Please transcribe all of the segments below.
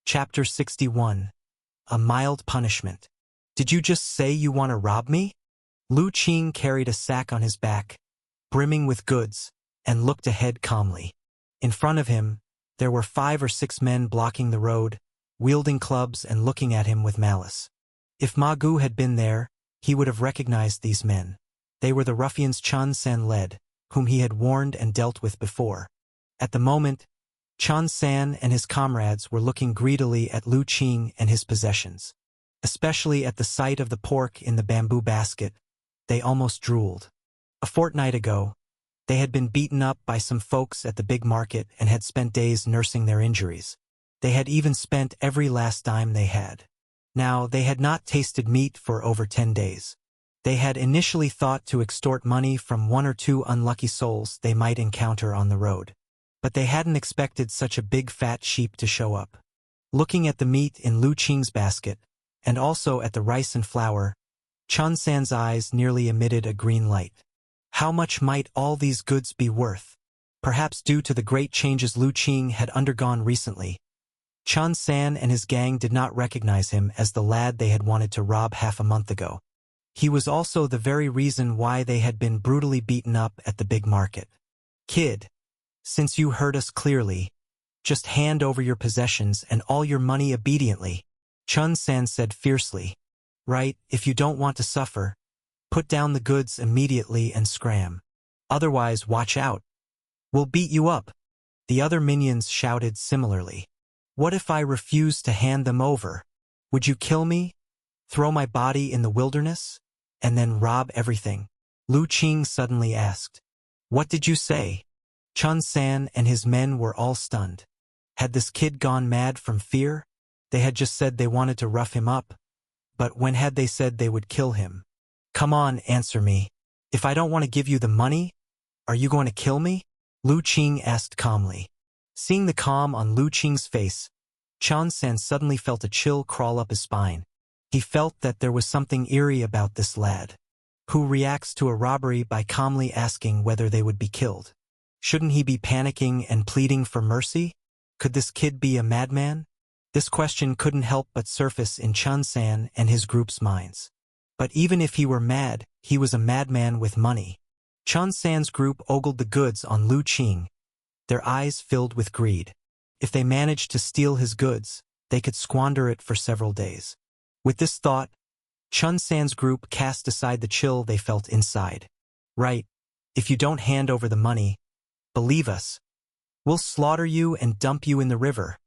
Chapter 61. A Mild Punishment. Did you just say you want to rob me? Lu Qing carried a sack on his back, brimming with goods, and looked ahead calmly. In front of him, there were 5 or 6 men blocking the road, wielding clubs and looking at him with malice. If Ma Gu had been there, he would have recognized these men. They were the ruffians Chen San led, whom he had warned and dealt with before. At the moment, Chen San and his comrades were looking greedily at Lu Qing and his possessions. Especially at the sight of the pork in the bamboo basket, they almost drooled. A fortnight ago, they had been beaten up by some folks at the big market and had spent days nursing their injuries. They had even spent every last dime they had. Now, they had not tasted meat for over 10 days. They had initially thought to extort money from 1 or 2 unlucky souls they might encounter on the road. But they hadn't expected such a big fat sheep to show up. Looking at the meat in Lu Qing's basket, and also at the rice and flour, Chen San's eyes nearly emitted a green light. How much might all these goods be worth? Perhaps due to the great changes Lu Qing had undergone recently, Chen San and his gang did not recognize him as the lad they had wanted to rob half a month ago. He was also the very reason why they had been brutally beaten up at the big market. Kid, since you heard us clearly, just hand over your possessions and all your money obediently, Chen San said fiercely. Right, if you don't want to suffer, put down the goods immediately and scram. Otherwise, watch out. We'll beat you up. The other minions shouted similarly. What if I refuse to hand them over? Would you kill me? Throw my body in the wilderness? And then rob everything? Lu Qing suddenly asked. What did you say? Chen San and his men were all stunned. Had this kid gone mad from fear? They had just said they wanted to rough him up. But when had they said they would kill him? Come on, answer me. If I don't want to give you the money, are you going to kill me? Lu Qing asked calmly. Seeing the calm on Lu Qing's face, Chen San suddenly felt a chill crawl up his spine. He felt that there was something eerie about this lad, who reacts to a robbery by calmly asking whether they would be killed. Shouldn't he be panicking and pleading for mercy? Could this kid be a madman? This question couldn't help but surface in Chen San and his group's minds. But even if he were mad, he was a madman with money. Chen San's group ogled the goods on Lu Qing, their eyes filled with greed. If they managed to steal his goods, they could squander it for several days. With this thought, Chen San's group cast aside the chill they felt inside. Right, if you don't hand over the money, believe us, we'll slaughter you and dump you in the river.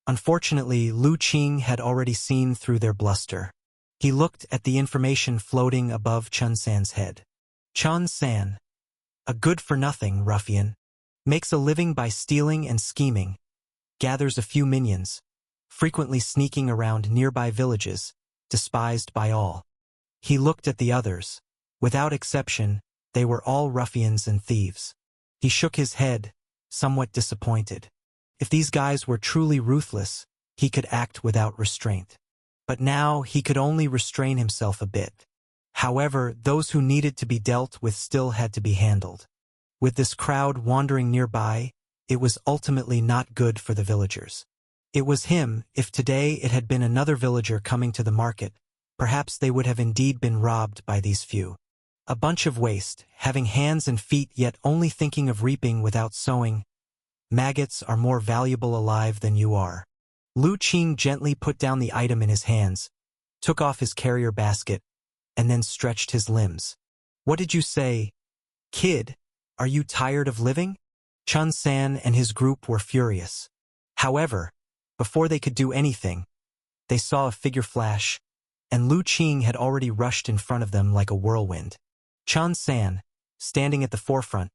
Unfortunately, Lu Qing had already seen through their bluster. He looked at the information floating above Chen San's head. Chen San, a good-for-nothing ruffian, makes a living by stealing and scheming, gathers a few minions, frequently sneaking around nearby villages, despised by all. He looked at the others. Without exception, they were all ruffians and thieves. He shook his head, somewhat disappointed. If these guys were truly ruthless, he could act without restraint. But now he could only restrain himself a bit. However, those who needed to be dealt with still had to be handled. With this crowd wandering nearby, it was ultimately not good for the villagers. It was him. If today it had been another villager coming to the market, perhaps they would have indeed been robbed by these few. A bunch of waste, having hands and feet yet only thinking of reaping without sowing. Maggots are more valuable alive than you are. Lu Qing gently put down the item in his hands, took off his carrier basket, and then stretched his limbs. What did you say? Kid, are you tired of living? Chen San and his group were furious. However, before they could do anything, they saw a figure flash, and Lu Qing had already rushed in front of them like a whirlwind. Chen San, standing at the forefront,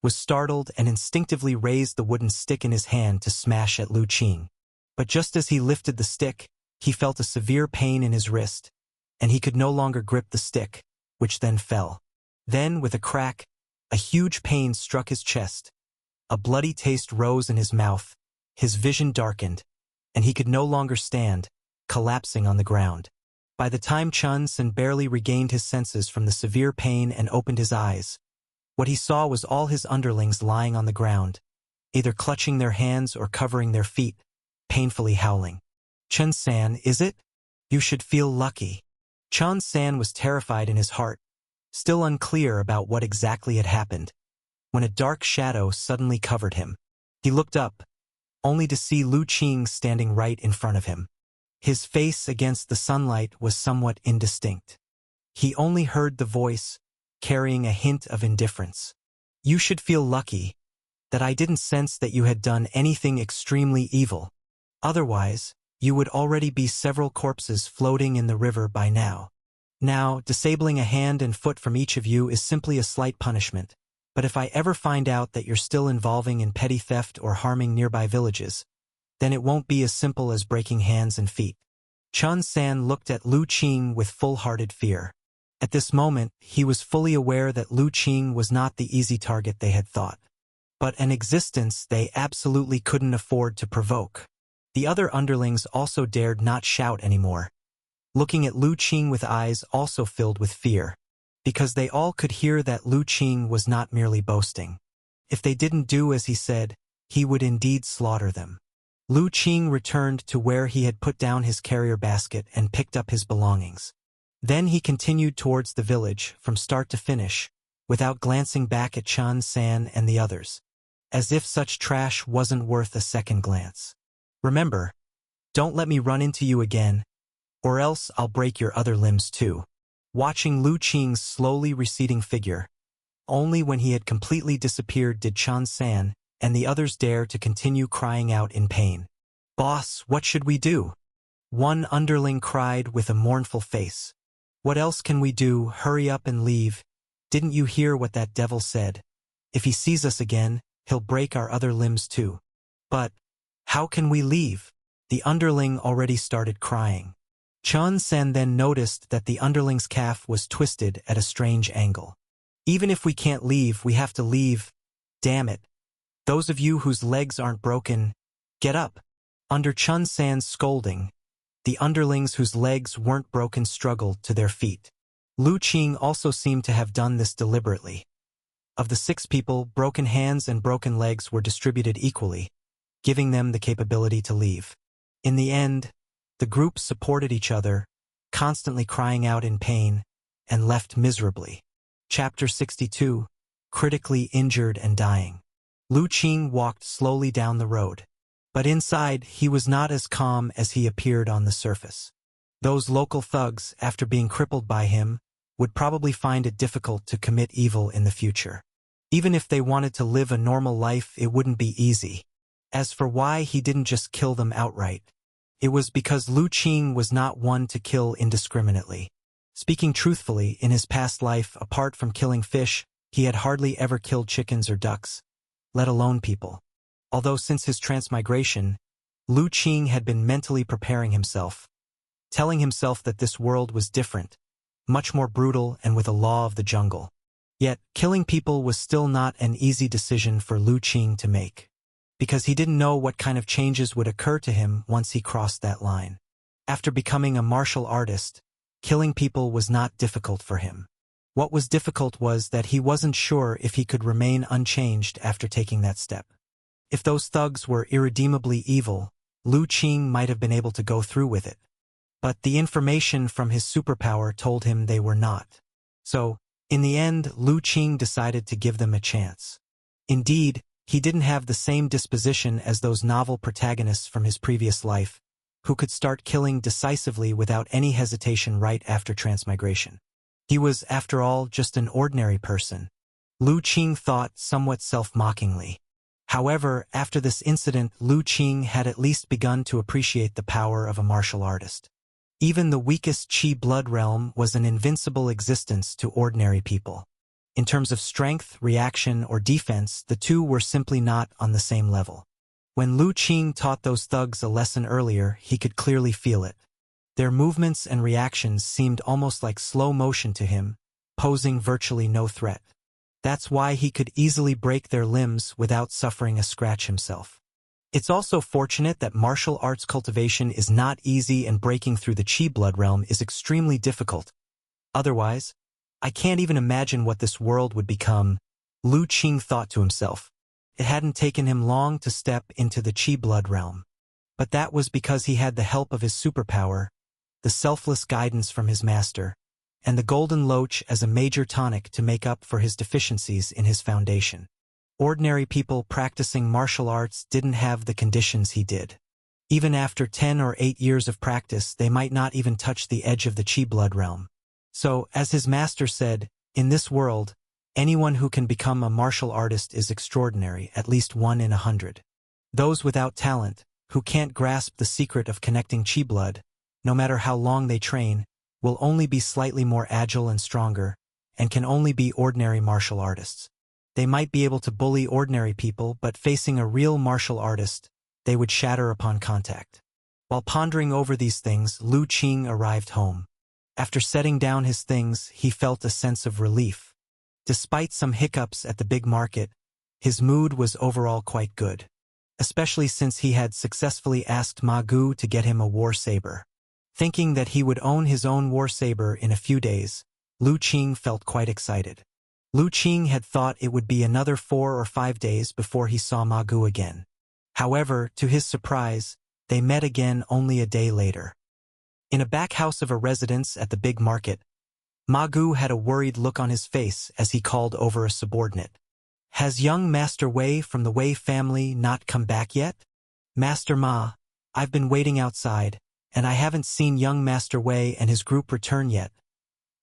was startled and instinctively raised the wooden stick in his hand to smash at Lu Qing. But just as he lifted the stick, he felt a severe pain in his wrist, and he could no longer grip the stick, which then fell. Then, with a crack, a huge pain struck his chest. A bloody taste rose in his mouth, his vision darkened, and he could no longer stand, collapsing on the ground. By the time Chen San barely regained his senses from the severe pain and opened his eyes, what he saw was all his underlings lying on the ground, either clutching their hands or covering their feet, painfully howling. Chen San, is it? You should feel lucky. Chen San was terrified in his heart, still unclear about what exactly had happened, when a dark shadow suddenly covered him. He looked up, only to see Lu Qing standing right in front of him. His face against the sunlight was somewhat indistinct. He only heard the voice, carrying a hint of indifference. You should feel lucky that I didn't sense that you had done anything extremely evil. Otherwise, you would already be several corpses floating in the river by now. Now, disabling a hand and foot from each of you is simply a slight punishment, but if I ever find out that you're still involving in petty theft or harming nearby villages, then it won't be as simple as breaking hands and feet. Chen San looked at Lu Qing with full-hearted fear. At this moment, he was fully aware that Lu Qing was not the easy target they had thought, but an existence they absolutely couldn't afford to provoke. The other underlings also dared not shout anymore, looking at Lu Qing with eyes also filled with fear, because they all could hear that Lu Qing was not merely boasting. If they didn't do as he said, he would indeed slaughter them. Lu Qing returned to where he had put down his carrier basket and picked up his belongings. Then he continued towards the village, from start to finish, without glancing back at Chen San and the others, as if such trash wasn't worth a second glance. Remember, don't let me run into you again, or else I'll break your other limbs too. Watching Lu Qing's slowly receding figure, only when he had completely disappeared did Chen San and the others dare to continue crying out in pain. Boss, what should we do? One underling cried with a mournful face. What else can we do? Hurry up and leave. Didn't you hear what that devil said? If he sees us again, he'll break our other limbs too. But how can we leave? The underling already started crying. Chen San then noticed that the underling's calf was twisted at a strange angle. Even if we can't leave, we have to leave. Damn it. Those of you whose legs aren't broken, get up. Under Chen San's scolding, the underlings whose legs weren't broken struggled to their feet. Lu Qing also seemed to have done this deliberately. Of the 6 people, broken hands and broken legs were distributed equally, giving them the capability to leave. In the end, the group supported each other, constantly crying out in pain, and left miserably. Chapter 62, Critically Injured and Dying. Lu Qing walked slowly down the road, but inside he was not as calm as he appeared on the surface. Those local thugs, after being crippled by him, would probably find it difficult to commit evil in the future. Even if they wanted to live a normal life, it wouldn't be easy. As for why he didn't just kill them outright, it was because Lu Qing was not one to kill indiscriminately. Speaking truthfully, in his past life, apart from killing fish, he had hardly ever killed chickens or ducks, let alone people. Although since his transmigration, Lu Qing had been mentally preparing himself, telling himself that this world was different, much more brutal and with a law of the jungle. Yet, killing people was still not an easy decision for Lu Qing to make, because he didn't know what kind of changes would occur to him once he crossed that line. After becoming a martial artist, killing people was not difficult for him. What was difficult was that he wasn't sure if he could remain unchanged after taking that step. If those thugs were irredeemably evil, Lu Qing might have been able to go through with it. But the information from his superpower told him they were not. So, in the end, Lu Qing decided to give them a chance. Indeed, he didn't have the same disposition as those novel protagonists from his previous life, who could start killing decisively without any hesitation right after transmigration. He was, after all, just an ordinary person, Lu Qing thought somewhat self-mockingly. However, after this incident, Lu Qing had at least begun to appreciate the power of a martial artist. Even the weakest Qi blood realm was an invincible existence to ordinary people. In terms of strength, reaction, or defense, the two were simply not on the same level. When Lu Qing taught those thugs a lesson earlier, he could clearly feel it. Their movements and reactions seemed almost like slow motion to him, posing virtually no threat. That's why he could easily break their limbs without suffering a scratch himself. It's also fortunate that martial arts cultivation is not easy and breaking through the Qi blood realm is extremely difficult. Otherwise, I can't even imagine what this world would become, Lu Qing thought to himself. It hadn't taken him long to step into the Qi blood realm. But that was because he had the help of his superpower, the selfless guidance from his master, and the golden loach as a major tonic to make up for his deficiencies in his foundation. Ordinary people practicing martial arts didn't have the conditions he did. Even after 10 or 8 years of practice, they might not even touch the edge of the Chi blood realm. So, as his master said, in this world, anyone who can become a martial artist is extraordinary, at least 1 in 100. Those without talent, who can't grasp the secret of connecting Chi blood, no matter how long they train, will only be slightly more agile and stronger, and can only be ordinary martial artists. They might be able to bully ordinary people, but facing a real martial artist, they would shatter upon contact. While pondering over these things, Lu Qing arrived home. After setting down his things, he felt a sense of relief. Despite some hiccups at the big market, his mood was overall quite good, especially since he had successfully asked Ma Gu to get him a war saber. Thinking that he would own his own war saber in a few days, Lu Qing felt quite excited. Lu Qing had thought it would be another 4 or 5 days before he saw Ma Gu again. However, to his surprise, they met again only a day later. In a back house of a residence at the big market, Ma Gu had a worried look on his face as he called over a subordinate. "Has young Master Wei from the Wei family not come back yet?" "Master Ma, I've been waiting outside, and I haven't seen young Master Wei and his group return yet,"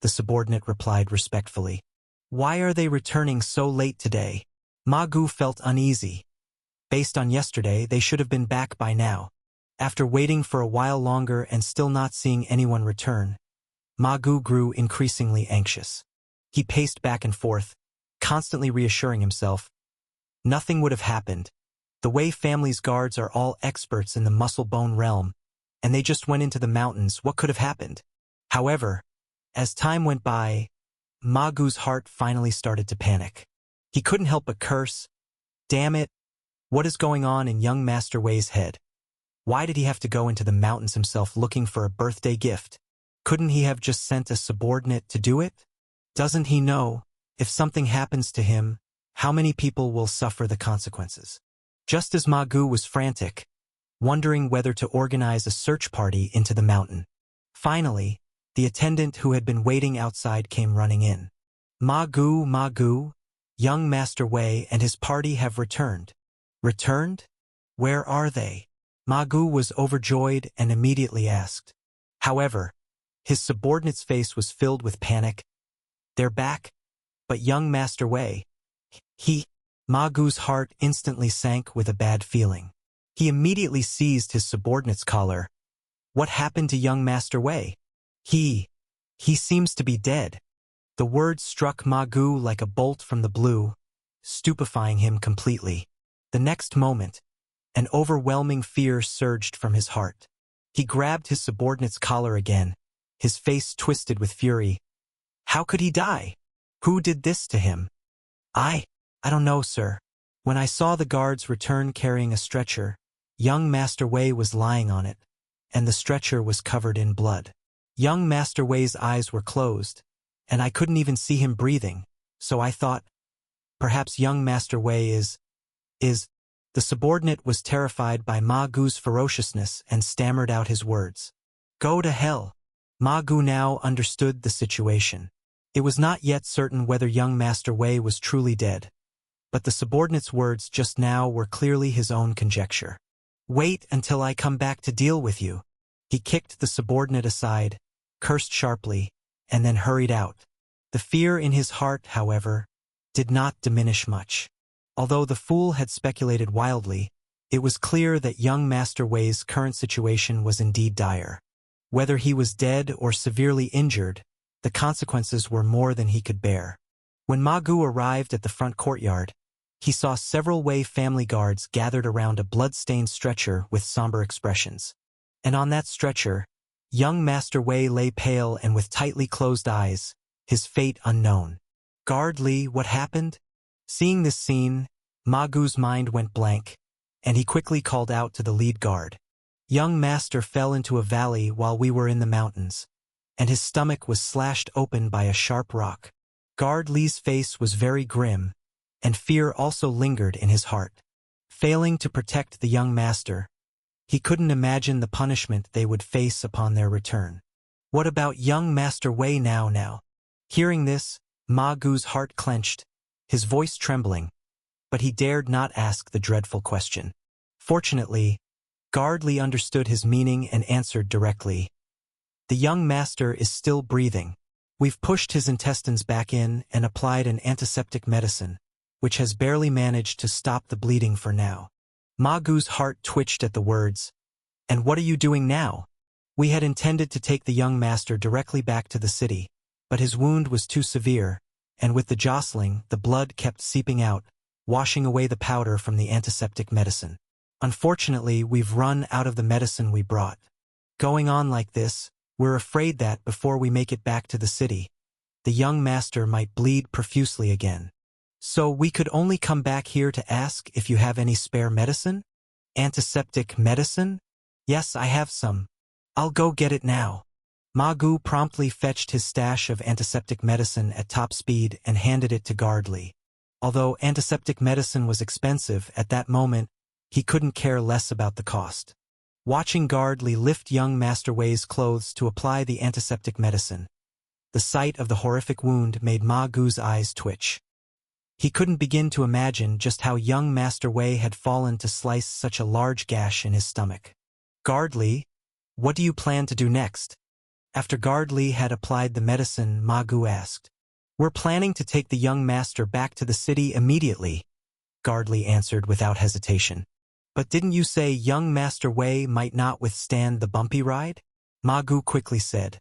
the subordinate replied respectfully. "Why are they returning so late today?" Ma Gu felt uneasy. Based on yesterday, they should have been back by now. After waiting for a while longer and still not seeing anyone return, Ma Gu grew increasingly anxious. He paced back and forth, constantly reassuring himself. Nothing would have happened. The Wei family's guards are all experts in the muscle-bone realm, and they just went into the mountains. What could have happened? However, as time went by, Ma Gu's heart finally started to panic. He couldn't help but curse. Damn it! What is going on in young Master Wei's head? Why did he have to go into the mountains himself looking for a birthday gift? Couldn't he have just sent a subordinate to do it? Doesn't he know, if something happens to him, how many people will suffer the consequences? Just as Ma Gu was frantic, wondering whether to organize a search party into the mountain. Finally, the attendant who had been waiting outside came running in. Ma Gu, young Master Wei and his party have returned." "Returned? Where are they?" Ma Gu was overjoyed and immediately asked. However, his subordinate's face was filled with panic. "They're back? But young Master Wei..." Ma Gu's heart instantly sank with a bad feeling. He immediately seized his subordinate's collar. "What happened to young Master Wei? He seems to be dead." The words struck Ma Gu like a bolt from the blue, stupefying him completely. The next moment, an overwhelming fear surged from his heart. He grabbed his subordinate's collar again, his face twisted with fury. How could he die? Who did this to him? I don't know, sir. When I saw the guards return carrying a stretcher, young Master Wei was lying on it, and the stretcher was covered in blood. Young Master Wei's eyes were closed, and I couldn't even see him breathing, so I thought, perhaps young Master Wei is... The subordinate was terrified by Ma Gu's ferociousness and stammered out his words. "Go to hell." Ma Gu now understood the situation. It was not yet certain whether young Master Wei was truly dead, but the subordinate's words just now were clearly his own conjecture. "Wait until I come back to deal with you." He kicked the subordinate aside, cursed sharply, and then hurried out. The fear in his heart, however, did not diminish much. Although the fool had speculated wildly, it was clear that young Master Wei's current situation was indeed dire. Whether he was dead or severely injured, the consequences were more than he could bear. When Ma Gu arrived at the front courtyard, he saw several Wei family guards gathered around a blood-stained stretcher with somber expressions. And on that stretcher, young Master Wei lay pale and with tightly closed eyes, his fate unknown. "Guard Li, what happened?" Seeing this scene, Ma Gu's mind went blank, and he quickly called out to the lead guard. "Young Master fell into a valley while we were in the mountains, and his stomach was slashed open by a sharp rock." Guard Li's face was very grim, and fear also lingered in his heart. Failing to protect the young master, He couldn't imagine the punishment they would face upon their return. What about young Master Wei now? Hearing this, Ma Gu's heart clenched, his voice trembling, but he dared not ask the dreadful question. Fortunately, Guard Li understood his meaning and answered directly. The young master is still breathing. We've pushed his intestines back in and applied an antiseptic medicine, which has barely managed to stop the bleeding for now. Ma Gu's heart twitched at the words. And what are you doing now? We had intended to take the young master directly back to the city, but his wound was too severe, and with the jostling, the blood kept seeping out, washing away the powder from the antiseptic medicine. Unfortunately, we've run out of the medicine we brought. Going on like this, we're afraid that before we make it back to the city, the young master might bleed profusely again. So we could only come back here to ask if you have any spare medicine? Antiseptic medicine? Yes, I have some. I'll go get it now. Ma Gu promptly fetched his stash of antiseptic medicine at top speed and handed it to Guard Li. Although antiseptic medicine was expensive at that moment, he couldn't care less about the cost. Watching Guard Li lift young Master Wei's clothes to apply the antiseptic medicine, the sight of the horrific wound made Ma Gu's eyes twitch. He couldn't begin to imagine just how young Master Wei had fallen to slice such a large gash in his stomach. Guard Li, what do you plan to do next? After Guard Li had applied the medicine, Ma Gu asked. We're planning to take the young master back to the city immediately, Guard Li answered without hesitation. But didn't you say young Master Wei might not withstand the bumpy ride? Ma Gu quickly said.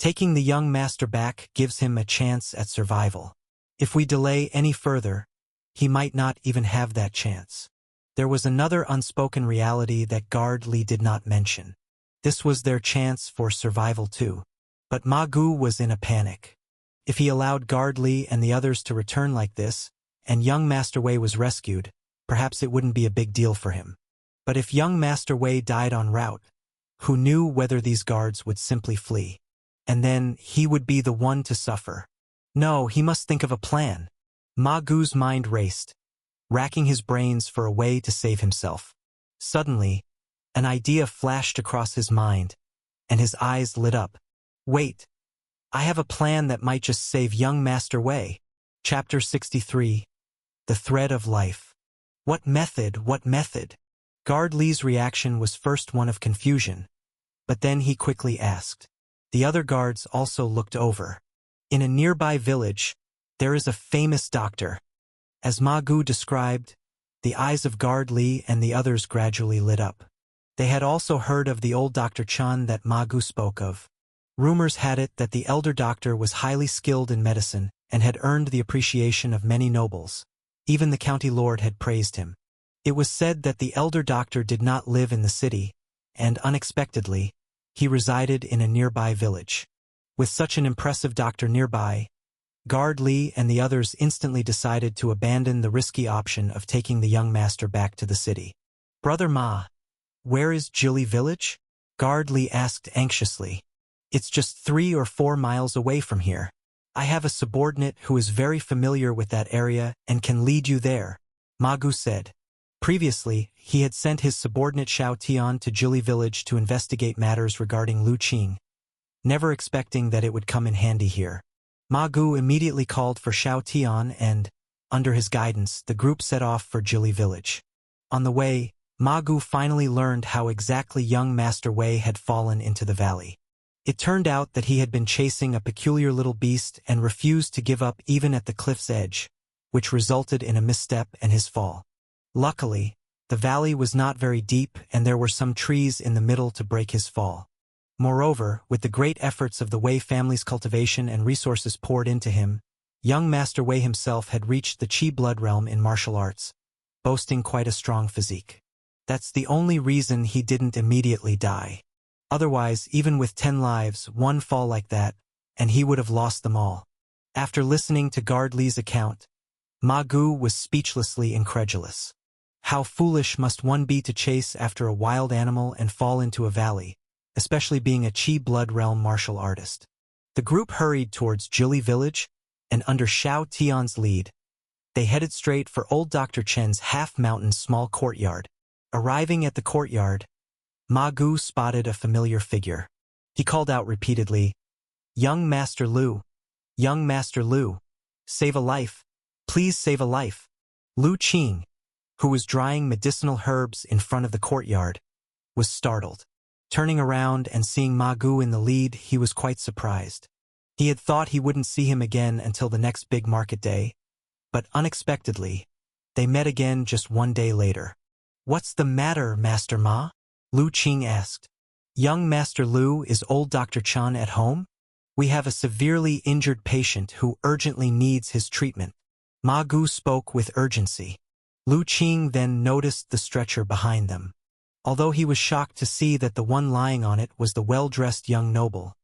Taking the young master back gives him a chance at survival. If we delay any further, he might not even have that chance. There was another unspoken reality that Guard Li did not mention. This was their chance for survival too. But Ma Gu was in a panic. If he allowed Guard Li and the others to return like this, and young Master Wei was rescued, perhaps it wouldn't be a big deal for him. But if young Master Wei died en route, who knew whether these guards would simply flee? And then he would be the one to suffer. No, he must think of a plan. Ma Gu's mind raced, racking his brains for a way to save himself. Suddenly, an idea flashed across his mind, and his eyes lit up. Wait, I have a plan that might just save young Master Wei. Chapter 63. The Thread of Life. What method? What method? Guard Li's reaction was first one of confusion, but then he quickly asked. The other guards also looked over. In a nearby village, there is a famous doctor. As Ma Gu described, the eyes of Guard Li and the others gradually lit up. They had also heard of the old Dr. Chan that Ma Gu spoke of. Rumors had it that the elder doctor was highly skilled in medicine and had earned the appreciation of many nobles. Even the county lord had praised him. It was said that the elder doctor did not live in the city, and unexpectedly, he resided in a nearby village. With such an impressive doctor nearby, Guard Li and the others instantly decided to abandon the risky option of taking the young master back to the city. Brother Ma, where is Jili village? Guard Li asked anxiously. It's just 3 or 4 miles away from here. I have a subordinate who is very familiar with that area and can lead you there, Ma Gu said. Previously, he had sent his subordinate Xiao Tian to Jili village to investigate matters regarding Lu Qing, never expecting that it would come in handy here. Ma Gu immediately called for Xiao Tian and, under his guidance, the group set off for Jili village. On the way, Ma Gu finally learned how exactly young Master Wei had fallen into the valley. It turned out that he had been chasing a peculiar little beast and refused to give up even at the cliff's edge, which resulted in a misstep and his fall. Luckily, the valley was not very deep and there were some trees in the middle to break his fall. Moreover, with the great efforts of the Wei family's cultivation and resources poured into him, young Master Wei himself had reached the Qi blood realm in martial arts, boasting quite a strong physique. That's the only reason he didn't immediately die. Otherwise, even with 10 lives, one fall like that, and he would have lost them all. After listening to Guard Li's account, Ma Gu was speechlessly incredulous. How foolish must one be to chase after a wild animal and fall into a valley, especially being a Qi blood realm martial artist. The group hurried towards Jili village, and under Xiao Tian's lead, they headed straight for old Dr. Chen's half-mountain small courtyard. Arriving at the courtyard, Ma Gu spotted a familiar figure. He called out repeatedly, "Young Master Lu! Young Master Lu! Save a life! Please save a life!" Lu Qing, who was drying medicinal herbs in front of the courtyard, was startled. Turning around and seeing Ma Gu in the lead, he was quite surprised. He had thought he wouldn't see him again until the next big market day, but unexpectedly, they met again just one day later. "What's the matter, Master Ma?" Lu Qing asked. "Young Master Lu, is old Dr. Chen at home? We have a severely injured patient who urgently needs his treatment." Ma Gu spoke with urgency. Lu Qing then noticed the stretcher behind them. Although he was shocked to see that the one lying on it was the well-dressed young noble,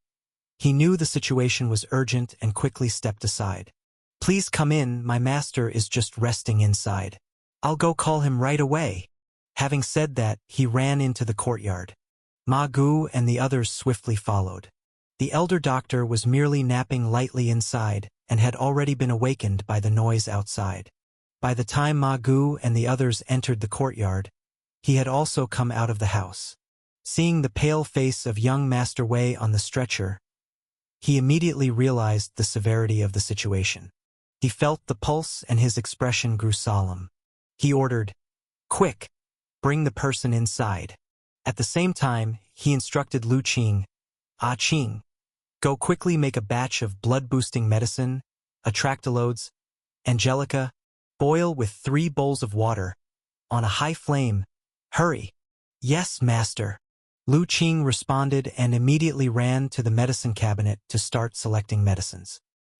he knew the situation was urgent and quickly stepped aside. "Please come in, my master is just resting inside. I'll go call him right away." Having said that, he ran into the courtyard. Ma Gu and the others swiftly followed. The elder doctor was merely napping lightly inside and had already been awakened by the noise outside. By the time Ma Gu and the others entered the courtyard, he had also come out of the house. Seeing the pale face of young Master Wei on the stretcher, he immediately realized the severity of the situation. He felt the pulse and his expression grew solemn. He ordered, "Quick! Bring the person inside." At the same time, he instructed Lu Qing, "Ah Qing, go quickly make a batch of blood-boosting medicine, Atractalodes, Angelica, boil with 3 bowls of water, on a high flame. Hurry." "Yes, master." Lu Qing responded and immediately ran to the medicine cabinet to start selecting medicines.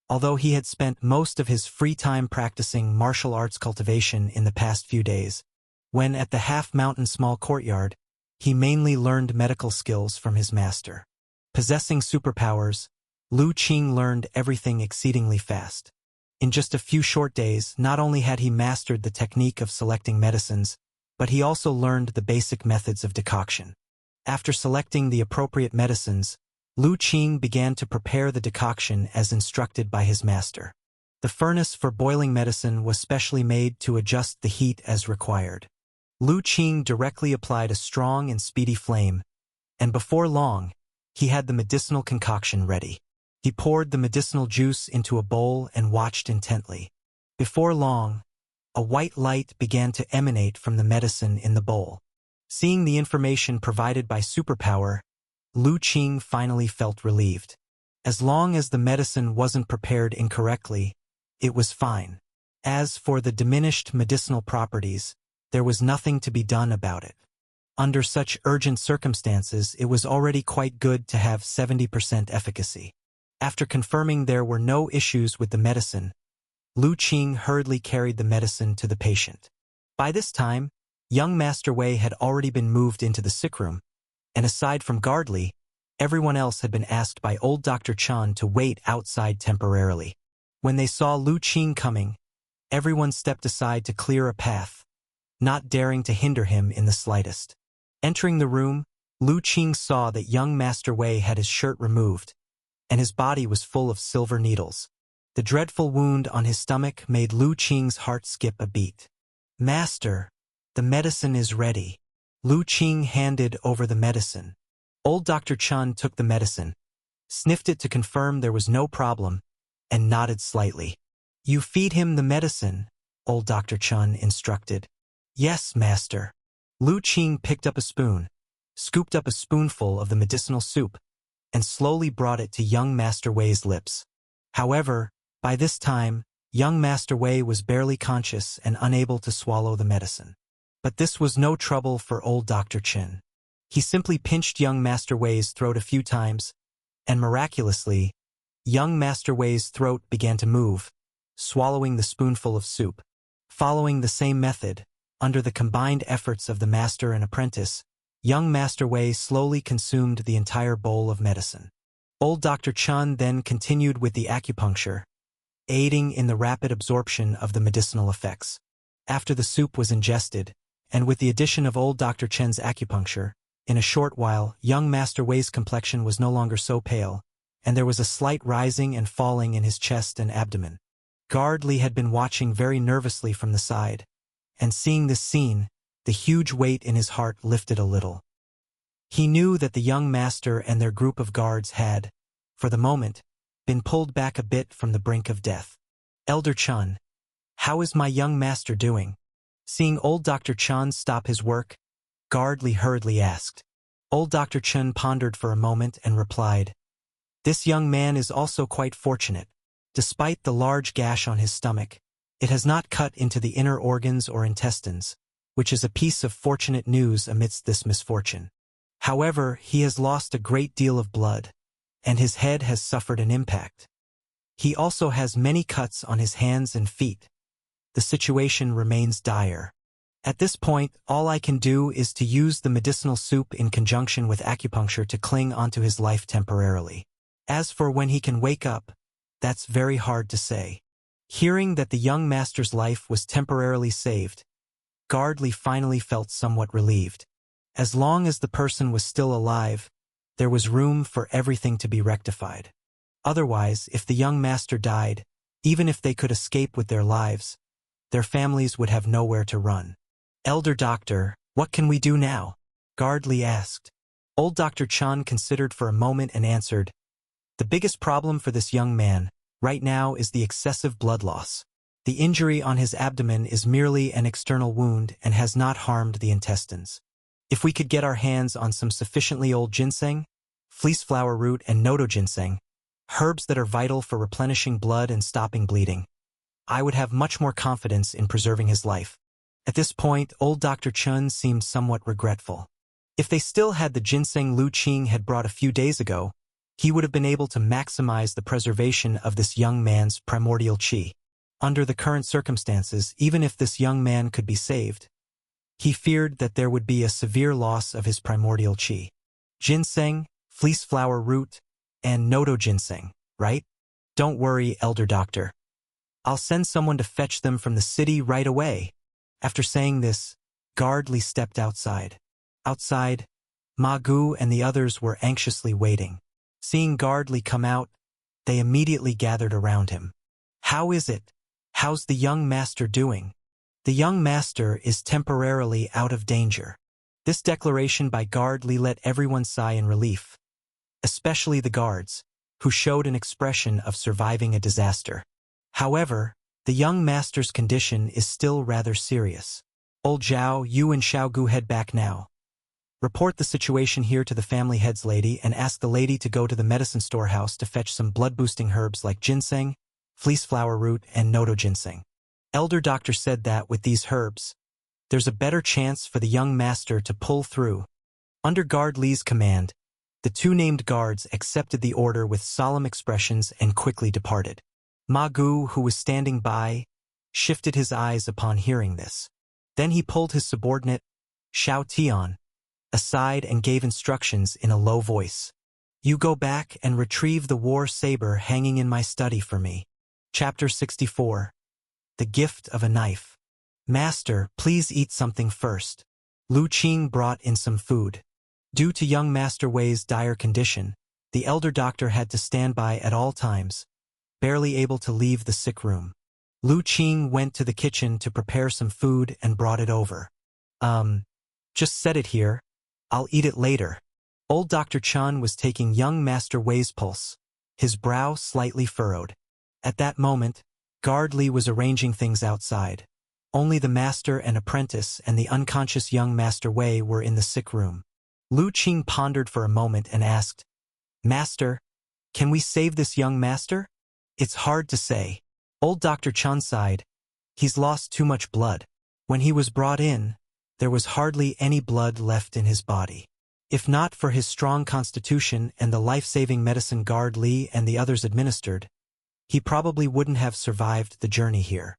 Although he had spent most of his free time practicing martial arts cultivation in the past few days, when at the half-mountain small courtyard, he mainly learned medical skills from his master. Possessing superpowers, Lu Qing learned everything exceedingly fast. In just a few short days, not only had he mastered the technique of selecting medicines, but he also learned the basic methods of decoction. After selecting the appropriate medicines, Lu Qing began to prepare the decoction as instructed by his master. The furnace for boiling medicine was specially made to adjust the heat as required. Lu Qing directly applied a strong and speedy flame, and before long, he had the medicinal concoction ready. He poured the medicinal juice into a bowl and watched intently. Before long, a white light began to emanate from the medicine in the bowl. Seeing the information provided by superpower, Lu Qing finally felt relieved. As long as the medicine wasn't prepared incorrectly, it was fine. As for the diminished medicinal properties, there was nothing to be done about it. Under such urgent circumstances, it was already quite good to have 70% efficacy. After confirming there were no issues with the medicine, Lu Qing hurriedly carried the medicine to the patient. By this time, young Master Wei had already been moved into the sick room, and aside from Gardley, everyone else had been asked by old Dr. Chen to wait outside temporarily. When they saw Lu Qing coming, everyone stepped aside to clear a path, not daring to hinder him in the slightest. Entering the room, Lu Qing saw that young Master Wei had his shirt removed, and his body was full of silver needles. The dreadful wound on his stomach made Lu Qing's heart skip a beat. "Master, the medicine is ready." Lu Qing handed over the medicine. Old Dr. Chen took the medicine, sniffed it to confirm there was no problem, and nodded slightly. "You feed him the medicine," old Dr. Chen instructed. "Yes, master." Lu Qing picked up a spoon, scooped up a spoonful of the medicinal soup, and slowly brought it to young Master Wei's lips. However, by this time, young Master Wei was barely conscious and unable to swallow the medicine. But this was no trouble for old Dr. Chen. He simply pinched young Master Wei's throat a few times, and miraculously, young Master Wei's throat began to move, swallowing the spoonful of soup. Following the same method, under the combined efforts of the master and apprentice, young Master Wei slowly consumed the entire bowl of medicine. Old Dr. Chen then continued with the acupuncture, aiding in the rapid absorption of the medicinal effects. After the soup was ingested, and with the addition of old Dr. Chen's acupuncture, in a short while, young Master Wei's complexion was no longer so pale, and there was a slight rising and falling in his chest and abdomen. Gardley had been watching very nervously from the side, and seeing this scene, the huge weight in his heart lifted a little. He knew that the young master and their group of guards had, for the moment, been pulled back a bit from the brink of death. Elder Chun, how is my young master doing? Seeing old Dr. Chun stop his work, Guard Li hurriedly asked. Old Dr. Chun pondered for a moment and replied, "This young man is also quite fortunate. Despite the large gash on his stomach, it has not cut into the inner organs or intestines, which is a piece of fortunate news amidst this misfortune. However, he has lost a great deal of blood, and his head has suffered an impact. He also has many cuts on his hands and feet. The situation remains dire. At this point, all I can do is to use the medicinal soup in conjunction with acupuncture to cling onto his life temporarily. As for when he can wake up, that's very hard to say." Hearing that the young master's life was temporarily saved, Guard Li finally felt somewhat relieved. As long as the person was still alive, there was room for everything to be rectified. Otherwise, if the young master died, even if they could escape with their lives, their families would have nowhere to run. "Elder Doctor, what can we do now?" Guard Li asked. Old Dr. Chun considered for a moment and answered, "The biggest problem for this young man, right now, is the excessive blood loss. The injury on his abdomen is merely an external wound and has not harmed the intestines. If we could get our hands on some sufficiently old ginseng, fleece flower root and nodo ginseng, herbs that are vital for replenishing blood and stopping bleeding, I would have much more confidence in preserving his life." At this point, old Dr. Chun seemed somewhat regretful. If they still had the ginseng Lu Qing had brought a few days ago, he would have been able to maximize the preservation of this young man's primordial qi. Under the current circumstances, even if this young man could be saved, he feared that there would be a severe loss of his primordial qi. Ginseng, fleece flower root, and nodo ginseng, right? Don't worry, Elder Doctor. I'll send someone to fetch them from the city right away. After saying this, Guard Li stepped outside. Outside, Ma Gu and the others were anxiously waiting. Seeing Guard Li come out, they immediately gathered around him. "How is it? How's the young master doing?" "The young master is temporarily out of danger." This declaration by Guard Li let everyone sigh in relief, especially the guards, who showed an expression of surviving a disaster. However, the young master's condition is still rather serious. "Old Zhao, you and Xiao Gu head back now. Report the situation here to the family head's lady and ask the lady to go to the medicine storehouse to fetch some blood-boosting herbs like ginseng, fleece flower root, and nodo ginseng." Elder Doctor said that with these herbs, there's a better chance for the young master to pull through. Under Guard Li's command, the two named guards accepted the order with solemn expressions and quickly departed. Ma Gu, who was standing by, shifted his eyes upon hearing this. Then he pulled his subordinate, Xiao Tian, aside and gave instructions in a low voice. "You go back and retrieve the war saber hanging in my study for me." Chapter 64. The Gift of a Knife. "Master, please eat something first." Lu Qing brought in some food. Due to young Master Wei's dire condition, the elder doctor had to stand by at all times, barely able to leave the sick room. Lu Qing went to the kitchen to prepare some food and brought it over. Just set it here. I'll eat it later." Old Dr. Chun was taking young Master Wei's pulse, his brow slightly furrowed. At that moment, Guard Li was arranging things outside. Only the master and apprentice and the unconscious young Master Wei were in the sick room. Lu Qing pondered for a moment and asked, "Master, can we save this young master?" "It's hard to say." Old Dr. Chun sighed. "He's lost too much blood. When he was brought in, there was hardly any blood left in his body. If not for his strong constitution and the life-saving medicine Guard Li and the others administered, he probably wouldn't have survived the journey here.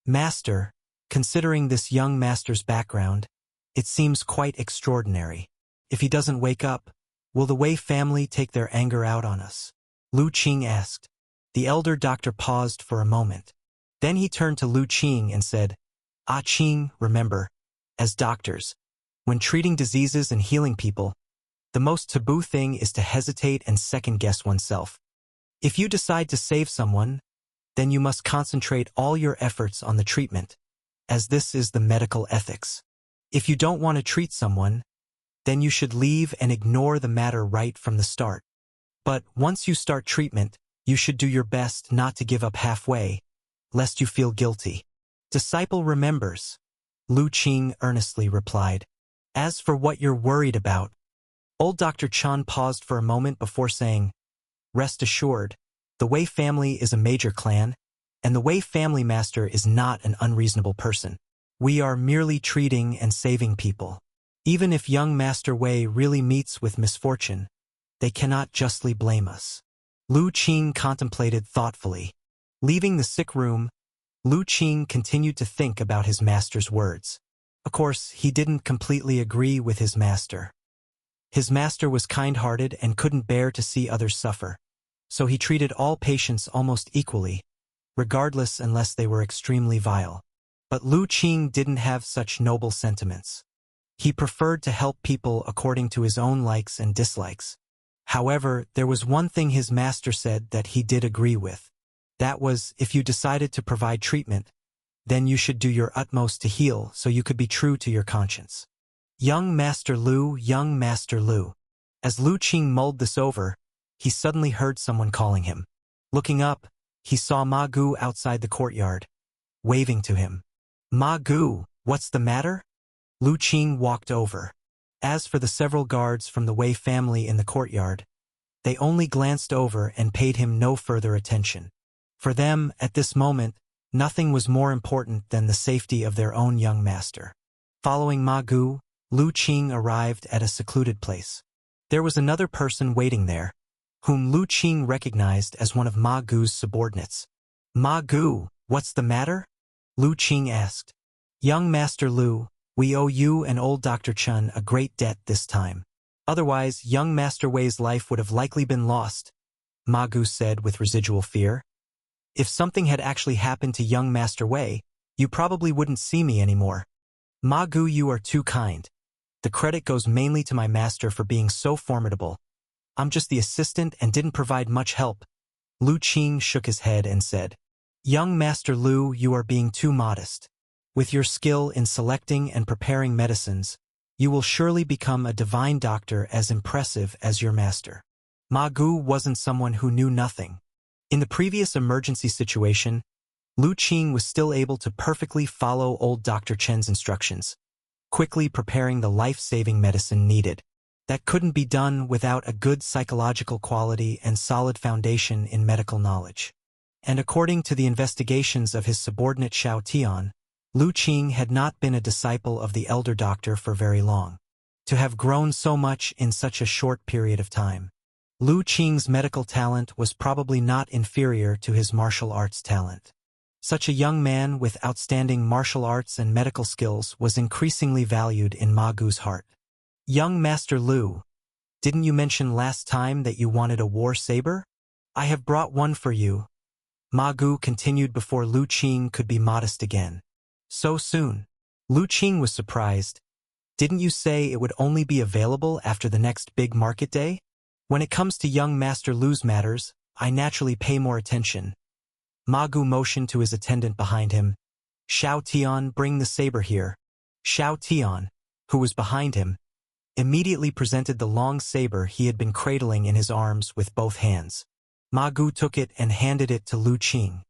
Master, considering this young master's background, it seems quite extraordinary. If he doesn't wake up, will the Wei family take their anger out on us?" Lu Qing asked. The elder doctor paused for a moment. Then he turned to Lu Qing and said, "Ah Qing, remember, as doctors, when treating diseases and healing people, the most taboo thing is to hesitate and second-guess oneself. If you decide to save someone, then you must concentrate all your efforts on the treatment, as this is the medical ethics. If you don't want to treat someone, then you should leave and ignore the matter right from the start. But once you start treatment, you should do your best not to give up halfway, lest you feel guilty. Disciple remembers, Lu Qing earnestly replied. As for what you're worried about, old Dr. Chen paused for a moment before saying, rest assured, the Wei family is a major clan, and the Wei family master is not an unreasonable person. We are merely treating and saving people. Even if young Master Wei really meets with misfortune, they cannot justly blame us. Lu Qing contemplated thoughtfully. Leaving the sick room, Lu Qing continued to think about his master's words. Of course, he didn't completely agree with his master. His master was kind-hearted and couldn't bear to see others suffer, so he treated all patients almost equally, regardless unless they were extremely vile. But Lu Qing didn't have such noble sentiments. He preferred to help people according to his own likes and dislikes. However, there was one thing his master said that he did agree with. That was, if you decided to provide treatment, then you should do your utmost to heal so you could be true to your conscience. Young Master Lu, young Master Lu. As Lu Qing mulled this over, he suddenly heard someone calling him. Looking up, he saw Ma Gu outside the courtyard, waving to him. Ma Gu, what's the matter? Lu Qing walked over. As for the several guards from the Wei family in the courtyard, they only glanced over and paid him no further attention. For them, at this moment, nothing was more important than the safety of their own young master. Following Ma Gu, Lu Qing arrived at a secluded place. There was another person waiting there, whom Lu Qing recognized as one of Ma Gu's subordinates. Ma Gu, what's the matter? Lu Qing asked. Young Master Lu, we owe you and old Dr. Chen a great debt this time. Otherwise, young Master Wei's life would have likely been lost, Ma Gu said with residual fear. If something had actually happened to young Master Wei, you probably wouldn't see me anymore. Ma Gu, you are too kind. The credit goes mainly to my master for being so formidable. I'm just the assistant and didn't provide much help. Lu Qing shook his head and said, Young Master Lu, you are being too modest. With your skill in selecting and preparing medicines, you will surely become a divine doctor as impressive as your master. Ma Gu wasn't someone who knew nothing. In the previous emergency situation, Lu Qing was still able to perfectly follow old Dr. Chen's instructions, quickly preparing the life-saving medicine needed. That couldn't be done without a good psychological quality and solid foundation in medical knowledge. And according to the investigations of his subordinate Xiao Tian, Lu Qing had not been a disciple of the elder doctor for very long. To have grown so much in such a short period of time. Lu Qing's medical talent was probably not inferior to his martial arts talent. Such a young man with outstanding martial arts and medical skills was increasingly valued in Ma Gu's heart. Young Master Lu, didn't you mention last time that you wanted a war saber? I have brought one for you. Ma Gu continued before Lu Qing could be modest again. So soon? Lu Qing was surprised. Didn't you say it would only be available after the next big market day? When it comes to young Master Lu's matters, I naturally pay more attention. Ma Gu motioned to his attendant behind him. Xiao Tian, bring the saber here. Xiao Tian, who was behind him, immediately presented the long saber he had been cradling in his arms with both hands. Ma Gu took it and handed it to Lu Qing.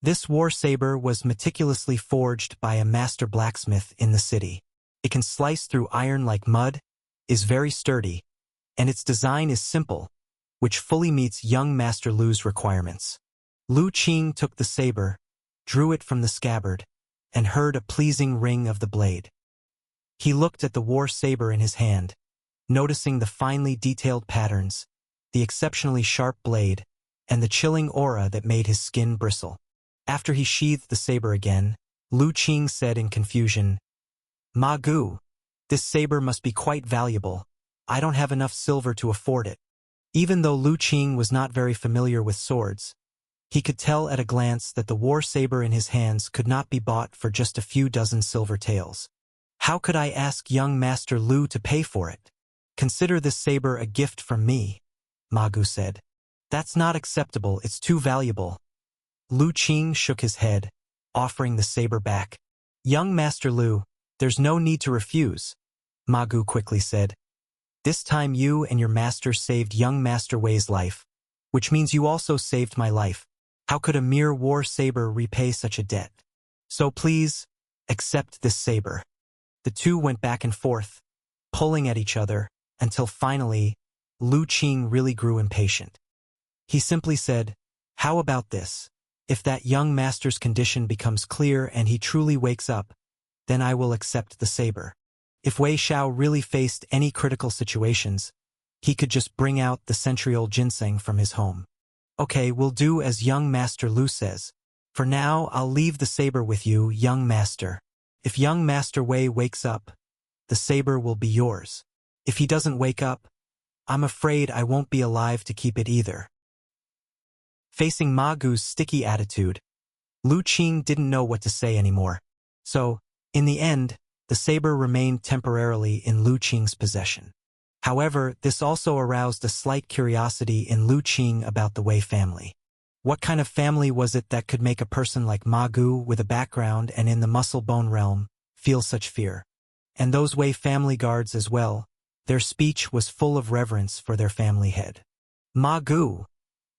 This war saber was meticulously forged by a master blacksmith in the city. It can slice through iron like mud, is very sturdy, and its design is simple, which fully meets young Master Lu's requirements. Lu Qing took the saber, drew it from the scabbard, and heard a pleasing ring of the blade. He looked at the war saber in his hand, noticing the finely detailed patterns, the exceptionally sharp blade, and the chilling aura that made his skin bristle. After he sheathed the saber again, Lu Qing said in confusion, Ma Gu, this saber must be quite valuable. I don't have enough silver to afford it. Even though Lu Qing was not very familiar with swords, he could tell at a glance that the war saber in his hands could not be bought for just a few dozen silver taels. How could I ask young Master Lu to pay for it? Consider this saber a gift from me, Ma Gu said. That's not acceptable, it's too valuable. Lu Qing shook his head, offering the saber back. Young Master Lu, there's no need to refuse, Ma Gu quickly said. This time you and your master saved young Master Wei's life, which means you also saved my life. How could a mere war saber repay such a debt? So please, accept this saber." The two went back and forth, pulling at each other, until finally, Lu Qing really grew impatient. He simply said, "How about this? If that young master's condition becomes clear and he truly wakes up, then I will accept the saber. If Wei Xiao really faced any critical situations, he could just bring out the century-old ginseng from his home. Okay, we'll do as young Master Lu says. For now, I'll leave the saber with you, young master. If young Master Wei wakes up, the saber will be yours. If he doesn't wake up, I'm afraid I won't be alive to keep it either." Facing Ma Gu's sticky attitude, Lu Qing didn't know what to say anymore. So, in the end, the saber remained temporarily in Lu Qing's possession. However, this also aroused a slight curiosity in Lu Qing about the Wei family. What kind of family was it that could make a person like Ma Gu, with a background and in the muscle-bone realm, feel such fear? And those Wei family guards as well, their speech was full of reverence for their family head. "Ma Gu,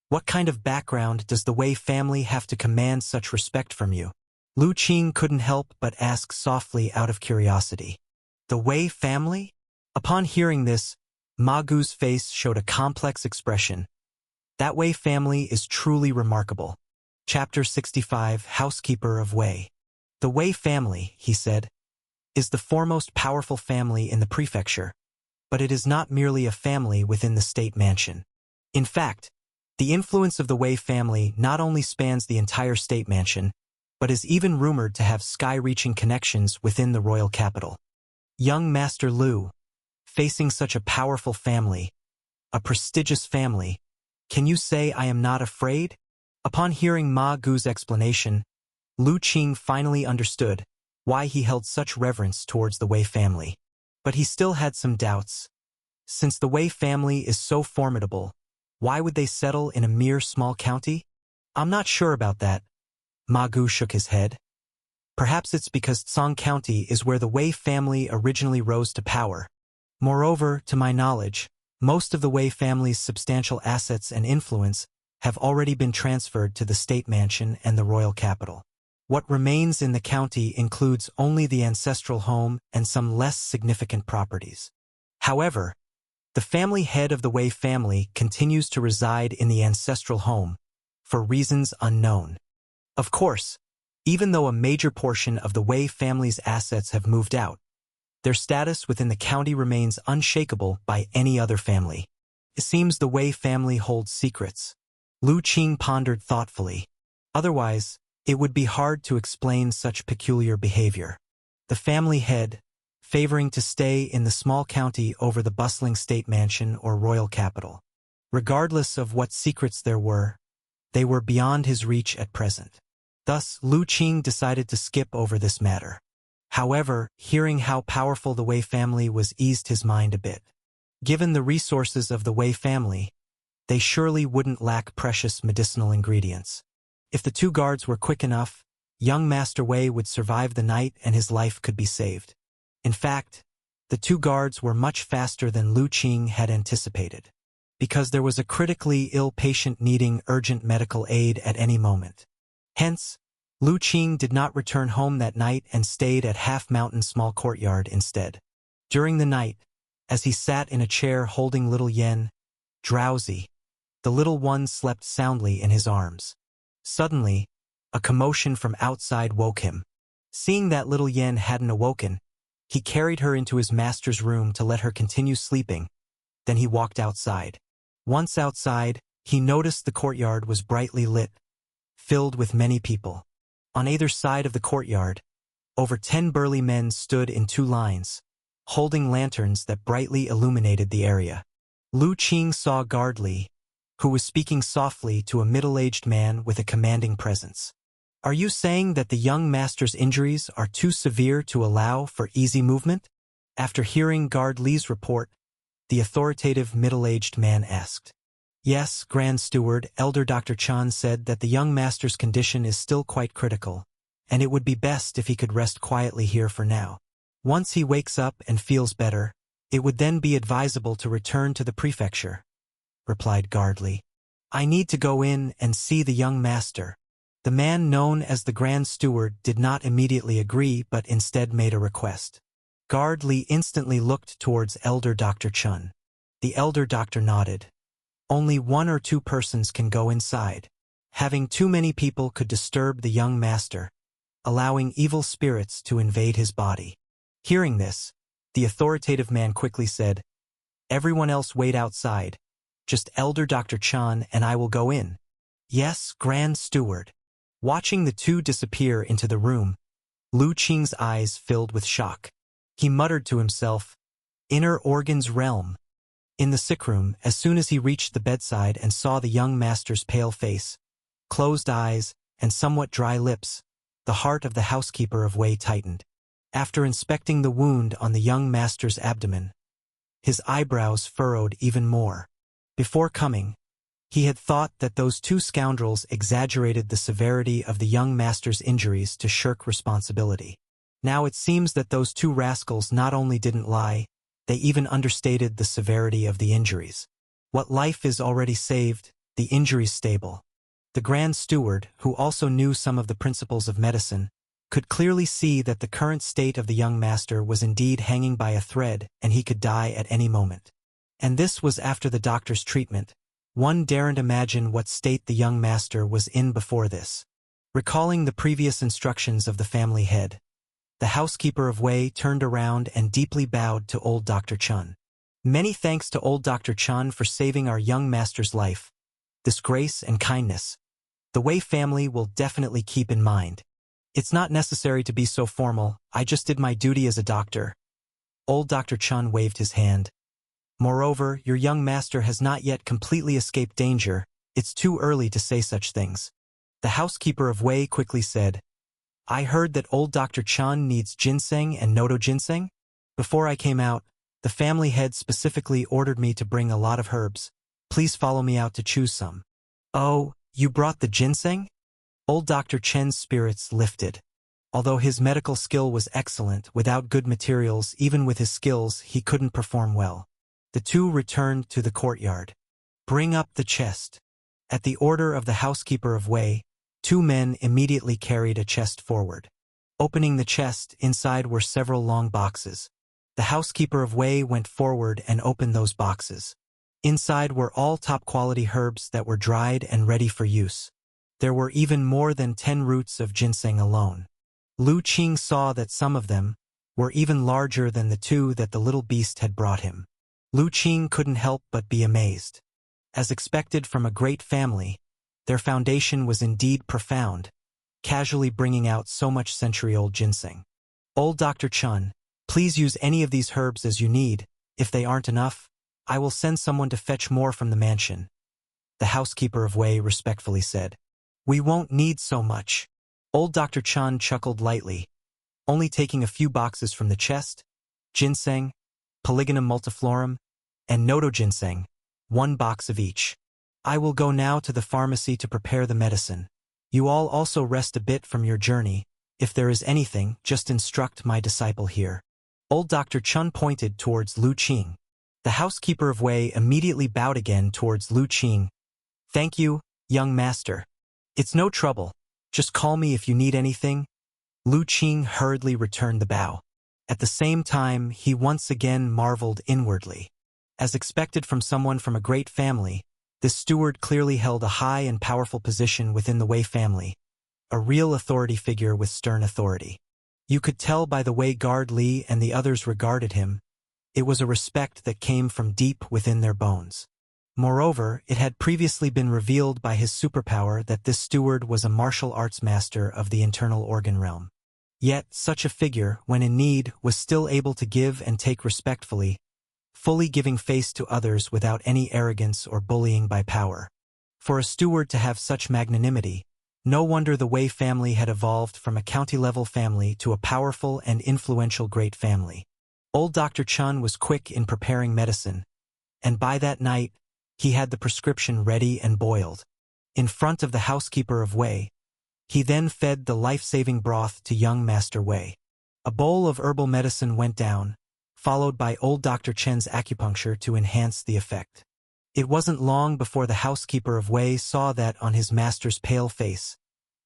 what kind of background does the Wei family have to command such respect from you?" Lu Qing couldn't help but ask softly out of curiosity. "The Wei family?" Upon hearing this, Ma Gu's face showed a complex expression. "That Wei family is truly remarkable." Chapter 65, Housekeeper of Wei. "The Wei family," he said, "is the foremost powerful family in the prefecture, but it is not merely a family within the state mansion. In fact, the influence of the Wei family not only spans the entire state mansion, but is even rumored to have sky-reaching connections within the royal capital. Young Master Lu, facing such a powerful family, a prestigious family, can you say I am not afraid?" Upon hearing Ma Gu's explanation, Lu Qing finally understood why he held such reverence towards the Wei family. But he still had some doubts. Since the Wei family is so formidable, why would they settle in a mere small county? "I'm not sure about that." Ma Gu shook his head. "Perhaps it's because Tsang County is where the Wei family originally rose to power. Moreover, to my knowledge, most of the Wei family's substantial assets and influence have already been transferred to the state mansion and the royal capital. What remains in the county includes only the ancestral home and some less significant properties. However, the family head of the Wei family continues to reside in the ancestral home, for reasons unknown. Of course, even though a major portion of the Wei family's assets have moved out, their status within the county remains unshakable by any other family. It seems the Wei family holds secrets." Lu Qing pondered thoughtfully. Otherwise, it would be hard to explain such peculiar behavior. The family head, favoring to stay in the small county over the bustling state mansion or royal capital. Regardless of what secrets there were, they were beyond his reach at present. Thus, Lu Qing decided to skip over this matter. However, hearing how powerful the Wei family was eased his mind a bit. Given the resources of the Wei family, they surely wouldn't lack precious medicinal ingredients. If the two guards were quick enough, young Master Wei would survive the night and his life could be saved. In fact, the two guards were much faster than Lu Qing had anticipated, because there was a critically ill patient needing urgent medical aid at any moment. Hence, Lu Qing did not return home that night and stayed at Half Mountain Small Courtyard instead. During the night, as he sat in a chair holding little Yen, drowsy, the little one slept soundly in his arms. Suddenly, a commotion from outside woke him. Seeing that little Yen hadn't awoken, he carried her into his master's room to let her continue sleeping. Then he walked outside. Once outside, he noticed the courtyard was brightly lit, filled with many people. On either side of the courtyard, over 10 burly men stood in 2 lines, holding lanterns that brightly illuminated the area. Lu Qing saw Guard Li, who was speaking softly to a middle-aged man with a commanding presence. "Are you saying that the young master's injuries are too severe to allow for easy movement?" After hearing Guard Li's report, the authoritative middle-aged man asked. "Yes, Grand Steward, Elder Dr. Chan said that the young master's condition is still quite critical, and it would be best if he could rest quietly here for now. Once he wakes up and feels better, It would then be advisable to return to the prefecture, replied Guard Li. I need to go in and see the young master. The man known as the Grand Steward did not immediately agree but instead made a request. Guard Li instantly looked towards Elder Dr. Chun. The elder doctor nodded. Only 1 or 2 persons can go inside. Having too many people could disturb the young master, allowing evil spirits to invade his body. Hearing this, the authoritative man quickly said, Everyone else wait outside. Just Elder Dr. Chun and I will go in. Yes, Grand Steward. Watching the two disappear into the room, Lu Qing's eyes filled with shock. He muttered to himself, Inner organs realm. In the sick room, as soon as he reached the bedside and saw the young master's pale face, closed eyes, and somewhat dry lips, the heart of the housekeeper of Wei tightened. After inspecting the wound on the young master's abdomen, his eyebrows furrowed even more. Before coming, he had thought that those 2 scoundrels exaggerated the severity of the young master's injuries to shirk responsibility. Now it seems that those 2 rascals not only didn't lie, they even understated the severity of the injuries. What life is already saved, the injuries stable. The Grand Steward, who also knew some of the principles of medicine, could clearly see that the current state of the young master was indeed hanging by a thread and he could die at any moment. And this was after the doctor's treatment. One daren't imagine what state the young master was in before this. Recalling the previous instructions of the family head, the housekeeper of Wei turned around and deeply bowed to old Dr. Chun. Many thanks to old Dr. Chun for saving our young master's life. This grace and kindness, the Wei family will definitely keep in mind. It's not necessary to be so formal, I just did my duty as a doctor. Old Dr. Chun waved his hand. Moreover, your young master has not yet completely escaped danger. It's too early to say such things. The housekeeper of Wei quickly said, I heard that old Dr. Chun needs ginseng and nodo ginseng. Before I came out, the family head specifically ordered me to bring a lot of herbs. Please follow me out to choose some. Oh, you brought the ginseng? Old Dr. Chen's spirits lifted. Although his medical skill was excellent, without good materials, even with his skills, he couldn't perform well. The 2 returned to the courtyard. Bring up the chest. At the order of the housekeeper of Wei, 2 men immediately carried a chest forward. Opening the chest, inside were several long boxes. The housekeeper of Wei went forward and opened those boxes. Inside were all top-quality herbs that were dried and ready for use. There were even more than 10 roots of ginseng alone. Lu Qing saw that some of them were even larger than the 2 that the little beast had brought him. Lu Qing couldn't help but be amazed. As expected from a great family, their foundation was indeed profound, casually bringing out so much century-old ginseng. Old Dr. Chun, please use any of these herbs as you need. If they aren't enough, I will send someone to fetch more from the mansion. The housekeeper of Wei respectfully said. We won't need so much. Old Dr. Chun chuckled lightly, only taking a few boxes from the chest, ginseng, Polygonum multiflorum, and nodo ginseng, 1 box of each. I will go now to the pharmacy to prepare the medicine. You all also rest a bit from your journey. If there is anything, just instruct my disciple here. Old Dr. Chun pointed towards Lu Qing. The housekeeper of Wei immediately bowed again towards Lu Qing. Thank you, young master. It's no trouble. Just call me if you need anything. Lu Qing hurriedly returned the bow. At the same time, he once again marveled inwardly. As expected from someone from a great family, this steward clearly held a high and powerful position within the Wei family, a real authority figure with stern authority. You could tell by the way Guard Li and the others regarded him, it was a respect that came from deep within their bones. Moreover, it had previously been revealed by his superpower that this steward was a martial arts master of the internal organ realm. Yet, such a figure, when in need, was still able to give and take respectfully, fully giving face to others without any arrogance or bullying by power. For a steward to have such magnanimity, no wonder the Wei family had evolved from a county-level family to a powerful and influential great family. Old Dr. Chun was quick in preparing medicine, and by that night, he had the prescription ready and boiled. In front of the housekeeper of Wei, he then fed the life-saving broth to young Master Wei. A bowl of herbal medicine went down, followed by old Dr. Chen's acupuncture to enhance the effect. It wasn't long before the housekeeper of Wei saw that on his master's pale face,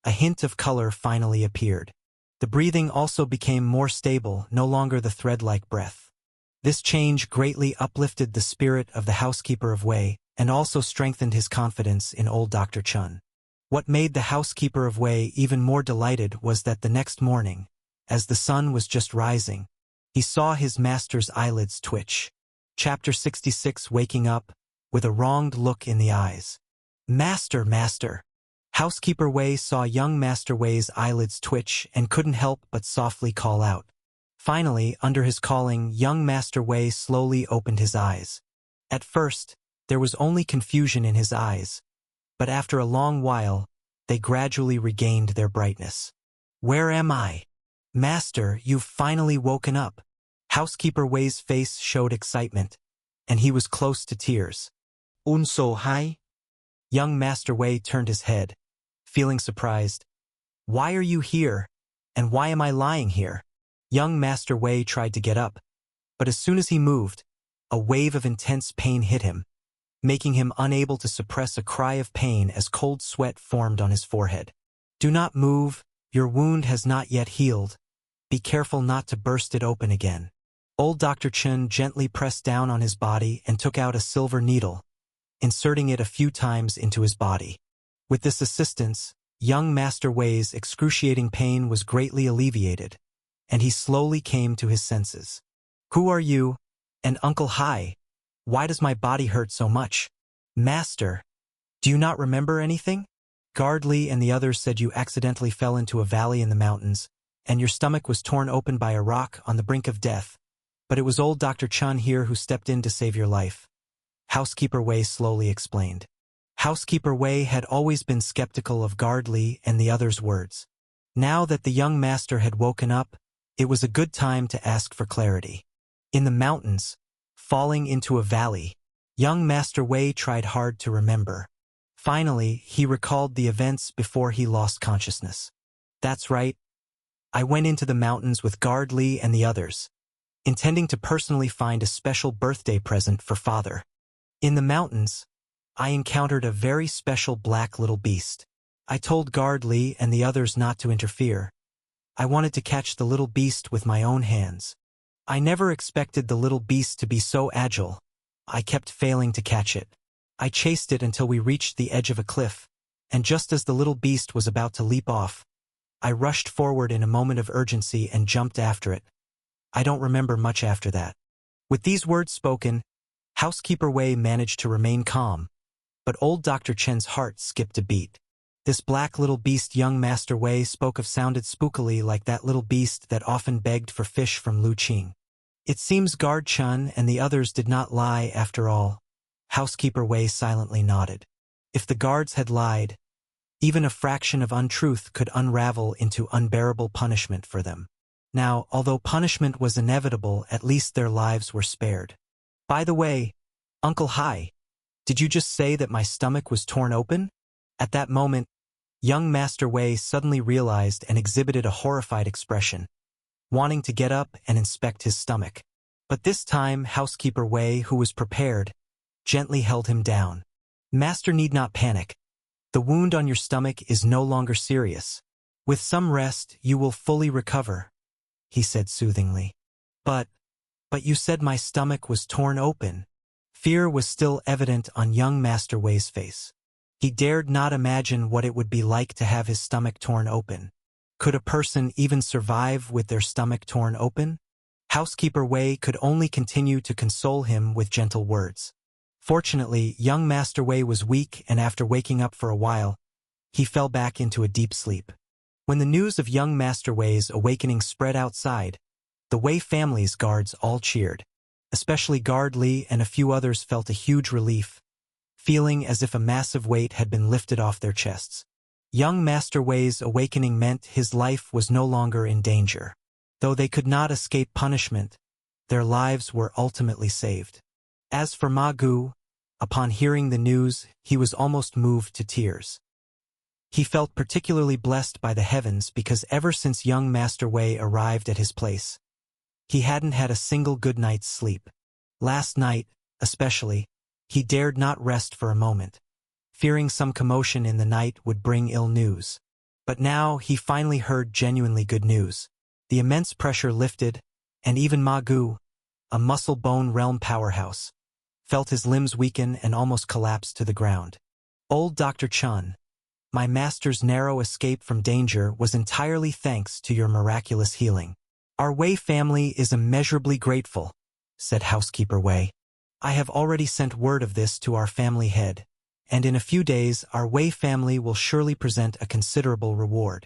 a hint of color finally appeared. The breathing also became more stable, no longer the thread-like breath. This change greatly uplifted the spirit of the housekeeper of Wei and also strengthened his confidence in old Dr. Chen. What made the housekeeper of Wei even more delighted was that the next morning, as the sun was just rising, he saw his master's eyelids twitch. Chapter 66. Waking up, with a wronged look in the eyes. Master, master! Housekeeper Wei saw young Master Wei's eyelids twitch and couldn't help but softly call out. Finally, under his calling, young Master Wei slowly opened his eyes. At first, there was only confusion in his eyes, but after a long while, they gradually regained their brightness. Where am I? Master, you've finally woken up. Housekeeper Wei's face showed excitement, and he was close to tears. Unso hai? Young Master Wei turned his head, feeling surprised. Why are you here? And why am I lying here? Young Master Wei tried to get up, but as soon as he moved, a wave of intense pain hit him, making him unable to suppress a cry of pain as cold sweat formed on his forehead. Do not move, your wound has not yet healed. Be careful not to burst it open again. Old Dr. Chen gently pressed down on his body and took out a silver needle, inserting it a few times into his body. With this assistance, young Master Wei's excruciating pain was greatly alleviated, and he slowly came to his senses. Who are you? And Uncle Hai? Why does my body hurt so much? Master, do you not remember anything? Guard Li and the others said you accidentally fell into a valley in the mountains, and your stomach was torn open by a rock on the brink of death, but it was old Dr. Chen here who stepped in to save your life. Housekeeper Wei slowly explained. Housekeeper Wei had always been skeptical of Guard Li and the others' words. Now that the young master had woken up, it was a good time to ask for clarity. In the mountains, falling into a valley, young Master Wei tried hard to remember. Finally, he recalled the events before he lost consciousness. That's right. I went into the mountains with Guard Li and the others, intending to personally find a special birthday present for father. In the mountains, I encountered a very special black little beast. I told Guard Li and the others not to interfere. I wanted to catch the little beast with my own hands. I never expected the little beast to be so agile. I kept failing to catch it. I chased it until we reached the edge of a cliff, and just as the little beast was about to leap off, I rushed forward in a moment of urgency and jumped after it. I don't remember much after that. With these words spoken, Housekeeper Wei managed to remain calm, but old Dr. Chen's heart skipped a beat. This black little beast young Master Wei spoke of sounded spookily like that little beast that often begged for fish from Lu Qing. It seems Guard Chen and the others did not lie after all. Housekeeper Wei silently nodded. If the guards had lied, even a fraction of untruth could unravel into unbearable punishment for them. Now, although punishment was inevitable, at least their lives were spared. By the way, Uncle Hai, did you just say that my stomach was torn open? At that moment, young Master Wei suddenly realized and exhibited a horrified expression, wanting to get up and inspect his stomach. But this time, Housekeeper Wei, who was prepared, gently held him down. Master need not panic. The wound on your stomach is no longer serious. With some rest, you will fully recover, he said soothingly. But you said my stomach was torn open. Fear was still evident on young Master Wei's face. He dared not imagine what it would be like to have his stomach torn open. Could a person even survive with their stomach torn open? Housekeeper Wei could only continue to console him with gentle words. Fortunately, young Master Wei was weak, and after waking up for a while, he fell back into a deep sleep. When the news of young Master Wei's awakening spread outside, the Wei family's guards all cheered. Especially Guard Li and a few others felt a huge relief, feeling as if a massive weight had been lifted off their chests. Young Master Wei's awakening meant his life was no longer in danger. Though they could not escape punishment, their lives were ultimately saved. As for Ma Gu, upon hearing the news, he was almost moved to tears. He felt particularly blessed by the heavens because ever since young Master Wei arrived at his place, He hadn't had a single good night's sleep. Last night, especially, he dared not rest for a moment, fearing some commotion in the night would bring ill news. But now he finally heard genuinely good news. The immense pressure lifted, and even Ma Gu, a muscle-bone realm powerhouse, felt his limbs weaken and almost collapse to the ground. Old Dr. Chun, my master's narrow escape from danger was entirely thanks to your miraculous healing. Our Wei family is immeasurably grateful, said Housekeeper Wei. I have already sent word of this to our family head, and in a few days our Wei family will surely present a considerable reward.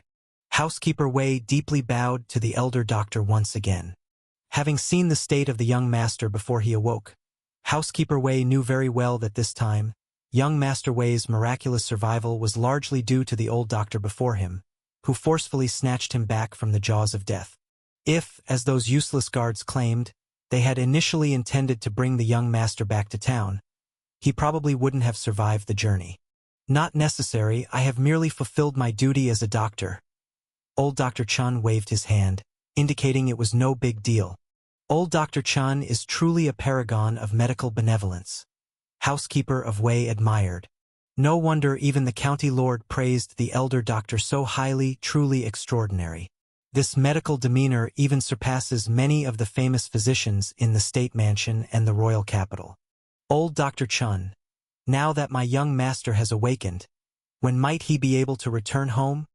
Housekeeper Wei deeply bowed to the elder doctor once again. Having seen the state of the young master before he awoke, Housekeeper Wei knew very well that this time, young Master Wei's miraculous survival was largely due to the old doctor before him, who forcefully snatched him back from the jaws of death. If, as those useless guards claimed, they had initially intended to bring the young master back to town, he probably wouldn't have survived the journey. Not necessary, I have merely fulfilled my duty as a doctor. Old Dr. Chun waved his hand, indicating it was no big deal. Old Dr. Chun is truly a paragon of medical benevolence. Housekeeper of Wei admired. No wonder even the county lord praised the elder doctor so highly, truly extraordinary. This medical demeanor even surpasses many of the famous physicians in the state mansion and the royal capital. Old Dr. Chun, now that my young master has awakened, when might he be able to return home?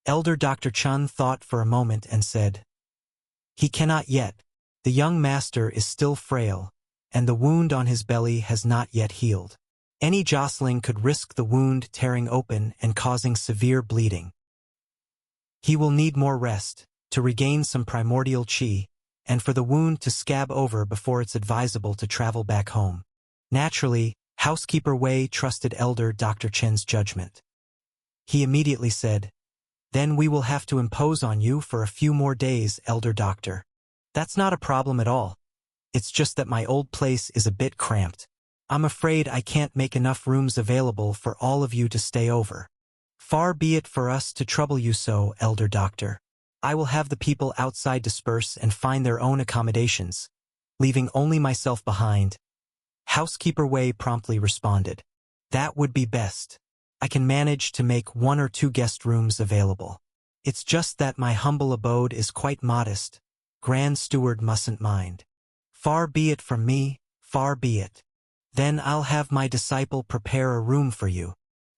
Elder Dr. Chun thought for a moment and said, He cannot yet. The young master is still frail, and the wound on his belly has not yet healed. Any jostling could risk the wound tearing open and causing severe bleeding. He will need more rest, to regain some primordial qi, and for the wound to scab over before it's advisable to travel back home. Naturally, Housekeeper Wei trusted Elder Dr. Chen's judgment. He immediately said, Then we will have to impose on you for a few more days, Elder Doctor. That's not a problem at all. It's just that my old place is a bit cramped. I'm afraid I can't make enough rooms available for all of you to stay over. Far be it for us to trouble you so, Elder Doctor. I will have the people outside disperse and find their own accommodations, leaving only myself behind. Housekeeper Wei promptly responded. That would be best. I can manage to make 1 or 2 guest rooms available. It's just that my humble abode is quite modest. Grand Steward mustn't mind. Far be it from me, far be it. Then I'll have my disciple prepare a room for you.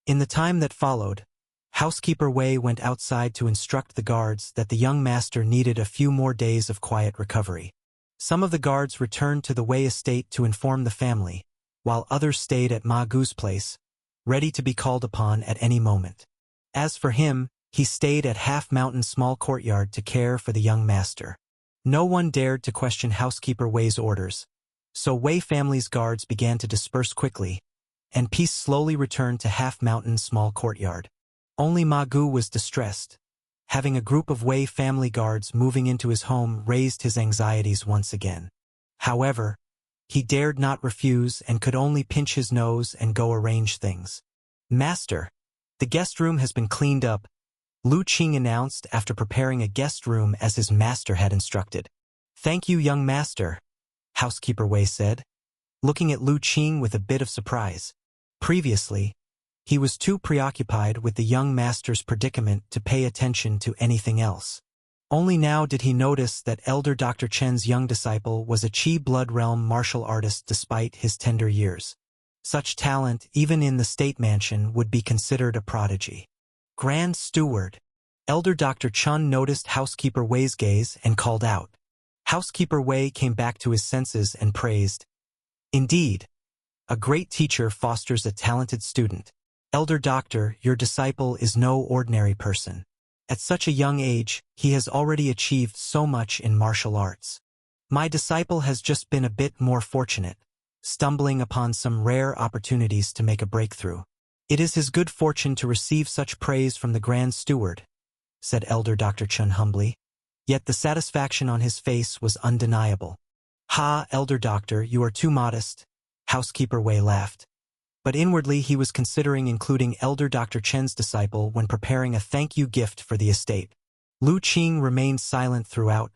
In the time that followed, Housekeeper Wei went outside to instruct the guards that the young master needed a few more days of quiet recovery. Some of the guards returned to the Wei estate to inform the family, while others stayed at Ma Gu's place, ready to be called upon at any moment. As for him, he stayed at Half Mountain Small Courtyard to care for the young master. No one dared to question Housekeeper Wei's orders, so Wei family's guards began to disperse quickly, and peace slowly returned to Half Mountain Small Courtyard. Only Ma Gu was distressed. Having a group of Wei family guards moving into his home raised his anxieties once again. However, he dared not refuse and could only pinch his nose and go arrange things. Master, the guest room has been cleaned up, Lu Qing announced after preparing a guest room as his master had instructed. Thank you, young master, Housekeeper Wei said, looking at Lu Qing with a bit of surprise. Previously, he was too preoccupied with the young master's predicament to pay attention to anything else. Only now did he notice that Elder Dr. Chen's young disciple was a Qi Blood Realm martial artist despite his tender years. Such talent, even in the state mansion, would be considered a prodigy. Grand Steward. Elder Dr. Chun noticed Housekeeper Wei's gaze and called out. Housekeeper Wei came back to his senses and praised. Indeed, a great teacher fosters a talented student. Elder Doctor, your disciple is no ordinary person. At such a young age, he has already achieved so much in martial arts. My disciple has just been a bit more fortunate, stumbling upon some rare opportunities to make a breakthrough. It is his good fortune to receive such praise from the Grand Steward, said Elder Dr. Chun humbly. Yet the satisfaction on his face was undeniable. Ha, Elder Doctor, you are too modest, Housekeeper Wei laughed. But inwardly he was considering including Elder Dr. Chen's disciple when preparing a thank-you gift for the estate. Lu Qing remained silent throughout,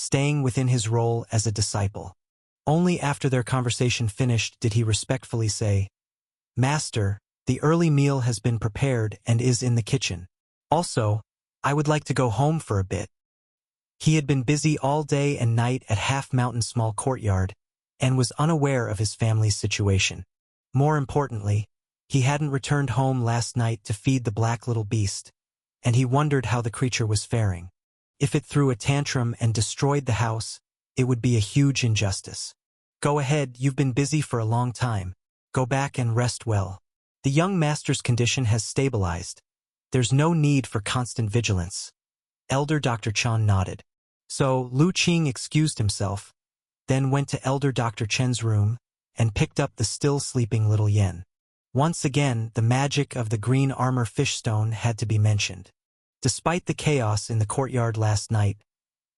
staying within his role as a disciple. Only after their conversation finished did he respectfully say, "Master, the early meal has been prepared and is in the kitchen. Also, I would like to go home for a bit." He had been busy all day and night at Half Mountain Small Courtyard and was unaware of his family's situation. More importantly, he hadn't returned home last night to feed the black little beast, and he wondered how the creature was faring. If it threw a tantrum and destroyed the house, it would be a huge injustice. "Go ahead, you've been busy for a long time. Go back and rest well. The young master's condition has stabilized. There's no need for constant vigilance." Elder Dr. Chan nodded. So Lu Qing excused himself, then went to Elder Dr. Chen's room and picked up the still sleeping little Yen. Once again, the magic of the green armor fish stone had to be mentioned. Despite the chaos in the courtyard last night,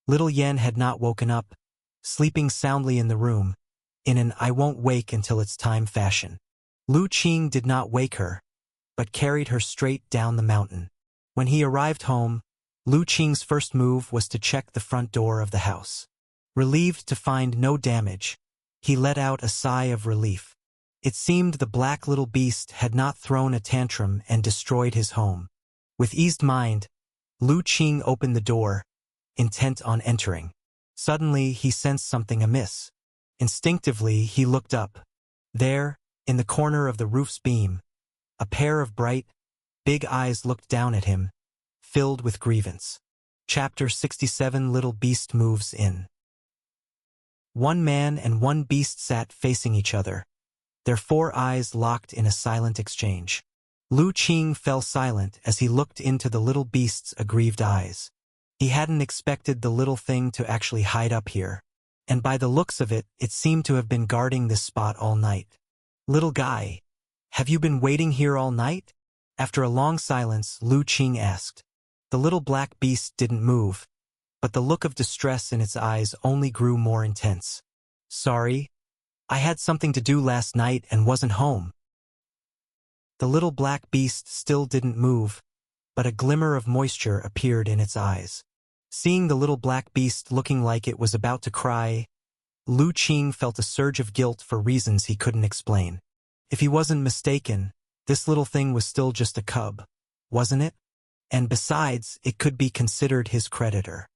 little Yen had not woken up, sleeping soundly in the room, in an "I won't wake until it's time" fashion. Lu Qing did not wake her, but carried her straight down the mountain. When he arrived home, Lu Qing's first move was to check the front door of the house. Relieved to find no damage, he let out a sigh of relief. It seemed the black little beast had not thrown a tantrum and destroyed his home. With eased mind, Lu Qing opened the door, intent on entering. Suddenly, he sensed something amiss. Instinctively, he looked up. There, in the corner of the roof's beam, a pair of bright, big eyes looked down at him, filled with grievance. Chapter 67 Little Beast Moves In. One man and one beast sat facing each other, their 4 eyes locked in a silent exchange. Lu Qing fell silent as he looked into the little beast's aggrieved eyes. He hadn't expected the little thing to actually hide up here, and by the looks of it, it seemed to have been guarding this spot all night. "Little guy, have you been waiting here all night?" After a long silence, Lu Qing asked. The little black beast didn't move, but the look of distress in its eyes only grew more intense. "Sorry, I had something to do last night and wasn't home." The little black beast still didn't move, but a glimmer of moisture appeared in its eyes. Seeing the little black beast looking like it was about to cry, Lu Qing felt a surge of guilt for reasons he couldn't explain. If he wasn't mistaken, this little thing was still just a cub, wasn't it? And besides, it could be considered his creditor.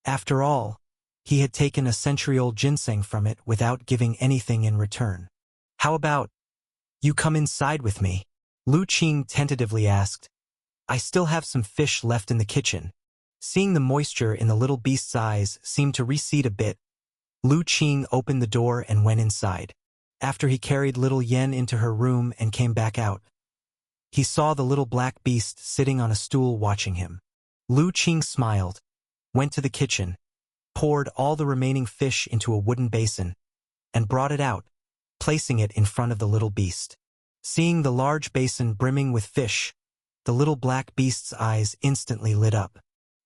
After all, he had taken a century-old ginseng from it without giving anything in return. "How about you come inside with me?" Lu Qing tentatively asked. "I still have some fish left in the kitchen." Seeing the moisture in the little beast's eyes seem to recede a bit, Lu Qing opened the door and went inside. After he carried little Yen into her room and came back out, he saw the little black beast sitting on a stool watching him. Lu Qing smiled, went to the kitchen, poured all the remaining fish into a wooden basin, and brought it out, placing it in front of the little beast. Seeing the large basin brimming with fish, the little black beast's eyes instantly lit up.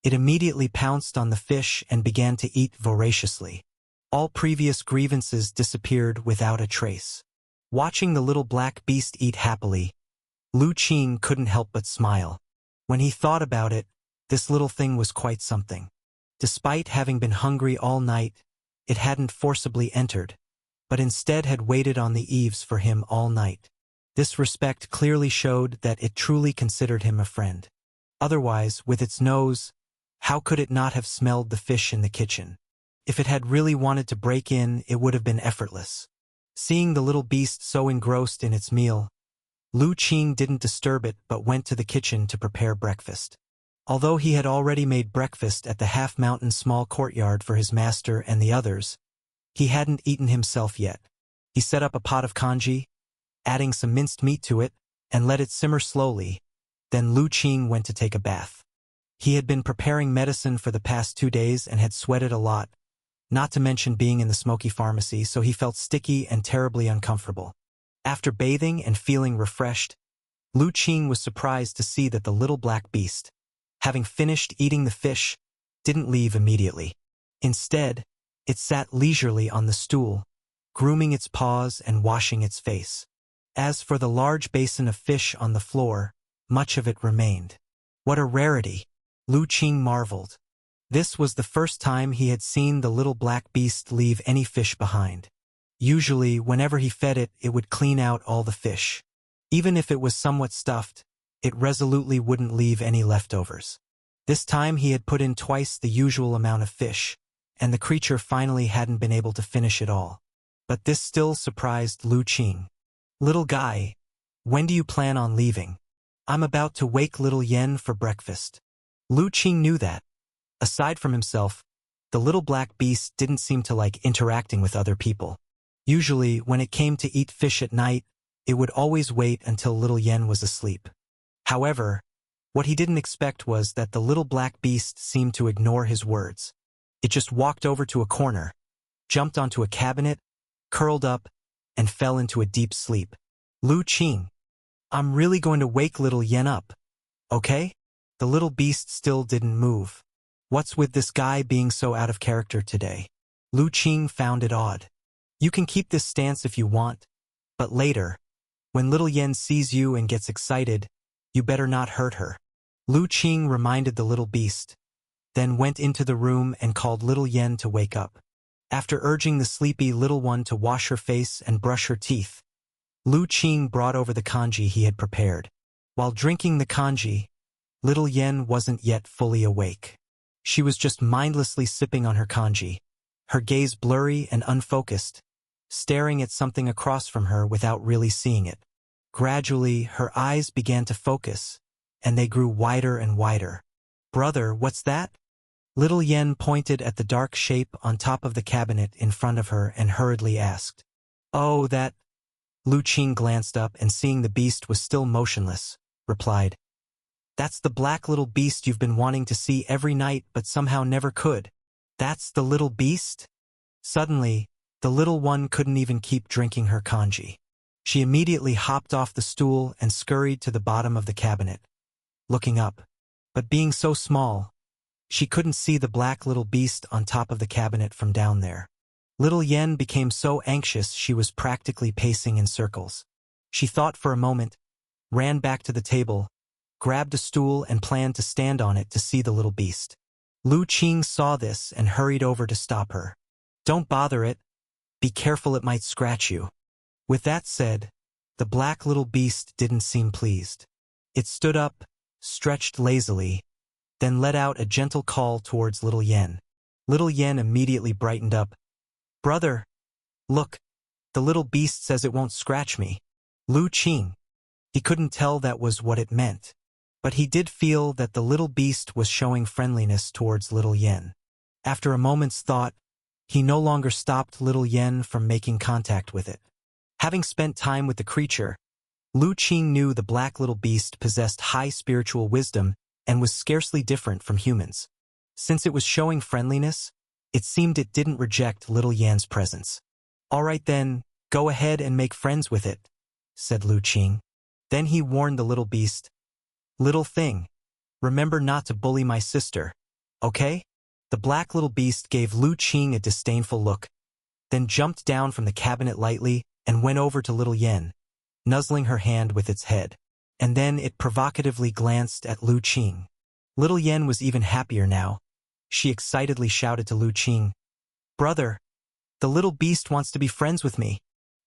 It immediately pounced on the fish and began to eat voraciously. All previous grievances disappeared without a trace. Watching the little black beast eat happily, Lu Qing couldn't help but smile. When he thought about it, this little thing was quite something. Despite having been hungry all night, it hadn't forcibly entered, but instead had waited on the eaves for him all night. This respect clearly showed that it truly considered him a friend. Otherwise, with its nose, how could it not have smelled the fish in the kitchen? If it had really wanted to break in, it would have been effortless. Seeing the little beast so engrossed in its meal, Lu Qing didn't disturb it but went to the kitchen to prepare breakfast. Although he had already made breakfast at the Half Mountain Small Courtyard for his master and the others, he hadn't eaten himself yet. He set up a pot of congee, adding some minced meat to it, and let it simmer slowly. Then Lu Qing went to take a bath. He had been preparing medicine for the past 2 days and had sweated a lot, not to mention being in the smoky pharmacy, so he felt sticky and terribly uncomfortable. After bathing and feeling refreshed, Lu Qing was surprised to see that the little black beast, having finished eating the fish, didn't leave immediately. Instead, it sat leisurely on the stool, grooming its paws and washing its face. As for the large basin of fish on the floor, much of it remained. What a rarity! Lu Qing marveled. This was the first time he had seen the little black beast leave any fish behind. Usually, whenever he fed it, it would clean out all the fish. Even if it was somewhat stuffed, it resolutely wouldn't leave any leftovers. This time he had put in twice the usual amount of fish, and the creature finally hadn't been able to finish it all. But this still surprised Lu Qing. "Little guy, when do you plan on leaving? I'm about to wake little Yen for breakfast." Lu Qing knew that. Aside from himself, the little black beast didn't seem to like interacting with other people. Usually, when it came to eat fish at night, it would always wait until little Yen was asleep. However, what he didn't expect was that the little black beast seemed to ignore his words. It just walked over to a corner, jumped onto a cabinet, curled up, and fell into a deep sleep. "Lu Qing, I'm really going to wake little Yen up, okay?" The little beast still didn't move. What's with this guy being so out of character today? Lu Qing found it odd. "You can keep this stance if you want, but later, when little Yen sees you and gets excited, you better not hurt her." Lu Qing reminded the little beast, then went into the room and called little Yen to wake up. After urging the sleepy little one to wash her face and brush her teeth, Lu Qing brought over the congee he had prepared. While drinking the congee, little Yen wasn't yet fully awake. She was just mindlessly sipping on her congee, her gaze blurry and unfocused, staring at something across from her without really seeing it. Gradually, her eyes began to focus, and they grew wider and wider. "Brother, what's that?" Little Yen pointed at the dark shape on top of the cabinet in front of her and hurriedly asked. "Oh, that—" Lu Qing glanced up and seeing the beast was still motionless, replied, "That's the black little beast you've been wanting to see every night but somehow never could." "That's the little beast?" Suddenly, the little one couldn't even keep drinking her congee. She immediately hopped off the stool and scurried to the bottom of the cabinet, looking up. But being so small, she couldn't see the black little beast on top of the cabinet from down there. Little Yen became so anxious she was practically pacing in circles. She thought for a moment, ran back to the table, grabbed a stool and planned to stand on it to see the little beast. Lu Qing saw this and hurried over to stop her. "Don't bother it. Be careful, it might scratch you." With that said, the black little beast didn't seem pleased. It stood up, stretched lazily, then let out a gentle call towards little Yen. Little Yen immediately brightened up. "Brother, look, the little beast says it won't scratch me." Lu Qing. He couldn't tell that was what it meant, but he did feel that the little beast was showing friendliness towards little Yen. After a moment's thought, he no longer stopped little Yen from making contact with it. Having spent time with the creature, Lu Qing knew the black little beast possessed high spiritual wisdom and was scarcely different from humans. Since it was showing friendliness, it seemed it didn't reject little Yan's presence. "All right then, go ahead and make friends with it," said Lu Qing. Then he warned the little beast, "Little thing, remember not to bully my sister, okay?" The black little beast gave Lu Qing a disdainful look, then jumped down from the cabinet lightly and went over to little Yen, nuzzling her hand with its head. And then it provocatively glanced at Lu Qing. Little Yen was even happier now. She excitedly shouted to Lu Qing, "Brother, the little beast wants to be friends with me."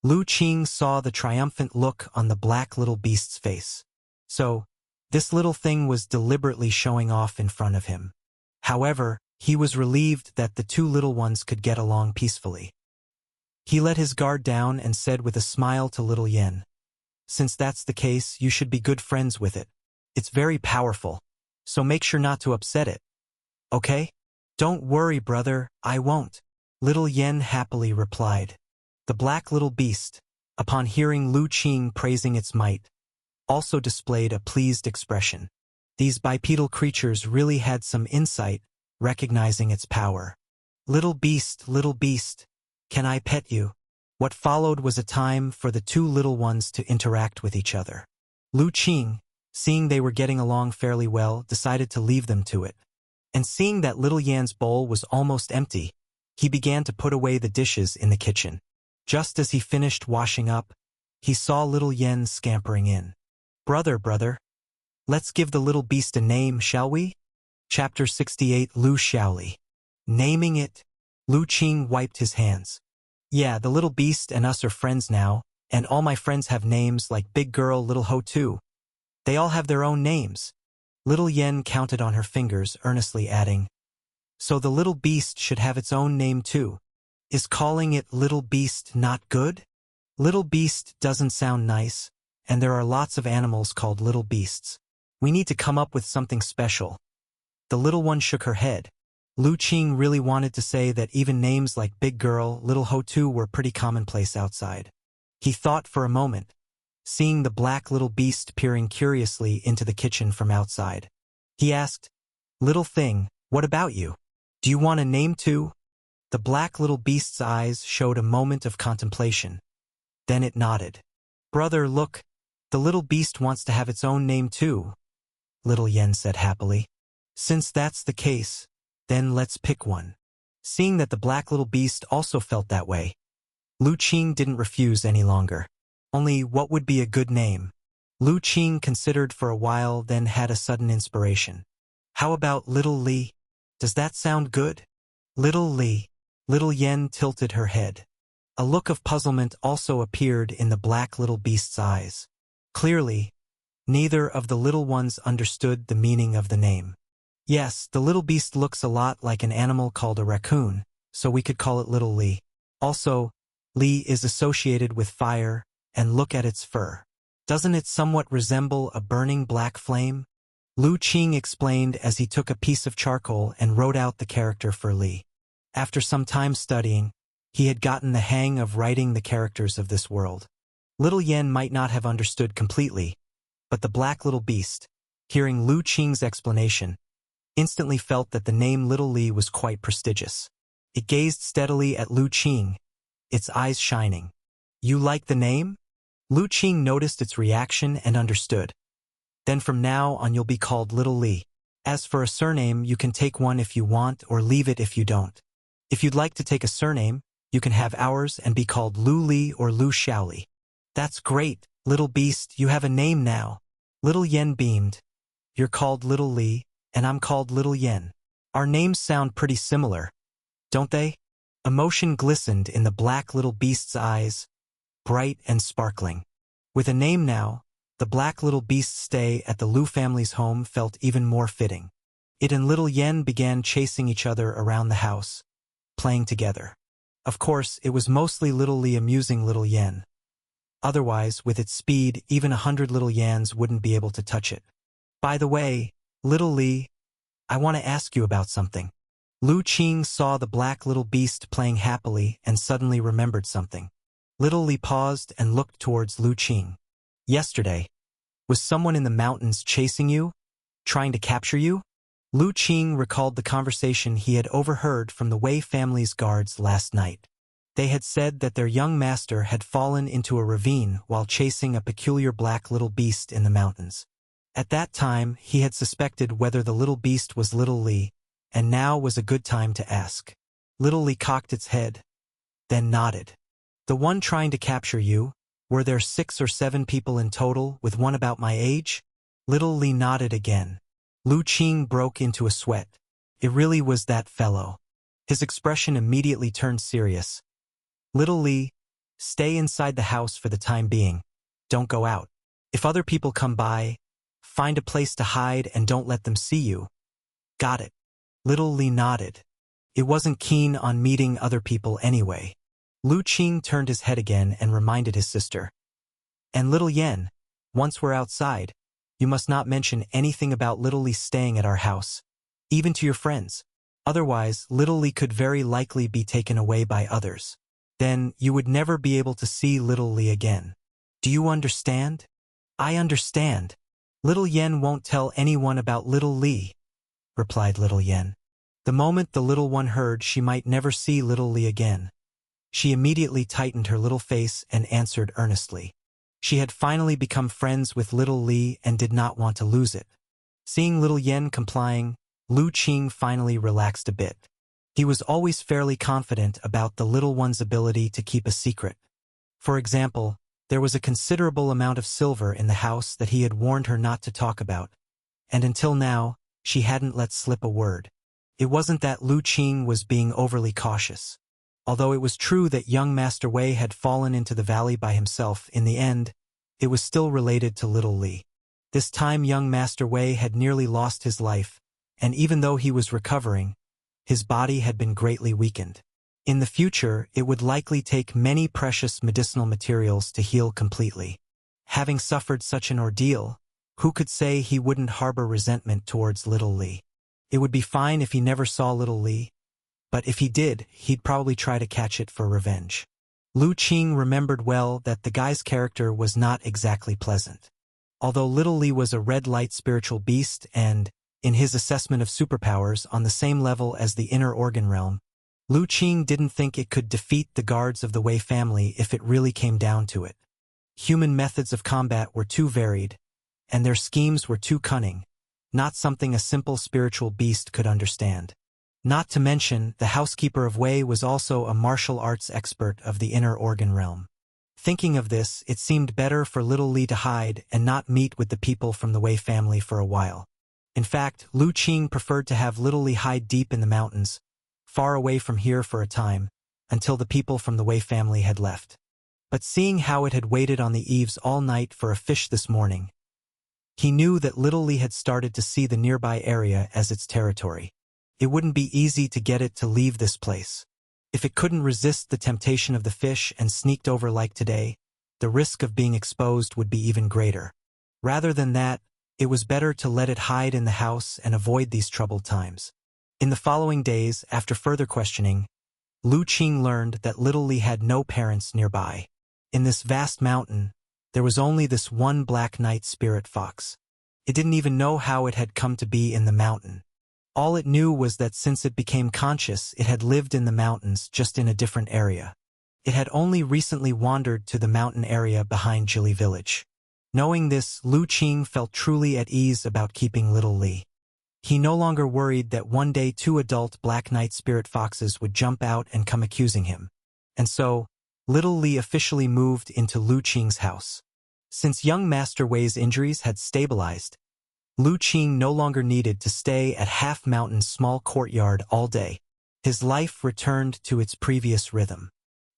Lu Qing saw the triumphant look on the black little beast's face. So, this little thing was deliberately showing off in front of him. However, he was relieved that the two little ones could get along peacefully. He let his guard down and said with a smile to little Yen, "Since that's the case, you should be good friends with it. It's very powerful, so make sure not to upset it. Okay?" "Don't worry, brother, I won't," little Yen happily replied. The black little beast, upon hearing Lu Qing praising its might, also displayed a pleased expression. These bipedal creatures really had some insight, recognizing its power. Little beast, can I pet you?" What followed was a time for the two little ones to interact with each other. Lu Qing, seeing they were getting along fairly well, decided to leave them to it. And seeing that little Yan's bowl was almost empty, he began to put away the dishes in the kitchen. Just as he finished washing up, he saw little Yen scampering in. Brother, let's give the little beast a name, shall we?" Chapter 68 Lu Xiaoli. Naming it? Lu Qing wiped his hands. Yeah, the little beast and us are friends now, and all my friends have names like Big Girl, Little Ho too. They all have their own names. Little Yen counted on her fingers, earnestly adding, so the little beast should have its own name too. Is calling it Little Beast not good? Little Beast doesn't sound nice, and there are lots of animals called little beasts. We need to come up with something special. The little one shook her head. Lu Qing really wanted to say that even names like Big Girl, Little Ho too were pretty commonplace outside. He thought for a moment, seeing the black little beast peering curiously into the kitchen from outside. He asked, Little thing, what about you? Do you want a name too? The black little beast's eyes showed a moment of contemplation. Then it nodded. Brother, look, the little beast wants to have its own name too, Little Yen said happily. Since that's the case, then let's pick one. Seeing that the black little beast also felt that way, Lu Qing didn't refuse any longer. Only what would be a good name? Lu Qing considered for a while, then had a sudden inspiration. How about Little Li? Does that sound good? Little Li. Little Yen tilted her head. A look of puzzlement also appeared in the black little beast's eyes. Clearly, neither of the little ones understood the meaning of the name. Yes, the little beast looks a lot like an animal called a raccoon, so we could call it Little Li. Also, Li is associated with fire, and look at its fur. Doesn't it somewhat resemble a burning black flame? Lu Qing explained as he took a piece of charcoal and wrote out the character for Li. After some time studying, he had gotten the hang of writing the characters of this world. Little Yen might not have understood completely, but the black little beast, hearing Lu Qing's explanation, instantly felt that the name Little Li was quite prestigious. It gazed steadily at Lu Qing, its eyes shining. You like the name? Lu Qing noticed its reaction and understood. Then from now on you'll be called Little Li. As for a surname, you can take one if you want or leave it if you don't. If you'd like to take a surname, you can have ours and be called Lu Li or Lu Xiaoli. That's great, little beast, you have a name now. Little Yen beamed. You're called Little Li, and I'm called Little Yen. Our names sound pretty similar, don't they? Emotion glistened in the black little beast's eyes, bright and sparkling. With a name now, the black little beast's stay at the Lu family's home felt even more fitting. It and Little Yen began chasing each other around the house, playing together. Of course, it was mostly Little Li amusing Little Yen. Otherwise, with its speed, even 100 little Yens wouldn't be able to touch it. By the way, Little Li, I want to ask you about something. Lu Qing saw the black little beast playing happily and suddenly remembered something. Little Li paused and looked towards Lu Qing. Yesterday, was someone in the mountains chasing you? Trying to capture you? Lu Qing recalled the conversation he had overheard from the Wei family's guards last night. They had said that their young master had fallen into a ravine while chasing a peculiar black little beast in the mountains. At that time, he had suspected whether the little beast was Little Li, and now was a good time to ask. Little Li cocked its head, then nodded. The one trying to capture you, were there 6 or 7 people in total, with one about my age? Little Li nodded again. Lu Qing broke into a sweat. It really was that fellow. His expression immediately turned serious. Little Li, stay inside the house for the time being. Don't go out. If other people come by, find a place to hide and don't let them see you. Got it. Little Li nodded. It wasn't keen on meeting other people anyway. Lu Qing turned his head again and reminded his sister. And Little Yen, once we're outside, you must not mention anything about Little Li staying at our house, even to your friends. Otherwise, Little Li could very likely be taken away by others. Then you would never be able to see Little Li again. Do you understand? I understand. Little Yen won't tell anyone about Little Li, replied Little Yen. The moment the little one heard she might never see Little Li again, she immediately tightened her little face and answered earnestly. She had finally become friends with Little Li and did not want to lose it. Seeing Little Yen complying, Lu Qing finally relaxed a bit. He was always fairly confident about the little one's ability to keep a secret. For example, there was a considerable amount of silver in the house that he had warned her not to talk about, and until now, she hadn't let slip a word. It wasn't that Lu Qing was being overly cautious. Although it was true that young Master Wei had fallen into the valley by himself, in the end, it was still related to little Li. This time young Master Wei had nearly lost his life, and even though he was recovering, his body had been greatly weakened. In the future, it would likely take many precious medicinal materials to heal completely. Having suffered such an ordeal, who could say he wouldn't harbor resentment towards little Li? It would be fine if he never saw little Li, but if he did, he'd probably try to catch it for revenge. Lu Qing remembered well that the guy's character was not exactly pleasant. Although little Li was a red-light spiritual beast and, in his assessment of superpowers, on the same level as the inner organ realm, Lu Qing didn't think it could defeat the guards of the Wei family if it really came down to it. Human methods of combat were too varied, and their schemes were too cunning, not something a simple spiritual beast could understand. Not to mention, the housekeeper of Wei was also a martial arts expert of the inner organ realm. Thinking of this, it seemed better for little Li to hide and not meet with the people from the Wei family for a while. In fact, Lu Qing preferred to have little Li hide deep in the mountains, far away from here for a time, until the people from the Wei family had left. But seeing how it had waited on the eaves all night for a fish this morning, he knew that little Li had started to see the nearby area as its territory. It wouldn't be easy to get it to leave this place. If it couldn't resist the temptation of the fish and sneaked over like today, the risk of being exposed would be even greater. Rather than that, it was better to let it hide in the house and avoid these troubled times. In the following days, after further questioning, Lu Qing learned that little Li had no parents nearby. In this vast mountain, there was only this one black night spirit fox. It didn't even know how it had come to be in the mountain. All it knew was that since it became conscious, it had lived in the mountains, just in a different area. It had only recently wandered to the mountain area behind Jili village. Knowing this, Lu Qing felt truly at ease about keeping little Li. He no longer worried that one day 2 adult black night spirit foxes would jump out and come accusing him. And so, little Li officially moved into Lu Qing's house. Since young Master Wei's injuries had stabilized, Lu Qing no longer needed to stay at Half Mountain's small courtyard all day. His life returned to its previous rhythm.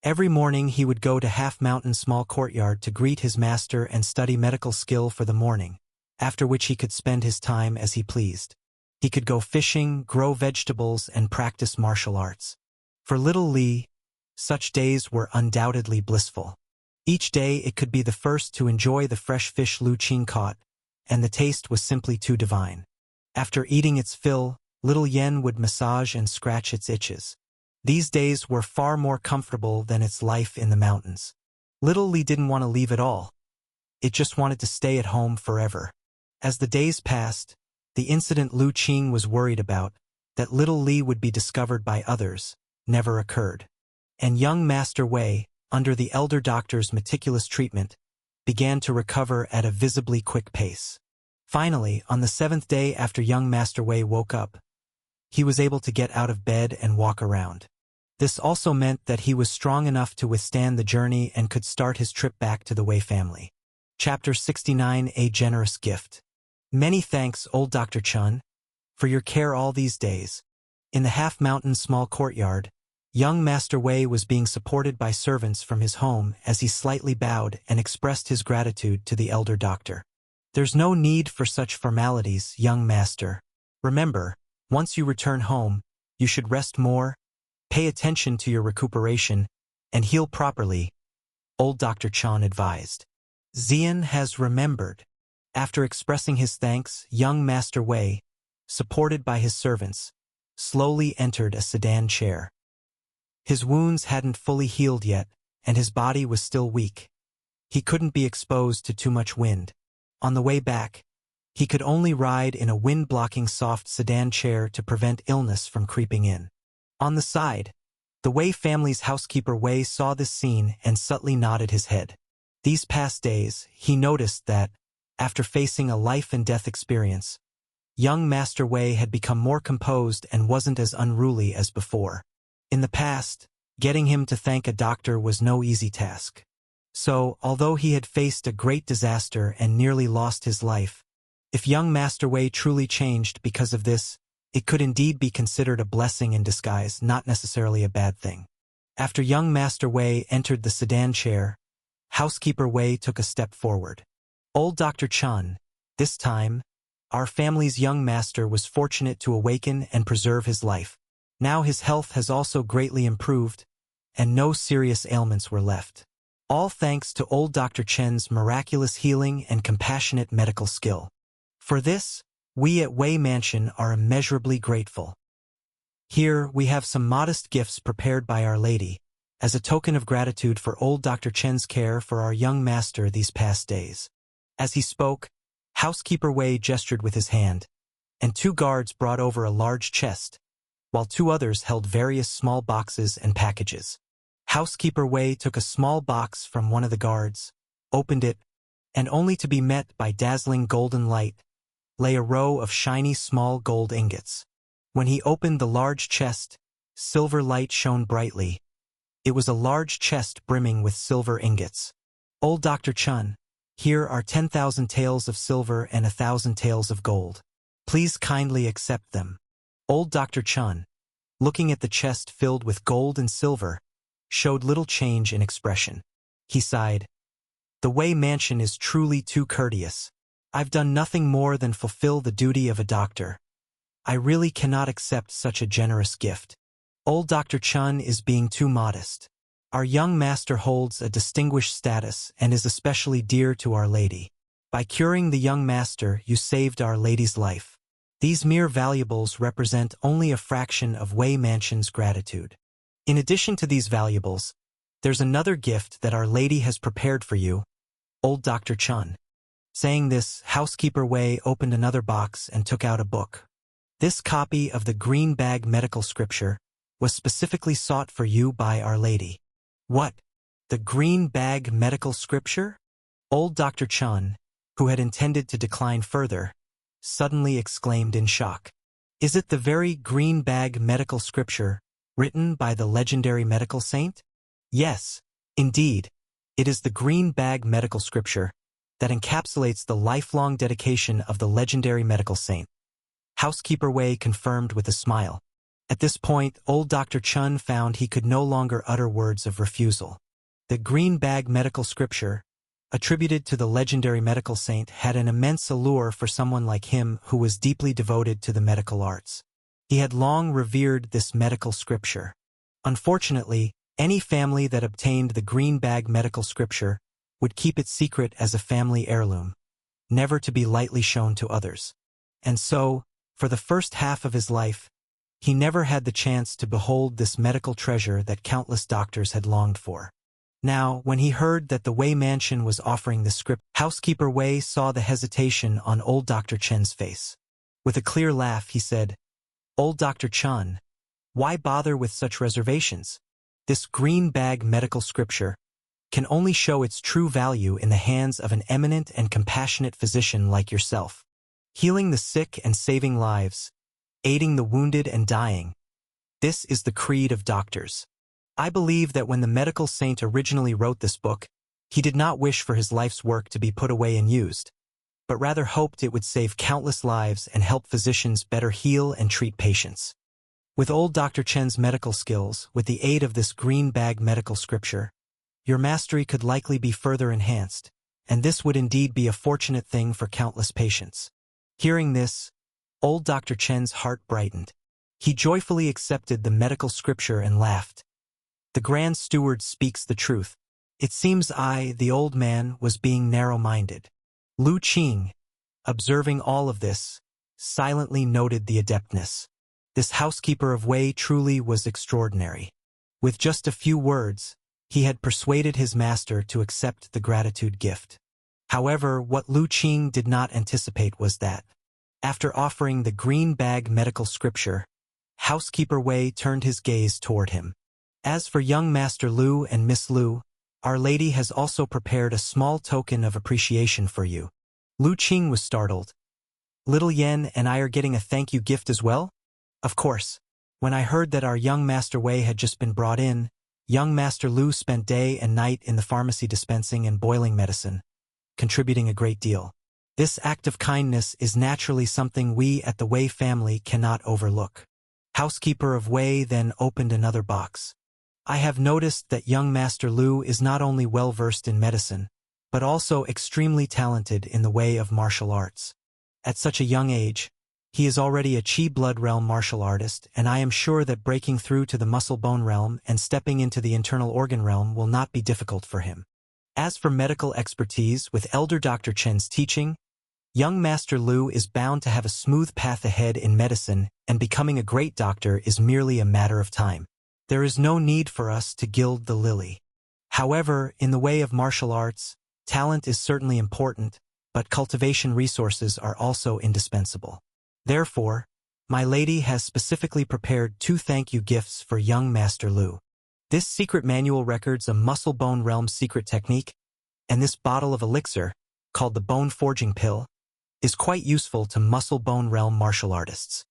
Every morning he would go to Half Mountain's small courtyard to greet his master and study medical skill for the morning, after which he could spend his time as he pleased. He could go fishing, grow vegetables, and practice martial arts. For little Li, such days were undoubtedly blissful. Each day it could be the first to enjoy the fresh fish Lu Qing caught, and the taste was simply too divine. After eating its fill, little Yen would massage and scratch its itches. These days were far more comfortable than its life in the mountains. Little Li didn't want to leave at all. It just wanted to stay at home forever. As the days passed, the incident Lu Qing was worried about, that little Li would be discovered by others, never occurred. And young Master Wei, under the elder doctor's meticulous treatment, began to recover at a visibly quick pace. Finally, on the 7th day after young Master Wei woke up, he was able to get out of bed and walk around. This also meant that he was strong enough to withstand the journey and could start his trip back to the Wei family. Chapter 69: A Generous Gift. Many thanks, old Dr. Chun, for your care all these days. In the Half Mountain small courtyard, young Master Wei was being supported by servants from his home as he slightly bowed and expressed his gratitude to the elder doctor. There's no need for such formalities, young master. Remember, once you return home, you should rest more, pay attention to your recuperation, and heal properly, old Dr. Chan advised. Xian has remembered. After expressing his thanks, young Master Wei, supported by his servants, slowly entered a sedan chair. His wounds hadn't fully healed yet, and his body was still weak. He couldn't be exposed to too much wind. On the way back, he could only ride in a wind-blocking soft sedan chair to prevent illness from creeping in. On the side, the Wei family's housekeeper Wei saw this scene and subtly nodded his head. These past days, he noticed that, after facing a life-and-death experience, young Master Wei had become more composed and wasn't as unruly as before. In the past, getting him to thank a doctor was no easy task. So, although he had faced a great disaster and nearly lost his life, If young Master Wei truly changed because of this, it could indeed be considered a blessing in disguise, not necessarily a bad thing. After young Master Wei entered the sedan chair, Housekeeper Wei took a step forward. Old Dr. Chun, this time, our family's young master was fortunate to awaken and preserve his life. Now his health has also greatly improved, and no serious ailments were left. All thanks to old Dr. Chen's miraculous healing and compassionate medical skill. For this, we at Wei Mansion are immeasurably grateful. Here, we have some modest gifts prepared by Our Lady, as a token of gratitude for old Dr. Chen's care for our young master these past days. As he spoke, Housekeeper Wei gestured with his hand, and 2 guards brought over a large chest, while 2 others held various small boxes and packages. Housekeeper Wei took a small box from one of the guards, opened it, and only to be met by dazzling golden light, lay a row of shiny small gold ingots. When he opened the large chest, silver light shone brightly. It was a large chest brimming with silver ingots. Old Dr. Chun, here are 10,000 taels of silver and 1,000 taels of gold. Please kindly accept them. Old Dr. Chun, looking at the chest filled with gold and silver, showed little change in expression. He sighed. The Wei Mansion is truly too courteous. I've done nothing more than fulfill the duty of a doctor. I really cannot accept such a generous gift. Old Dr. Chun is being too modest. Our young master holds a distinguished status and is especially dear to Our Lady. By curing the young master, you saved Our Lady's life. These mere valuables represent only a fraction of Wei Mansion's gratitude. In addition to these valuables, there's another gift that Our Lady has prepared for you, old Dr. Chun. Saying this, Housekeeper Wei opened another box and took out a book. This copy of the Green Bag Medical Scripture was specifically sought for you by Our Lady. What? The Green Bag Medical Scripture? Old Dr. Chun, who had intended to decline further, suddenly exclaimed in shock. Is it the very Green Bag Medical Scripture written by the legendary medical saint? Yes, indeed, it is the Green Bag Medical Scripture that encapsulates the lifelong dedication of the legendary medical saint. Housekeeper Wei confirmed with a smile. At this point, old Dr. Chun found he could no longer utter words of refusal. The Green Bag Medical Scripture, attributed to the legendary medical saint, had an immense allure for someone like him who was deeply devoted to the medical arts. He had long revered this medical scripture. Unfortunately, any family that obtained the Green Bag Medical Scripture would keep it secret as a family heirloom, never to be lightly shown to others. And so, for the first half of his life, he never had the chance to behold this medical treasure that countless doctors had longed for. Now, when he heard that the Wei Mansion was offering the script, Housekeeper Wei saw the hesitation on old Dr. Chen's face. With a clear laugh, he said, Old Dr. Chun, why bother with such reservations? This Green Bag Medical Scripture can only show its true value in the hands of an eminent and compassionate physician like yourself. Healing the sick and saving lives, aiding the wounded and dying. This is the creed of doctors. I believe that when the medical saint originally wrote this book, he did not wish for his life's work to be put away and used, but rather hoped it would save countless lives and help physicians better heal and treat patients. With old Dr. Chen's medical skills, with the aid of this Green Bag Medical Scripture, your mastery could likely be further enhanced, and this would indeed be a fortunate thing for countless patients. Hearing this, old Dr. Chen's heart brightened. He joyfully accepted the medical scripture and laughed. The Grand Steward speaks the truth. It seems I, the old man, was being narrow-minded. Lu Qing, observing all of this, silently noted the adeptness. This housekeeper of Wei truly was extraordinary. With just a few words, he had persuaded his master to accept the gratitude gift. However, what Lu Qing did not anticipate was that, after offering the Green Bag Medical Scripture, Housekeeper Wei turned his gaze toward him. As for young Master Lu and Miss Lu, Our Lady has also prepared a small token of appreciation for you. Lu Qing was startled. Little Yen and I are getting a thank you gift as well? Of course. When I heard that our young Master Wei had just been brought in, young Master Lu spent day and night in the pharmacy dispensing and boiling medicine, contributing a great deal. This act of kindness is naturally something we at the Wei family cannot overlook. Housekeeper of Wei then opened another box. I have noticed that young Master Lu is not only well-versed in medicine, but also extremely talented in the way of martial arts. At such a young age, he is already a Qi Blood Realm martial artist, and I am sure that breaking through to the Muscle Bone Realm and stepping into the Internal Organ Realm will not be difficult for him. As for medical expertise, with Elder Dr. Chen's teaching, young Master Lu is bound to have a smooth path ahead in medicine, and becoming a great doctor is merely a matter of time. There is no need for us to gild the lily. However, in the way of martial arts, talent is certainly important, but cultivation resources are also indispensable. Therefore, my lady has specifically prepared 2 thank-you gifts for young Master Lu. This secret manual records a Muscle Bone Realm secret technique, and this bottle of elixir, called the Bone Forging Pill, is quite useful to Muscle Bone Realm martial artists.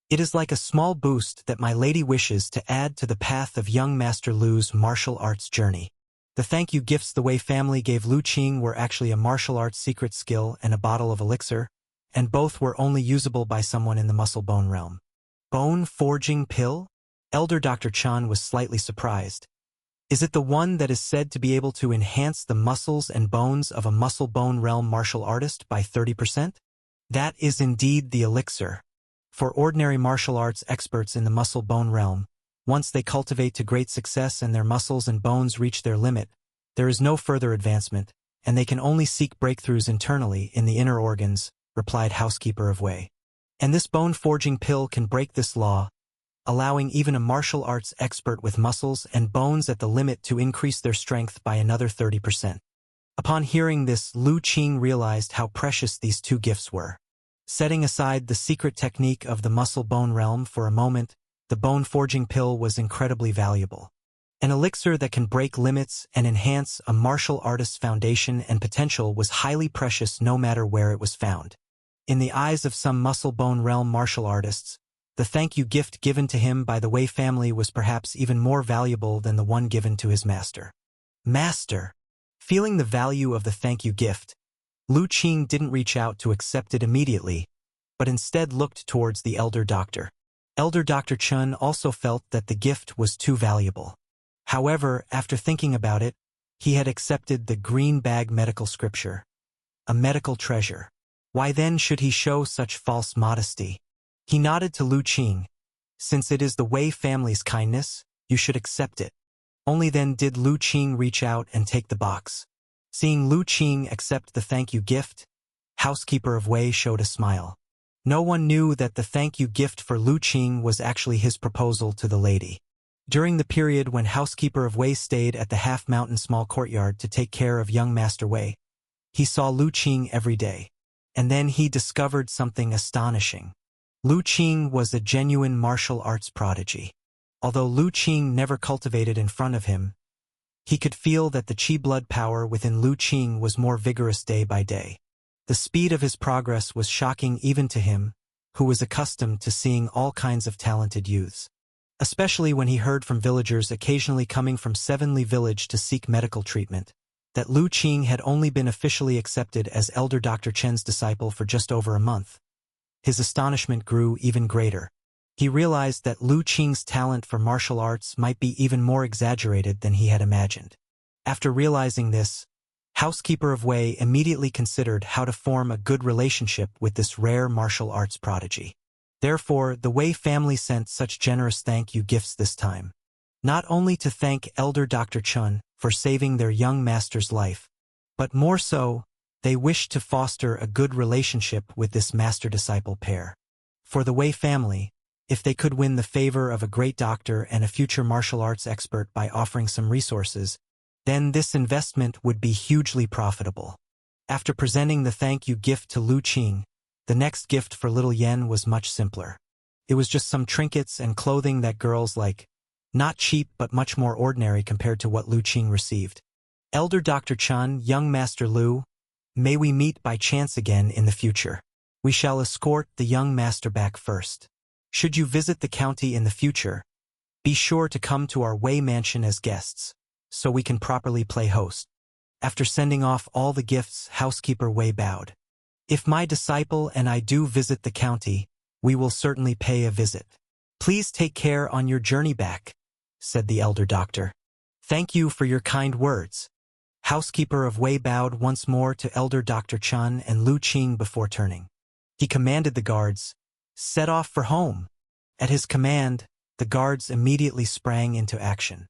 It is like a small boost that my lady wishes to add to the path of young Master Lu's martial arts journey. The thank-you gifts the Wei family gave Lu Qing were actually a martial arts secret skill and a bottle of elixir, and both were only usable by someone in the Muscle Bone Realm. Bone Forging Pill? Elder Dr. Chan was slightly surprised. Is it the one that is said to be able to enhance the muscles and bones of a Muscle Bone Realm martial artist by 30%? That is indeed the elixir. For ordinary martial arts experts in the Muscle Bone Realm, once they cultivate to great success and their muscles and bones reach their limit, there is no further advancement, and they can only seek breakthroughs internally in the inner organs, replied Housekeeper of Wei. And this bone forging pill can break this law, allowing even a martial arts expert with muscles and bones at the limit to increase their strength by another 30%. Upon hearing this, Lu Qing realized how precious these 2 gifts were. Setting aside the secret technique of the Muscle Bone Realm for a moment, the bone forging pill was incredibly valuable. An elixir that can break limits and enhance a martial artist's foundation and potential was highly precious no matter where it was found. In the eyes of some Muscle Bone Realm martial artists, the thank-you gift given to him by the Wei family was perhaps even more valuable than the one given to his master. Master! Feeling the value of the thank-you gift, Lu Qing didn't reach out to accept it immediately, but instead looked towards the elder doctor. Elder Dr. Chun also felt that the gift was too valuable. However, after thinking about it, he had accepted the green bag medical scripture, a medical treasure. Why then should he show such false modesty? He nodded to Lu Qing. Since it is the Wei family's kindness, you should accept it. Only then did Lu Qing reach out and take the box. Seeing Lu Qing accept the thank-you gift, Housekeeper of Wei showed a smile. No one knew that the thank-you gift for Lu Qing was actually his proposal to the lady. During the period when Housekeeper of Wei stayed at the Half-Mountain Small Courtyard to take care of young Master Wei, he saw Lu Qing every day. And then he discovered something astonishing. Lu Qing was a genuine martial arts prodigy. Although Lu Qing never cultivated in front of him, he could feel that the Qi blood power within Lu Qing was more vigorous day by day. The speed of his progress was shocking even to him, who was accustomed to seeing all kinds of talented youths. Especially when he heard from villagers occasionally coming from Sevenli village to seek medical treatment, that Lu Qing had only been officially accepted as Elder Dr. Chen's disciple for just over a month. His astonishment grew even greater. He realized that Lu Qing's talent for martial arts might be even more exaggerated than he had imagined. After realizing this, Housekeeper of Wei immediately considered how to form a good relationship with this rare martial arts prodigy. Therefore, the Wei family sent such generous thank-you gifts this time. Not only to thank Elder Dr. Chun for saving their young master's life, but more so, they wished to foster a good relationship with this master-disciple pair. For the Wei family, if they could win the favor of a great doctor and a future martial arts expert by offering some resources, then this investment would be hugely profitable. After presenting the thank-you gift to Lu Qing, the next gift for little Yen was much simpler. It was just some trinkets and clothing that girls like, not cheap but much more ordinary compared to what Lu Qing received. Elder Dr. Chan, young Master Lu, may we meet by chance again in the future. We shall escort the young master back first. Should you visit the county in the future, be sure to come to our Wei mansion as guests, so we can properly play host. After sending off all the gifts, Housekeeper Wei bowed. If my disciple and I do visit the county, we will certainly pay a visit. Please take care on your journey back, said the elder doctor. Thank you for your kind words. Housekeeper of Wei bowed once more to Elder Dr. Chun and Lu Qing before turning. He commanded the guards, set off for home. At his command, the guards immediately sprang into action.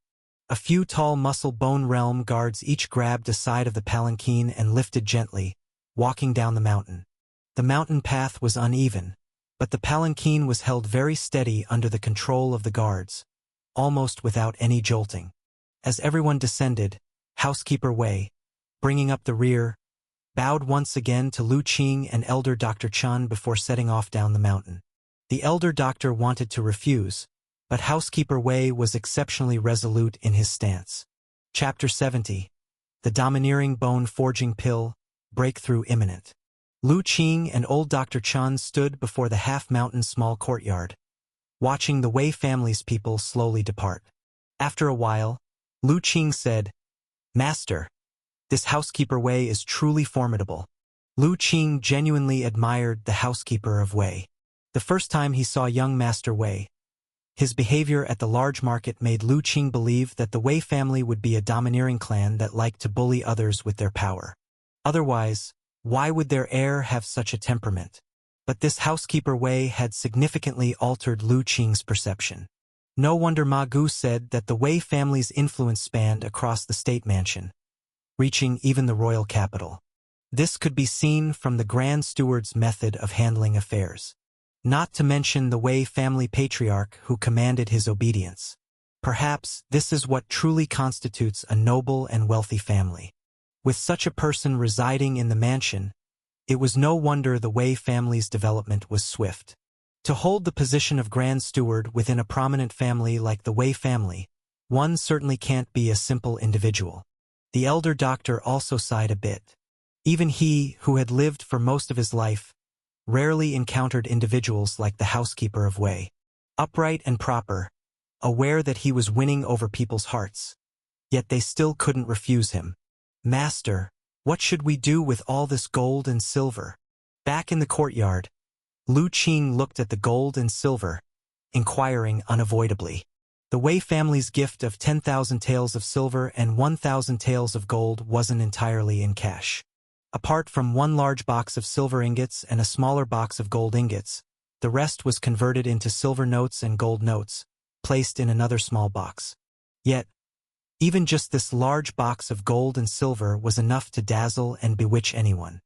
A few tall muscle-bone realm guards each grabbed a side of the palanquin and lifted gently, walking down the mountain. The mountain path was uneven, but the palanquin was held very steady under the control of the guards, almost without any jolting. As everyone descended, Housekeeper Wei, bringing up the rear, bowed once again to Lu Qing and Elder Dr. Chun before setting off down the mountain. The elder doctor wanted to refuse, but Housekeeper Wei was exceptionally resolute in his stance. Chapter 70. The Domineering Bone-Forging Pill, Breakthrough Imminent. Lu Qing and old Dr. Chun stood before the half-mountain small courtyard, watching the Wei family's people slowly depart. After a while, Lu Qing said, Master, this Housekeeper Wei is truly formidable. Lu Qing genuinely admired the Housekeeper of Wei. The first time he saw young Master Wei, his behavior at the large market made Lu Qing believe that the Wei family would be a domineering clan that liked to bully others with their power. Otherwise, why would their heir have such a temperament? But this Housekeeper Wei had significantly altered Lu Qing's perception. No wonder Ma Gu said that the Wei family's influence spanned across the state mansion, reaching even the royal capital. This could be seen from the Grand Steward's method of handling affairs. Not to mention the Wei family patriarch who commanded his obedience. Perhaps this is what truly constitutes a noble and wealthy family. With such a person residing in the mansion, it was no wonder the Wei family's development was swift. To hold the position of Grand Steward within a prominent family like the Wei family, one certainly can't be a simple individual. The elder doctor also sighed a bit. Even he, who had lived for most of his life, rarely encountered individuals like the Housekeeper of Wei. Upright and proper, aware that he was winning over people's hearts. Yet they still couldn't refuse him. Master, what should we do with all this gold and silver? Back in the courtyard, Lu Qing looked at the gold and silver, inquiring unavoidably. The Wei family's gift of 10,000 taels of silver and 1,000 taels of gold wasn't entirely in cash. Apart from one large box of silver ingots and a smaller box of gold ingots, the rest was converted into silver notes and gold notes, placed in another small box. Yet, even just this large box of gold and silver was enough to dazzle and bewitch anyone.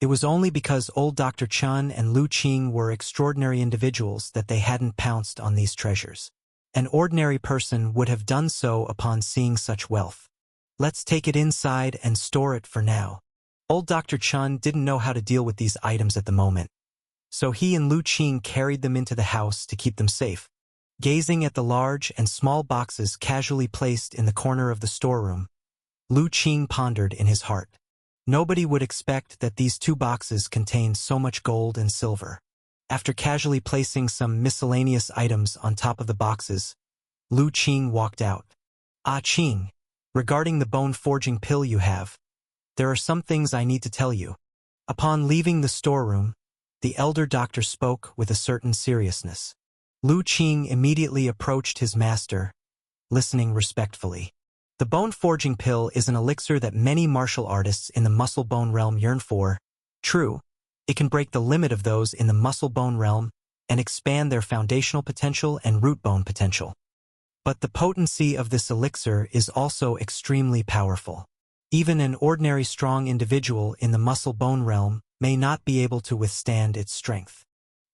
It was only because old Dr. Chun and Lu Qing were extraordinary individuals that they hadn't pounced on these treasures. An ordinary person would have done so upon seeing such wealth. Let's take it inside and store it for now. Old Dr. Chun didn't know how to deal with these items at the moment, so he and Lu Qing carried them into the house to keep them safe. Gazing at the large and small boxes casually placed in the corner of the storeroom, Lu Qing pondered in his heart. Nobody would expect that these two boxes contained so much gold and silver. After casually placing some miscellaneous items on top of the boxes, Lu Qing walked out. Ah Qing, regarding the bone-forging pill you have, there are some things I need to tell you. Upon leaving the storeroom, the elder doctor spoke with a certain seriousness. Lu Qing immediately approached his master, listening respectfully. The bone-forging pill is an elixir that many martial artists in the muscle-bone realm yearn for. True, it can break the limit of those in the muscle-bone realm and expand their foundational potential and root-bone potential. But the potency of this elixir is also extremely powerful. Even an ordinary strong individual in the muscle-bone realm may not be able to withstand its strength.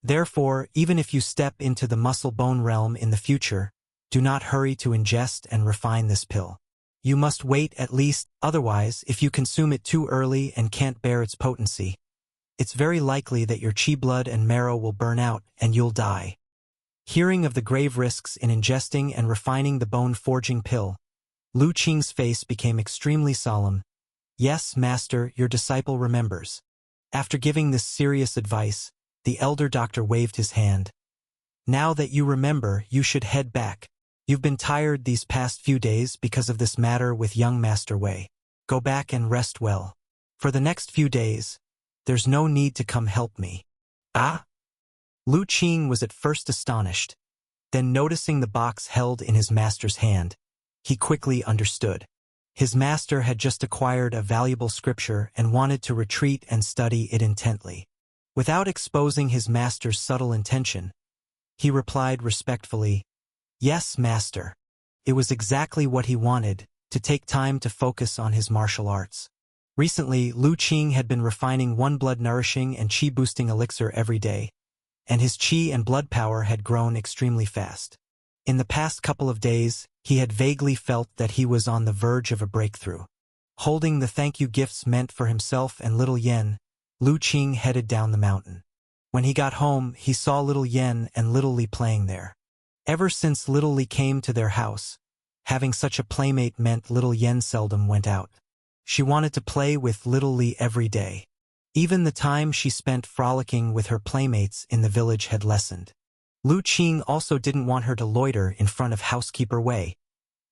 Therefore, even if you step into the muscle-bone realm in the future, do not hurry to ingest and refine this pill. You must wait at least, otherwise, if you consume it too early and can't bear its potency, it's very likely that your chi blood and marrow will burn out and you'll die. Hearing of the grave risks in ingesting and refining the bone-forging pill, Lu Qing's face became extremely solemn. Yes, master, your disciple remembers. After giving this serious advice, the elder doctor waved his hand. Now that you remember, you should head back. You've been tired these past few days because of this matter with young Master Wei. Go back and rest well. For the next few days, There's no need to come help me. Ah? Lu Qing was at first astonished. Then noticing the box held in his master's hand, he quickly understood. His master had just acquired a valuable scripture and wanted to retreat and study it intently. Without exposing his master's subtle intention, he replied respectfully, "Yes, master." It was exactly what he wanted, to take time to focus on his martial arts. Recently, Lu Qing had been refining one blood-nourishing and qi-boosting elixir every day, and his qi and blood power had grown extremely fast. In the past couple of days, he had vaguely felt that he was on the verge of a breakthrough. Holding the thank-you gifts meant for himself and little Yen, Lu Qing headed down the mountain. When he got home, he saw little Yen and little Li playing there. Ever since little Li came to their house, having such a playmate meant little Yen seldom went out. She wanted to play with little Li every day. Even the time she spent frolicking with her playmates in the village had lessened. Lu Qing also didn't want her to loiter in front of Housekeeper Wei,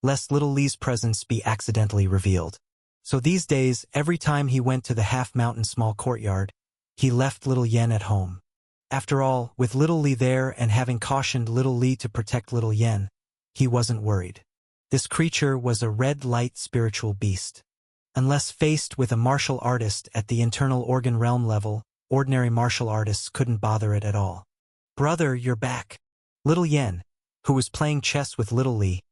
lest little Li's presence be accidentally revealed. So these days, every time he went to the half-mountain small courtyard, he left little Yen at home. After all, with little Li there and having cautioned little Li to protect little Yen, he wasn't worried. This creature was a red-light spiritual beast. Unless faced with a martial artist at the internal organ realm level, ordinary martial artists couldn't bother it at all. "Brother, you're back." Little Yen, who was playing chess with little Li,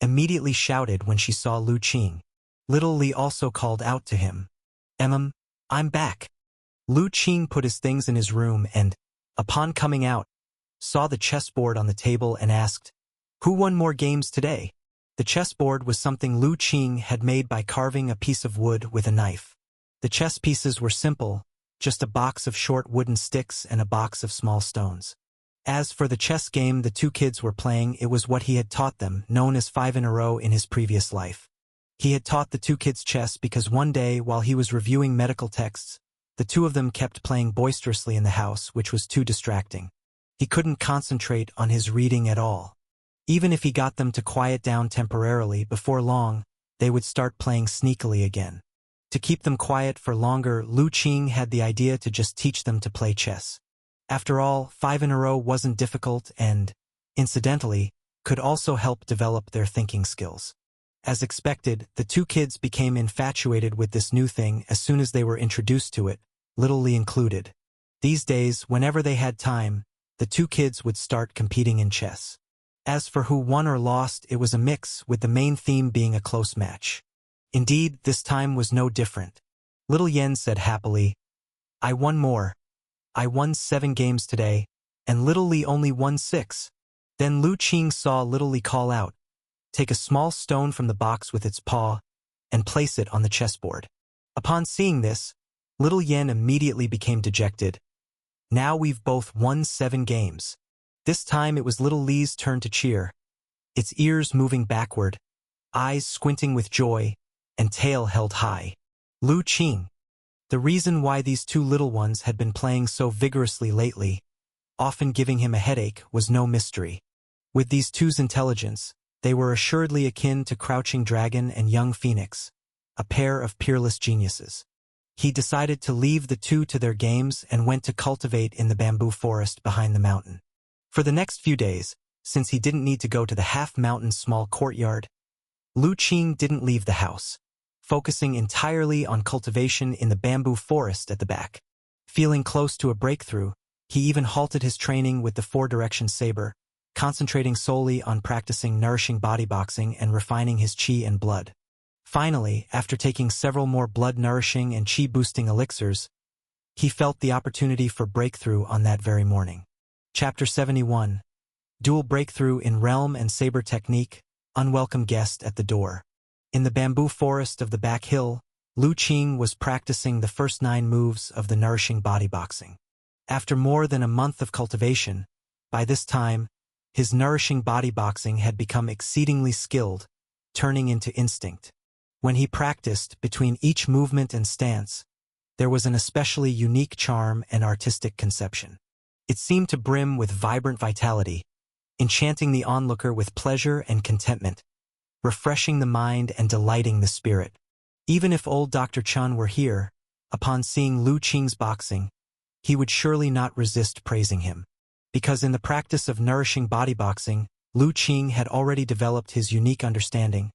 immediately shouted when she saw Lu Qing. Little Li also called out to him, I'm back." Lu Qing put his things in his room and, upon coming out, saw the chessboard on the table and asked, "Who won more games today?" The chessboard was something Lu Qing had made by carving a piece of wood with a knife. The chess pieces were simple, just a box of short wooden sticks and a box of small stones. As for the chess game the two kids were playing, it was what he had taught them, known as 5 in a row in his previous life. He had taught the two kids chess because one day, while he was reviewing medical texts, the two of them kept playing boisterously in the house, which was too distracting. He couldn't concentrate on his reading at all. Even if he got them to quiet down temporarily, before long, they would start playing sneakily again. To keep them quiet for longer, Lu Qing had the idea to just teach them to play chess. After all, 5 in a row wasn't difficult and, incidentally, could also help develop their thinking skills. As expected, the two kids became infatuated with this new thing as soon as they were introduced to it, little Li included. These days, whenever they had time, the two kids would start competing in chess. As for who won or lost, it was a mix, with the main theme being a close match. Indeed, this time was no different. Little Yen said happily, "I won more. I won 7 games today, and little Li only won 6. Then Lu Qing saw little Li call out, "Take a small stone from the box with its paw, and place it on the chessboard." Upon seeing this, little Yen immediately became dejected. "Now we've both won 7 games. This time it was little Li's turn to cheer, its ears moving backward, eyes squinting with joy, and tail held high. Lu Qing. The reason why these two little ones had been playing so vigorously lately, often giving him a headache, was no mystery. With these two's intelligence, they were assuredly akin to Crouching Dragon and Young Phoenix, a pair of peerless geniuses. He decided to leave the two to their games and went to cultivate in the bamboo forest behind the mountain. For the next few days, since he didn't need to go to the half-mountain small courtyard, Lu Qing didn't leave the house, focusing entirely on cultivation in the bamboo forest at the back. Feeling close to a breakthrough, he even halted his training with the 4-direction saber, concentrating solely on practicing nourishing bodyboxing and refining his qi and blood. Finally, after taking several more blood-nourishing and qi-boosting elixirs, he felt the opportunity for breakthrough on that very morning. Chapter 71. Dual Breakthrough in Realm and Saber Technique, Unwelcome Guest at the Door. In the bamboo forest of the back hill, Lu Qing was practicing the first 9 moves of the nourishing bodyboxing. After more than a month of cultivation, by this time, his nourishing bodyboxing had become exceedingly skilled, turning into instinct. When he practiced, between each movement and stance, there was an especially unique charm and artistic conception. It seemed to brim with vibrant vitality, enchanting the onlooker with pleasure and contentment, refreshing the mind and delighting the spirit. Even if old Dr. Chun were here, Upon seeing Lu Qing's boxing, he would surely not resist praising him. Because in the practice of nourishing body boxing, Lu Qing had already developed his unique understanding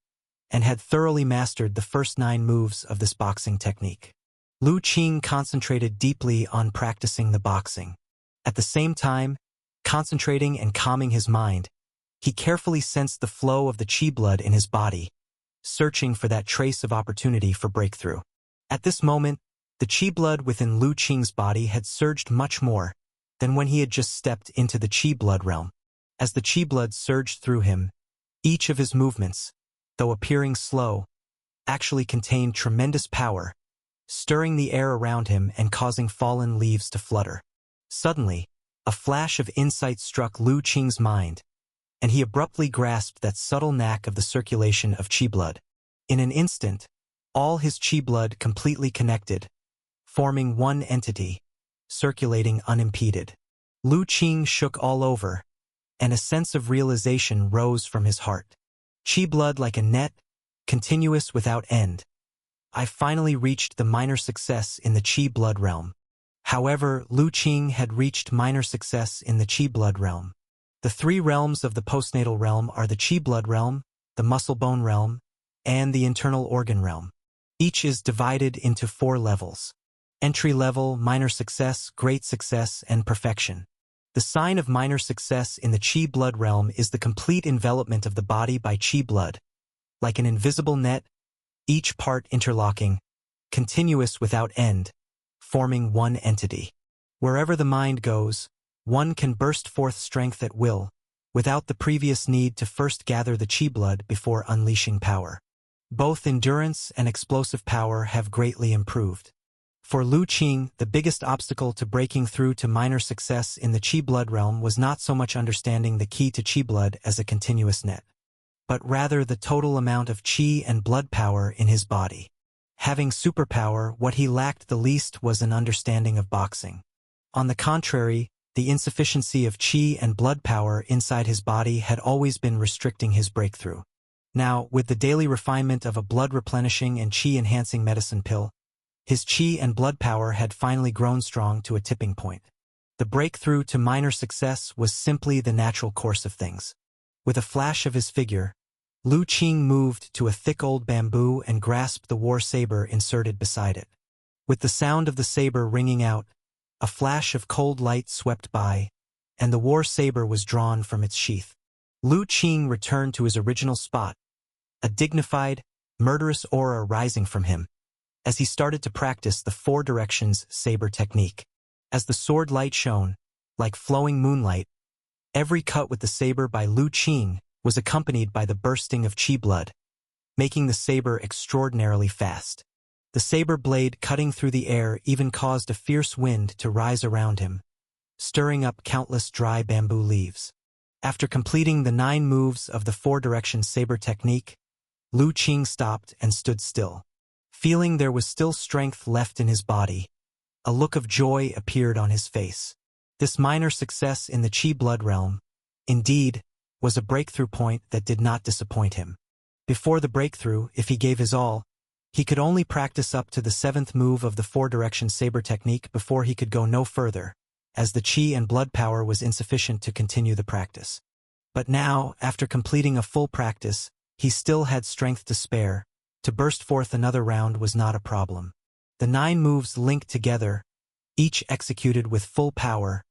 and had thoroughly mastered the first 9 moves of this boxing technique. Lu Qing concentrated deeply on practicing the boxing. At the same time, concentrating and calming his mind, he carefully sensed the flow of the qi blood in his body, searching for that trace of opportunity for breakthrough. At this moment, the qi blood within Lu Qing's body had surged much more than when he had just stepped into the qi blood realm. As the qi blood surged through him, each of his movements, though appearing slow, actually contained tremendous power, stirring the air around him and causing fallen leaves to flutter. Suddenly, a flash of insight struck Lu Qing's mind, and he abruptly grasped that subtle knack of the circulation of qi blood. In an instant, all his qi blood completely connected, forming one entity, circulating unimpeded. Lu Qing shook all over, and a sense of realization rose from his heart. Qi blood like a net, continuous without end. I finally reached the minor success in the qi blood realm. However, Lu Qing had reached minor success in the qi blood realm. The 3 realms of the postnatal realm are the qi blood realm, the muscle bone realm, and the internal organ realm. Each is divided into 4 levels: entry level, minor success, great success, and perfection. The sign of minor success in the qi blood realm is the complete envelopment of the body by qi blood, like an invisible net, each part interlocking, continuous without end, forming one entity. Wherever the mind goes, one can burst forth strength at will, without the previous need to first gather the qi blood before unleashing power. Both endurance and explosive power have greatly improved. For Lu Qing, the biggest obstacle to breaking through to minor success in the qi blood realm was not so much understanding the key to qi blood as a continuous net, but rather the total amount of qi and blood power in his body. Having superpower, what he lacked the least was an understanding of boxing. On the contrary, the insufficiency of qi and blood power inside his body had always been restricting his breakthrough. Now, with the daily refinement of a blood-replenishing and qi-enhancing medicine pill, his qi and blood power had finally grown strong to a tipping point. The breakthrough to minor success was simply the natural course of things. With a flash of his figure, Lu Qing moved to a thick old bamboo and grasped the war saber inserted beside it. With the sound of the saber ringing out, a flash of cold light swept by, and the war saber was drawn from its sheath. Lu Qing returned to his original spot, a dignified, murderous aura rising from him, as he started to practice the 4 directions saber technique. As the sword light shone, like flowing moonlight, every cut with the saber by Lu Qing was accompanied by the bursting of qi blood, making the saber extraordinarily fast. The saber blade cutting through the air even caused a fierce wind to rise around him, stirring up countless dry bamboo leaves. After completing the 9 moves of the 4-direction saber technique, Lu Qing stopped and stood still. Feeling there was still strength left in his body, a look of joy appeared on his face. This minor success in the qi blood realm, indeed, was a breakthrough point that did not disappoint him. Before the breakthrough, if he gave his all, he could only practice up to the 7th move of the 4-direction saber technique before he could go no further, as the qi and blood power was insufficient to continue the practice. But now, after completing a full practice, he still had strength to spare. To burst forth another round was not a problem. The 9 moves linked together, each executed with full power,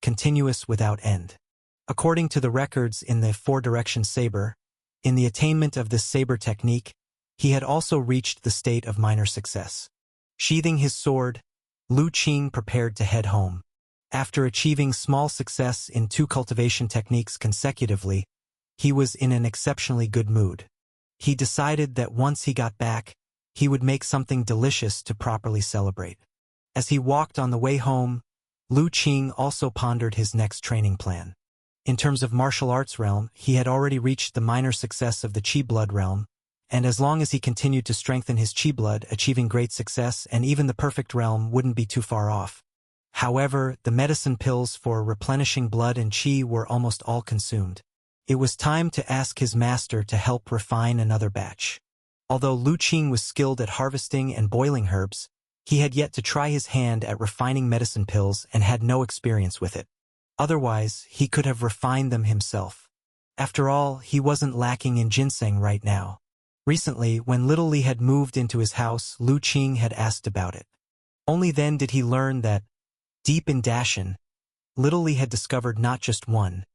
continuous without end. According to the records in the 4-direction saber, in the attainment of this saber technique, he had also reached the state of minor success. Sheathing his sword, Lu Qing prepared to head home. After achieving small success in 2 cultivation techniques consecutively, he was in an exceptionally good mood. He decided that once he got back, he would make something delicious to properly celebrate. As he walked on the way home, Lu Qing also pondered his next training plan. In terms of martial arts realm, he had already reached the minor success of the qi blood realm, and as long as he continued to strengthen his qi blood, achieving great success and even the perfect realm wouldn't be too far off. However, the medicine pills for replenishing blood and qi were almost all consumed. It was time to ask his master to help refine another batch. Although Lu Qing was skilled at harvesting and boiling herbs, He had yet to try his hand at refining medicine pills and had no experience with it. Otherwise, he could have refined them himself. After all, he wasn't lacking in ginseng right now. Recently, when Little Li had moved into his house, Lu Qing had asked about it. Only then did he learn that, deep in Dashan, Little Li had discovered not just one,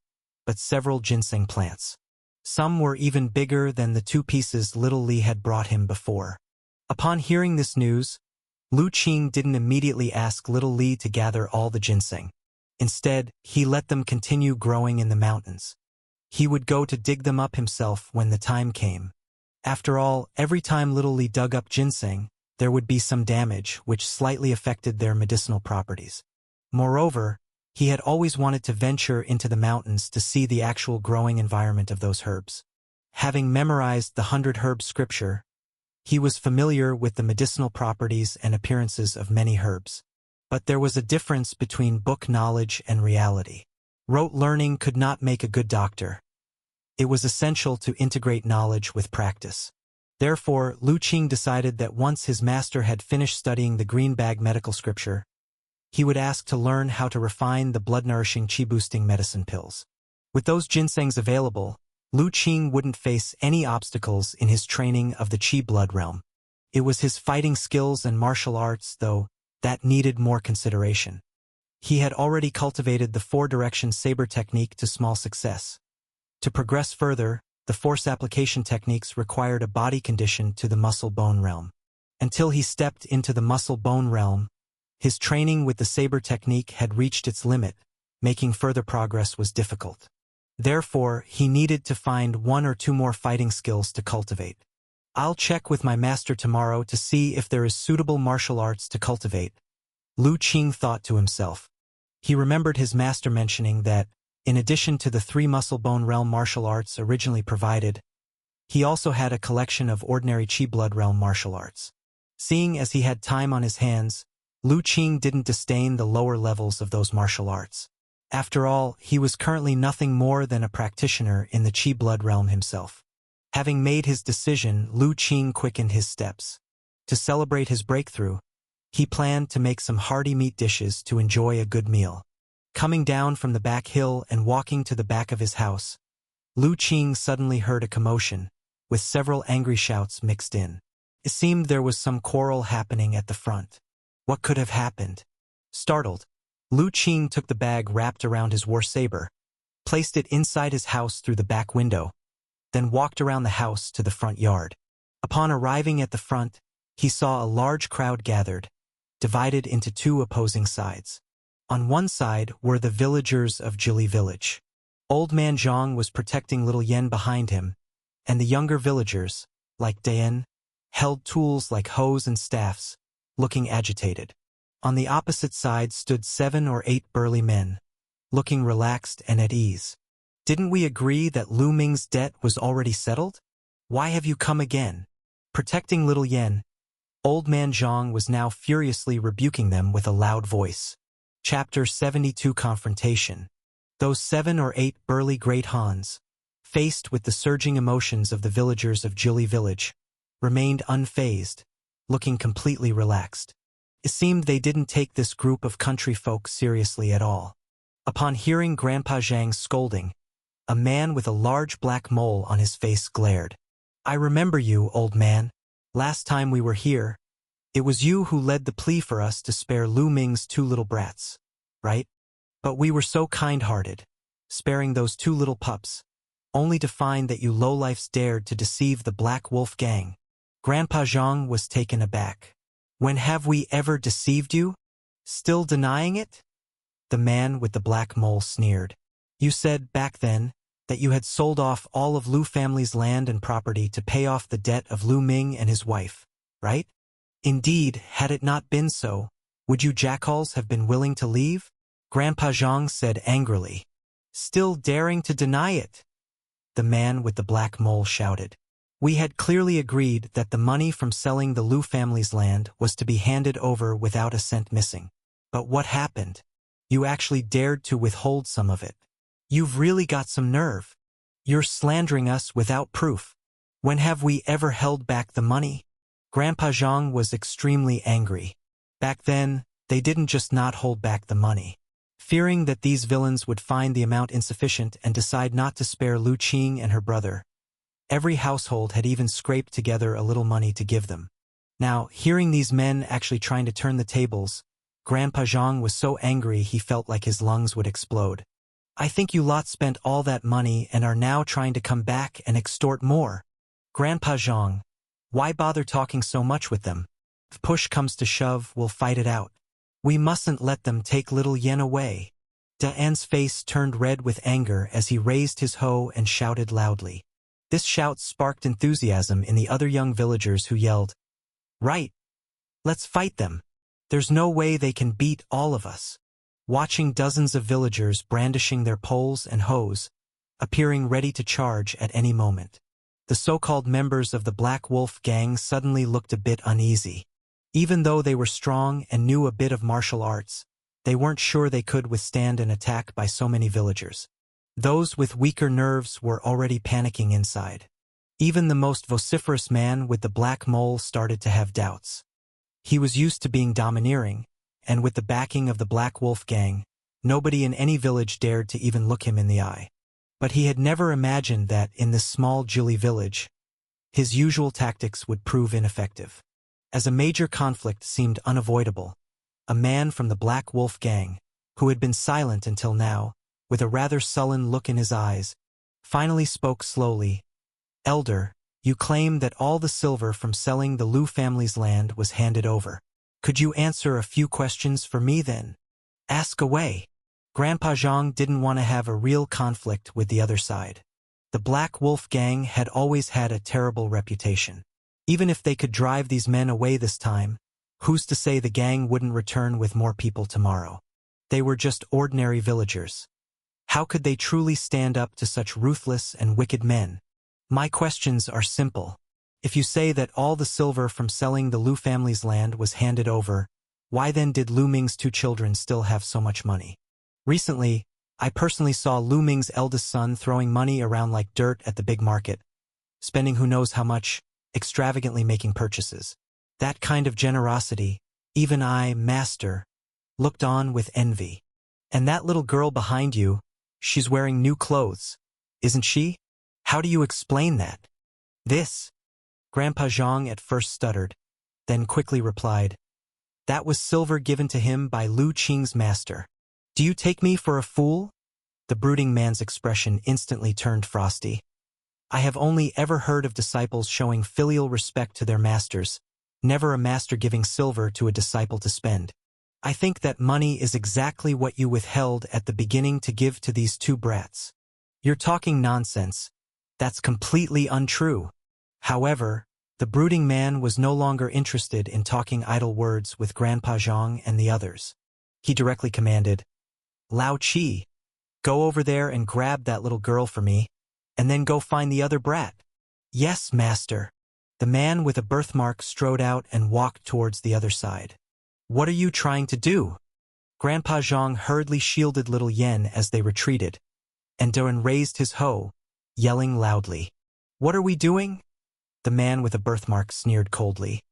but several ginseng plants. Some were even bigger than the 2 pieces Little Li had brought him before. Upon hearing this news, Lu Qing didn't immediately ask Little Li to gather all the ginseng. Instead, he let them continue growing in the mountains. He would go to dig them up himself when the time came. After all, every time Little Li dug up ginseng, there would be some damage which slightly affected their medicinal properties. Moreover, he had always wanted to venture into the mountains to see the actual growing environment of those herbs. Having memorized the 100 Herb scripture, he was familiar with the medicinal properties and appearances of many herbs. But there was a difference between book knowledge and reality. Rote learning could not make a good doctor. It was essential to integrate knowledge with practice. Therefore, Lu Qing decided that once his master had finished studying the green bag medical scripture, he would ask to learn how to refine the blood-nourishing qi-boosting medicine pills. With those ginsengs available, Lu Qing wouldn't face any obstacles in his training of the qi blood realm. It was his fighting skills and martial arts, though, that needed more consideration. He had already cultivated the 4-direction saber technique to small success. To progress further, the force application techniques required a body condition to the muscle-bone realm. Until he stepped into the muscle-bone realm, his training with the saber technique had reached its limit, making further progress was difficult. Therefore, he needed to find 1 or 2 more fighting skills to cultivate. I'll check with my master tomorrow to see if there is suitable martial arts to cultivate, Lu Qing thought to himself. He remembered his master mentioning that, in addition to the 3 muscle-bone realm martial arts originally provided, he also had a collection of ordinary qi blood realm martial arts. Seeing as he had time on his hands, Lu Qing didn't disdain the lower levels of those martial arts. After all, he was currently nothing more than a practitioner in the qi blood realm himself. Having made his decision, Lu Qing quickened his steps. To celebrate his breakthrough, he planned to make some hearty meat dishes to enjoy a good meal. Coming down from the back hill and walking to the back of his house, Lu Qing suddenly heard a commotion, with several angry shouts mixed in. It seemed there was some quarrel happening at the front. What could have happened? Startled, Lu Qing took the bag wrapped around his war saber, placed it inside his house through the back window, then walked around the house to the front yard. Upon arriving at the front, he saw a large crowd gathered, divided into 2 opposing sides. On one side were the villagers of Jili village. Old man Zhang was protecting little Yen behind him, and the younger villagers, like Dayan, held tools like hoes and staffs, looking agitated. On the opposite side stood 7 or 8 burly men, looking relaxed and at ease. Didn't we agree that Lu Ming's debt was already settled? Why have you come again? Protecting little Yen, Old man Zhang was now furiously rebuking them with a loud voice. Chapter 72 Confrontation. Those 7 or 8 burly great Hans, faced with the surging emotions of the villagers of Jili village, remained unfazed, looking completely relaxed. It seemed they didn't take this group of country folk seriously at all. Upon hearing Grandpa Zhang's scolding, a man with a large black mole on his face glared. I remember you, old man. Last time we were here, it was you who led the plea for us to spare Lu Ming's 2 little brats, right? But we were so kind-hearted, sparing those 2 little pups, only to find that you lowlifes dared to deceive the Black Wolf gang. Grandpa Zhang was taken aback. When have we ever deceived you? Still denying it? The man with the black mole sneered. You said back then that you had sold off all of Lu family's land and property to pay off the debt of Lu Ming and his wife, right? Indeed, had it not been so, would you jackals have been willing to leave? Grandpa Zhang said angrily. Still daring to deny it? The man with the black mole shouted. We had clearly agreed that the money from selling the Lu family's land was to be handed over without a cent missing. But what happened? You actually dared to withhold some of it. You've really got some nerve. You're slandering us without proof. When have we ever held back the money? Grandpa Zhang was extremely angry. Back then, they didn't just not hold back the money. Fearing that these villains would find the amount insufficient and decide not to spare Lu Qing and her brother, every household had even scraped together a little money to give them. Now, hearing these men actually trying to turn the tables, Grandpa Zhang was so angry he felt like his lungs would explode. I think you lot spent all that money and are now trying to come back and extort more. Grandpa Zhang, why bother talking so much with them? If push comes to shove, we'll fight it out. We mustn't let them take little Yen away. Daan's face turned red with anger as he raised his hoe and shouted loudly. This shout sparked enthusiasm in the other young villagers who yelled, "Right! Let's fight them! There's no way they can beat all of us." Watching dozens of villagers brandishing their poles and hoes, appearing ready to charge at any moment, the so-called members of the Black Wolf gang suddenly looked a bit uneasy. Even though they were strong and knew a bit of martial arts, they weren't sure they could withstand an attack by so many villagers. Those with weaker nerves were already panicking inside. Even the most vociferous man with the black mole started to have doubts. He was used to being domineering, and with the backing of the Black Wolf gang, nobody in any village dared to even look him in the eye. But he had never imagined that in this small Jili village, his usual tactics would prove ineffective. As a major conflict seemed unavoidable, a man from the Black Wolf gang, who had been silent until now, with a rather sullen look in his eyes, finally spoke slowly. "Elder, you claim that all the silver from selling the Lu family's land was handed over. Could you answer a few questions for me then?" "Ask away." Grandpa Zhang didn't want to have a real conflict with the other side. The Black Wolf gang had always had a terrible reputation. Even if they could drive these men away this time, who's to say the gang wouldn't return with more people tomorrow? They were just ordinary villagers. How could they truly stand up to such ruthless and wicked men? My questions are simple. If you say that all the silver from selling the Lu family's land was handed over, why then did Lu Ming's two children still have so much money? Recently, I personally saw Lu Ming's eldest son throwing money around like dirt at the big market, spending who knows how much, extravagantly making purchases. That kind of generosity, even I, master, looked on with envy. And that little girl behind you, she's wearing new clothes, isn't she? How do you explain that? This? Grandpa Zhang at first stuttered, then quickly replied, "That was silver given to him by Lu Qing's master. Do you take me for a fool?" The brooding man's expression instantly turned frosty. I have only ever heard of disciples showing filial respect to their masters, never a master giving silver to a disciple to spend. I think that money is exactly what you withheld at the beginning to give to these two brats. You're talking nonsense. That's completely untrue. However, the brooding man was no longer interested in talking idle words with Grandpa Zhang and the others. He directly commanded, "Lao Qi, go over there and grab that little girl for me, and then go find the other brat." "Yes, master." The man with a birthmark strode out and walked towards the other side. "What are you trying to do?" Grandpa Zhang hurriedly shielded little Yen as they retreated, and Duan raised his hoe, yelling loudly. "What are we doing?" The man with a birthmark sneered coldly.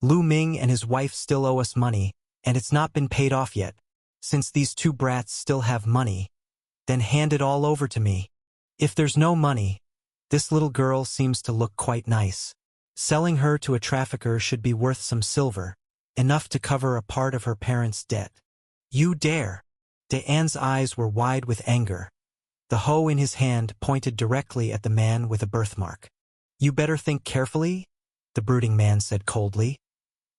"Lu Ming and his wife still owe us money, and it's not been paid off yet. Since these two brats still have money, then hand it all over to me. If there's no money, this little girl seems to look quite nice. Selling her to a trafficker should be worth some silver, enough to cover a part of her parents' debt. You dare!" Daan's eyes were wide with anger. The hoe in his hand pointed directly at the man with a birthmark. "You better think carefully," the brooding man said coldly.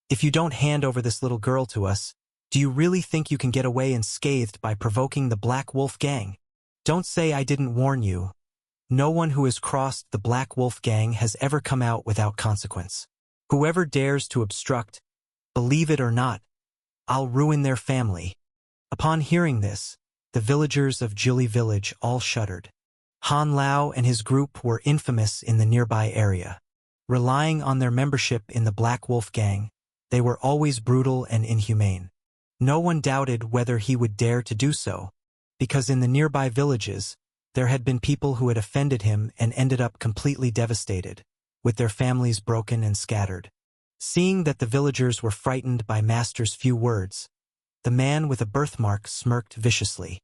"If you don't hand over this little girl to us, do you really think you can get away unscathed by provoking the Black Wolf gang? Don't say I didn't warn you. No one who has crossed the Black Wolf gang has ever come out without consequence. Whoever dares to obstruct, believe it or not, I'll ruin their family." Upon hearing this, the villagers of Jili village all shuddered. Han Lao and his group were infamous in the nearby area. Relying on their membership in the Black Wolf gang, they were always brutal and inhumane. No one doubted whether he would dare to do so, because in the nearby villages, there had been people who had offended him and ended up completely devastated, with their families broken and scattered. Seeing that the villagers were frightened by Master's few words, the man with a birthmark smirked viciously.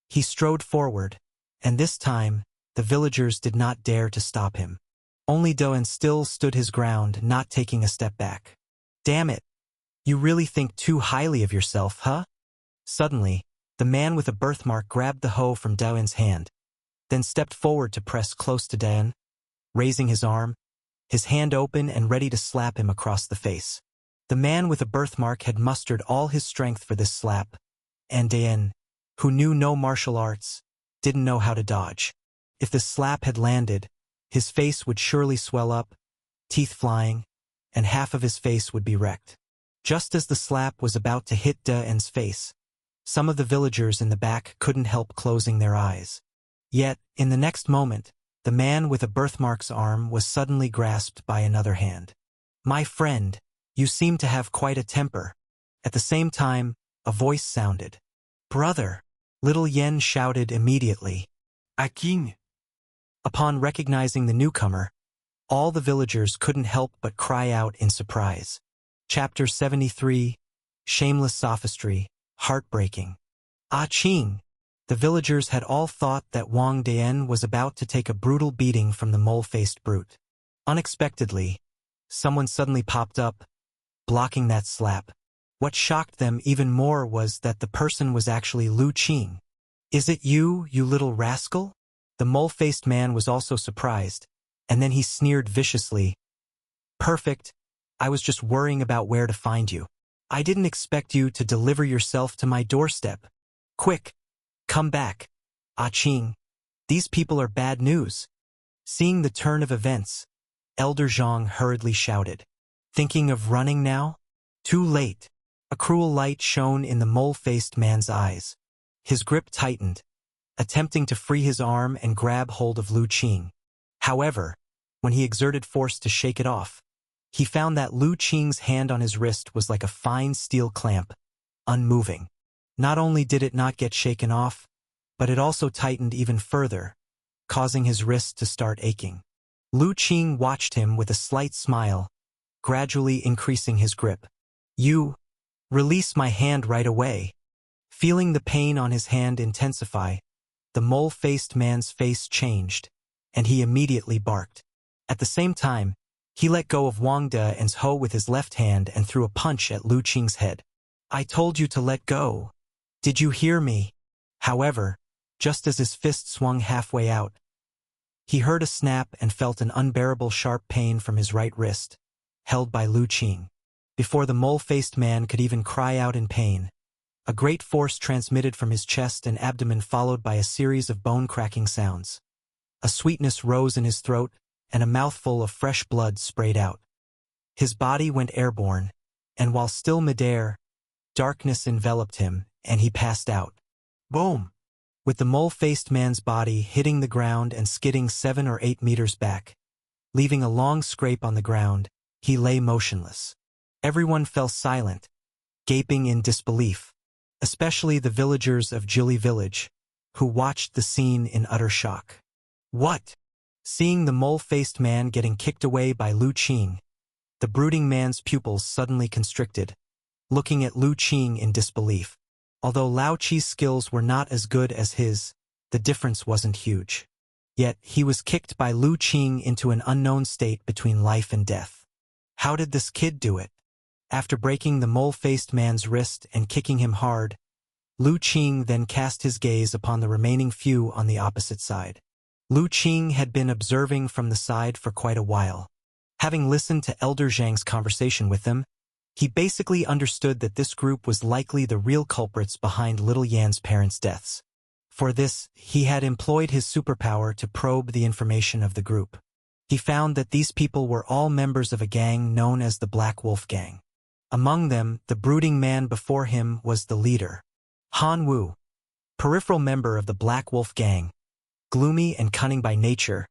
He strode forward, and this time, the villagers did not dare to stop him. Only Dayan still stood his ground, not taking a step back. Damn it! You really think too highly of yourself, huh? Suddenly, the man with a birthmark grabbed the hoe from Dayan's hand, then stepped forward to press close to Dayan, raising his arm, his hand open and ready to slap him across the face. The man with a birthmark had mustered all his strength for this slap, and Dayan, who knew no martial arts, didn't know how to dodge. If the slap had landed, his face would surely swell up, teeth flying, and half of his face would be wrecked. Just as the slap was about to hit Dayan's face, some of the villagers in the back couldn't help closing their eyes. Yet, in the next moment, the man with a birthmark's arm was suddenly grasped by another hand. My friend, you seem to have quite a temper. At the same time, a voice sounded. Brother! Little Yen shouted immediately. King. Upon recognizing the newcomer, all the villagers couldn't help but cry out in surprise. Chapter 73, Shameless Sophistry, Heartbreaking. Qing! The villagers had all thought that Wang Dayan was about to take a brutal beating from the mole-faced brute. Unexpectedly, someone suddenly popped up, blocking that slap. What shocked them even more was that the person was actually Lu Qing. Is it you, you little rascal? The mole-faced man was also surprised, and then he sneered viciously. Perfect. I was just worrying about where to find you. I didn't expect you to deliver yourself to my doorstep. Quick, come back. Qing. These people are bad news. Seeing the turn of events, Elder Zhang hurriedly shouted. Thinking of running now? Too late. A cruel light shone in the mole-faced man's eyes. His grip tightened, attempting to free his arm and grab hold of Lu Qing. However, when he exerted force to shake it off, he found that Lu Qing's hand on his wrist was like a fine steel clamp, unmoving. Not only did it not get shaken off, but it also tightened even further, causing his wrist to start aching. Lu Qing watched him with a slight smile, gradually increasing his grip. You, release my hand right away. Feeling the pain on his hand intensify, the mole-faced man's face changed, and he immediately barked. At the same time, he let go of Wang Dayan's hoe with his left hand and threw a punch at Lu Qing's head. I told you to let go. Did you hear me? However, just as his fist swung halfway out, he heard a snap and felt an unbearable sharp pain from his right wrist, held by Lu Qing. Before the mole-faced man could even cry out in pain, a great force transmitted from his chest and abdomen followed by a series of bone-cracking sounds. A sweetness rose in his throat, and a mouthful of fresh blood sprayed out. His body went airborne, and while still midair, darkness enveloped him, and he passed out. Boom! With the mole-faced man's body hitting the ground and skidding 7 or 8 meters back, leaving a long scrape on the ground, he lay motionless. Everyone fell silent, gaping in disbelief, especially the villagers of Jili village, who watched the scene in utter shock. What? Seeing the mole-faced man getting kicked away by Lu Qing, the brooding man's pupils suddenly constricted, looking at Lu Qing in disbelief. Although Lao Chi's skills were not as good as his, the difference wasn't huge. Yet, he was kicked by Lu Qing into an unknown state between life and death. How did this kid do it? After breaking the mole-faced man's wrist and kicking him hard, Lu Qing then cast his gaze upon the remaining few on the opposite side. Lu Qing had been observing from the side for quite a while. Having listened to Elder Zhang's conversation with them, he basically understood that this group was likely the real culprits behind Little Yan's parents' deaths. For this, he had employed his superpower to probe the information of the group. He found that these people were all members of a gang known as the Black Wolf Gang. Among them, the brooding man before him was the leader, Han Wu, peripheral member of the Black Wolf Gang, gloomy and cunning by nature,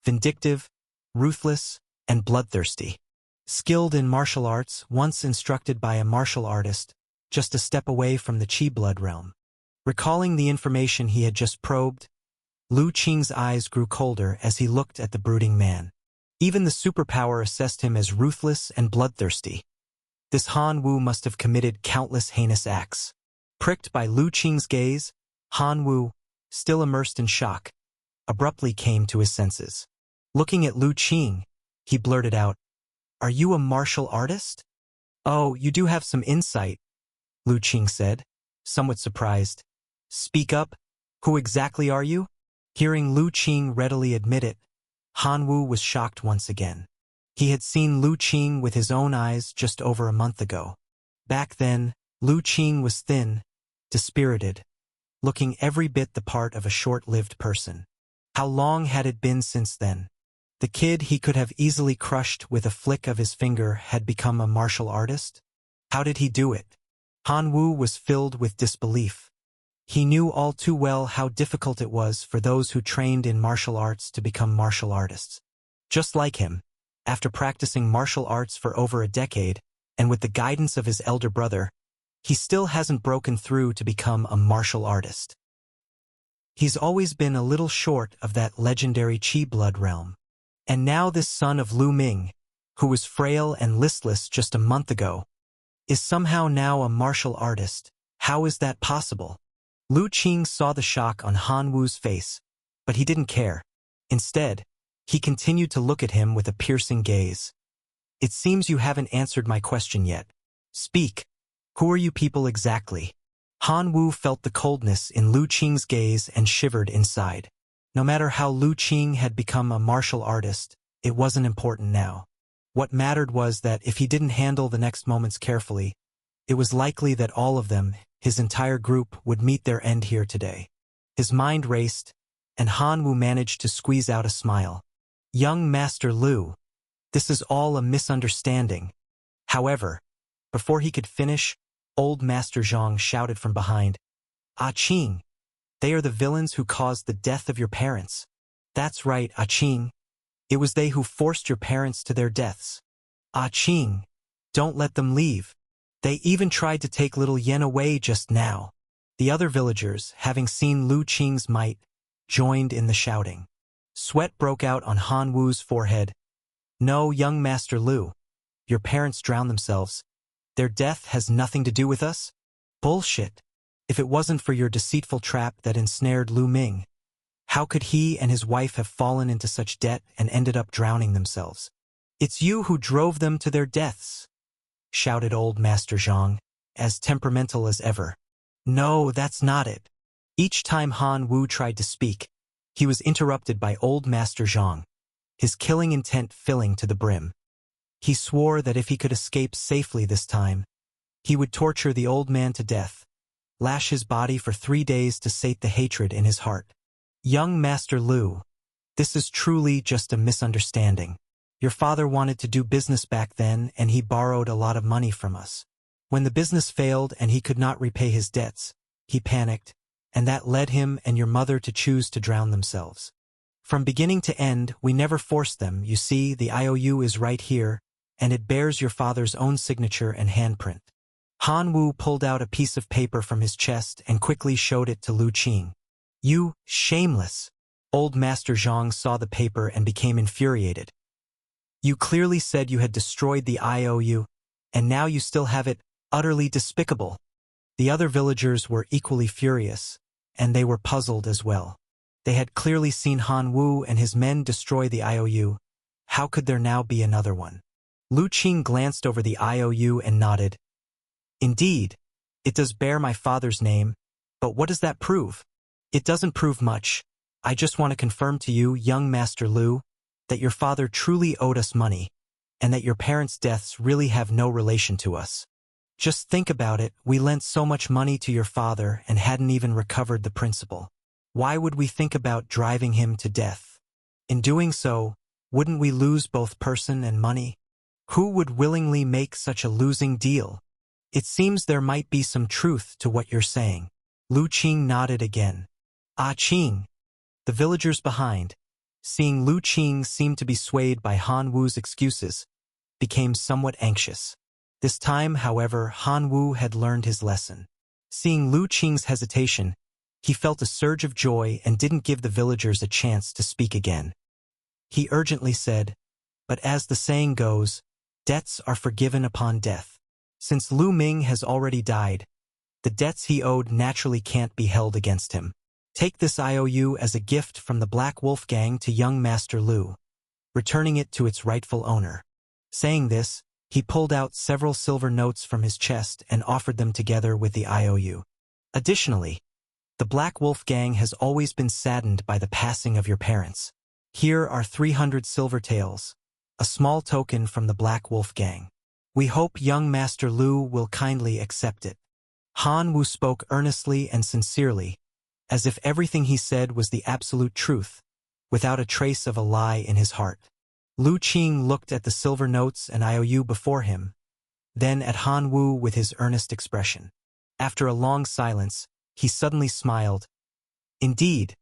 vindictive, ruthless, and bloodthirsty. Skilled in martial arts, once instructed by a martial artist, just a step away from the Qi blood realm. Recalling the information he had just probed, Lu Qing's eyes grew colder as he looked at the brooding man. Even the superpower assessed him as ruthless and bloodthirsty. This Han Wu must have committed countless heinous acts. Pricked by Lu Qing's gaze, Han Wu, still immersed in shock, abruptly came to his senses. Looking at Lu Qing, he blurted out, "Are you a martial artist?" "Oh, you do have some insight," Lu Qing said, somewhat surprised. "Speak up. Who exactly are you?" Hearing Lu Qing readily admit it, Han Wu was shocked once again. He had seen Lu Qing with his own eyes just over a month ago. Back then, Lu Qing was thin, dispirited, looking every bit the part of a short-lived person. How long had it been since then? The kid he could have easily crushed with a flick of his finger had become a martial artist? How did he do it? Han Wu was filled with disbelief. He knew all too well how difficult it was for those who trained in martial arts to become martial artists. Just like him, after practicing martial arts for over a decade, and with the guidance of his elder brother, he still hasn't broken through to become a martial artist. He's always been a little short of that legendary Qi blood realm. And now this son of Lu Ming, who was frail and listless just a month ago, is somehow now a martial artist. How is that possible? Lu Qing saw the shock on Han Wu's face, but he didn't care. Instead, he continued to look at him with a piercing gaze. "It seems you haven't answered my question yet. Speak. Who are you people exactly?" Han Wu felt the coldness in Lu Qing's gaze and shivered inside. No matter how Lu Qing had become a martial artist, it wasn't important now. What mattered was that if he didn't handle the next moments carefully, it was likely that all of them, his entire group, would meet their end here today. His mind raced, and Han Wu managed to squeeze out a smile. "Young Master Lu, this is all a misunderstanding." However, before he could finish, old Master Zhang shouted from behind, "Ah Qing, they are the villains who caused the death of your parents." "That's right, Ah Qing. It was they who forced your parents to their deaths. Ah Qing, don't let them leave. They even tried to take little Yen away just now." The other villagers, having seen Lu Qing's might, joined in the shouting. Sweat broke out on Han Wu's forehead. "No, young Master Lu. Your parents drowned themselves. Their death has nothing to do with us?" "Bullshit. If it wasn't for your deceitful trap that ensnared Lu Ming, how could he and his wife have fallen into such debt and ended up drowning themselves?" "It's you who drove them to their deaths," shouted old Master Zhang, as temperamental as ever. "No, that's not it." Each time Han Wu tried to speak, he was interrupted by old Master Zhang, his killing intent filling to the brim. He swore that if he could escape safely this time, he would torture the old man to death, lash his body for 3 days to sate the hatred in his heart. "Young Master Lu, this is truly just a misunderstanding. Your father wanted to do business back then and he borrowed a lot of money from us. When the business failed and he could not repay his debts, he panicked, and that led him and your mother to choose to drown themselves. From beginning to end, we never forced them. You see, the IOU is right here, and it bears your father's own signature and handprint." Han Wu pulled out a piece of paper from his chest and quickly showed it to Lu Qing. "You shameless!" Old Master Zhang saw the paper and became infuriated. "You clearly said you had destroyed the IOU, and now you still have it. Utterly despicable." The other villagers were equally furious, and they were puzzled as well. They had clearly seen Han Wu and his men destroy the IOU. How could there now be another one? Lu Qing glanced over the IOU and nodded. "Indeed, it does bear my father's name, but what does that prove?" "It doesn't prove much. I just want to confirm to you, young Master Lu, that your father truly owed us money, and that your parents' deaths really have no relation to us. Just think about it, we lent so much money to your father and hadn't even recovered the principal. Why would we think about driving him to death? In doing so, wouldn't we lose both person and money? Who would willingly make such a losing deal? It seems there might be some truth to what you're saying." Lu Qing nodded again. "Ah Qing." The villagers behind, seeing Lu Qing seem to be swayed by Han Wu's excuses, became somewhat anxious. This time, however, Han Wu had learned his lesson. Seeing Lu Qing's hesitation, he felt a surge of joy and didn't give the villagers a chance to speak again. He urgently said, But as the saying goes, debts are forgiven upon death. Since Lu Ming has already died, the debts he owed naturally can't be held against him. Take this IOU as a gift from the Black Wolf Gang to young Master Lu, returning it to its rightful owner. Saying this, he pulled out several silver notes from his chest and offered them together with the IOU. Additionally, the Black Wolf Gang has always been saddened by the passing of your parents. Here are 300 silver taels, a small token from the Black Wolf Gang. We hope young Master Lu will kindly accept it. Han Wu spoke earnestly and sincerely, as if everything he said was the absolute truth, without a trace of a lie in his heart. Lu Qing looked at the silver notes and IOU before him, then at Han Wu with his earnest expression. After a long silence, he suddenly smiled. Indeed,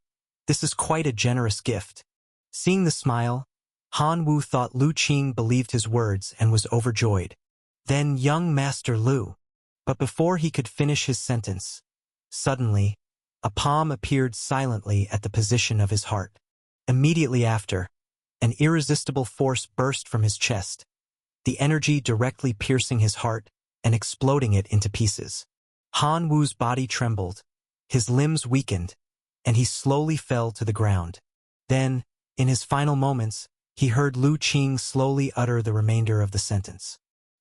this is quite a generous gift. Seeing the smile, Han Wu thought Lu Qing believed his words and was overjoyed. Then young Master Lu. But before he could finish his sentence, suddenly, a palm appeared silently at the position of his heart. Immediately after, an irresistible force burst from his chest, the energy directly piercing his heart and exploding it into pieces. Han Wu's body trembled, his limbs weakened, and he slowly fell to the ground. Then, in his final moments, he heard Lu Qing slowly utter the remainder of the sentence.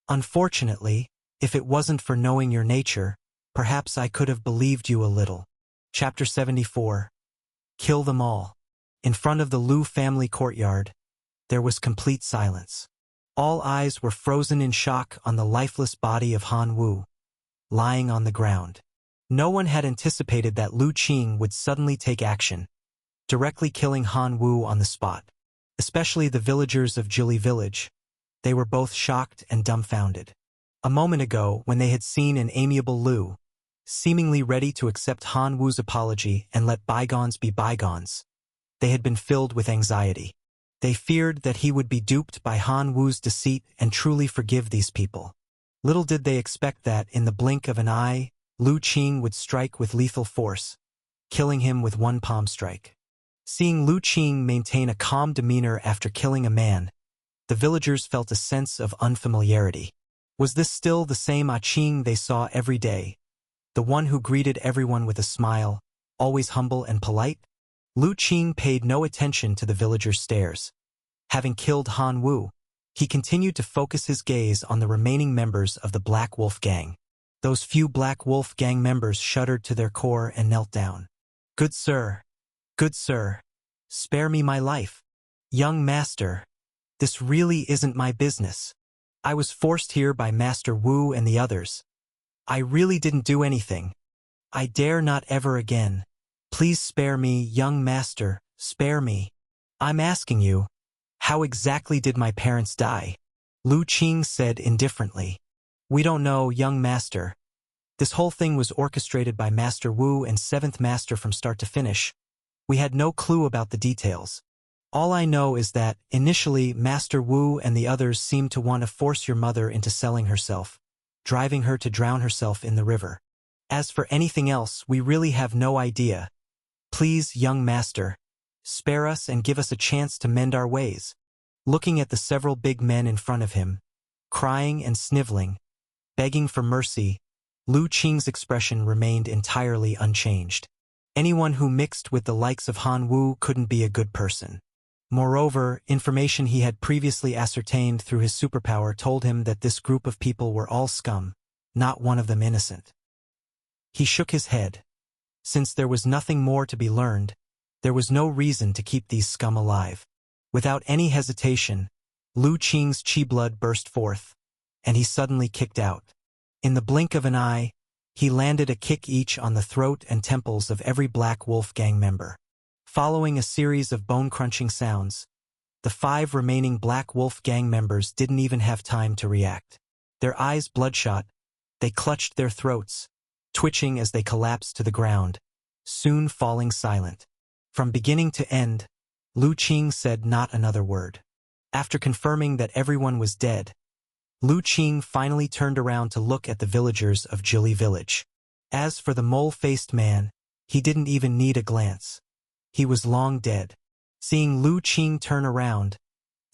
Unfortunately, if it wasn't for knowing your nature, perhaps I could have believed you a little. Chapter 74. Kill them all. In front of the Lu family courtyard, there was complete silence. All eyes were frozen in shock on the lifeless body of Han Wu, lying on the ground. No one had anticipated that Lu Qing would suddenly take action, directly killing Han Wu on the spot. Especially the villagers of Jili village. They were both shocked and dumbfounded. A moment ago, when they had seen an amiable Lu, seemingly ready to accept Han Wu's apology and let bygones be bygones, they had been filled with anxiety. They feared that he would be duped by Han Wu's deceit and truly forgive these people. Little did they expect that, in the blink of an eye, Lu Qing would strike with lethal force, killing him with one palm strike. Seeing Lu Qing maintain a calm demeanor after killing a man, the villagers felt a sense of unfamiliarity. Was this still the same Qing they saw every day, the one who greeted everyone with a smile, always humble and polite? Lu Qing paid no attention to the villagers' stares. Having killed Han Wu, he continued to focus his gaze on the remaining members of the Black Wolf Gang. Those few Black Wolf Gang members shuddered to their core and knelt down. Good sir, spare me my life. Young master, this really isn't my business. I was forced here by Master Wu and the others. I really didn't do anything. I dare not ever again. Please spare me, young master, spare me. I'm asking you, how exactly did my parents die? Lu Qing said indifferently. We don't know, young master. This whole thing was orchestrated by Master Wu and Seventh Master from start to finish. We had no clue about the details. All I know is that, initially, Master Wu and the others seemed to want to force your mother into selling herself, driving her to drown herself in the river. As for anything else, we really have no idea. Please, young master, spare us and give us a chance to mend our ways. Looking at the several big men in front of him, crying and sniveling, begging for mercy, Lu Qing's expression remained entirely unchanged. Anyone who mixed with the likes of Han Wu couldn't be a good person. Moreover, information he had previously ascertained through his superpower told him that this group of people were all scum, not one of them innocent. He shook his head. Since there was nothing more to be learned, there was no reason to keep these scum alive. Without any hesitation, Lu Qing's chi blood burst forth, and he suddenly kicked out. In the blink of an eye, he landed a kick each on the throat and temples of every Black Wolf Gang member. Following a series of bone-crunching sounds, the 5 remaining Black Wolf Gang members didn't even have time to react. Their eyes bloodshot, they clutched their throats, twitching as they collapsed to the ground, soon falling silent. From beginning to end, Lu Qing said not another word. After confirming that everyone was dead, Lu Qing finally turned around to look at the villagers of Jili village. As for the mole-faced man, he didn't even need a glance. He was long dead. Seeing Lu Qing turn around,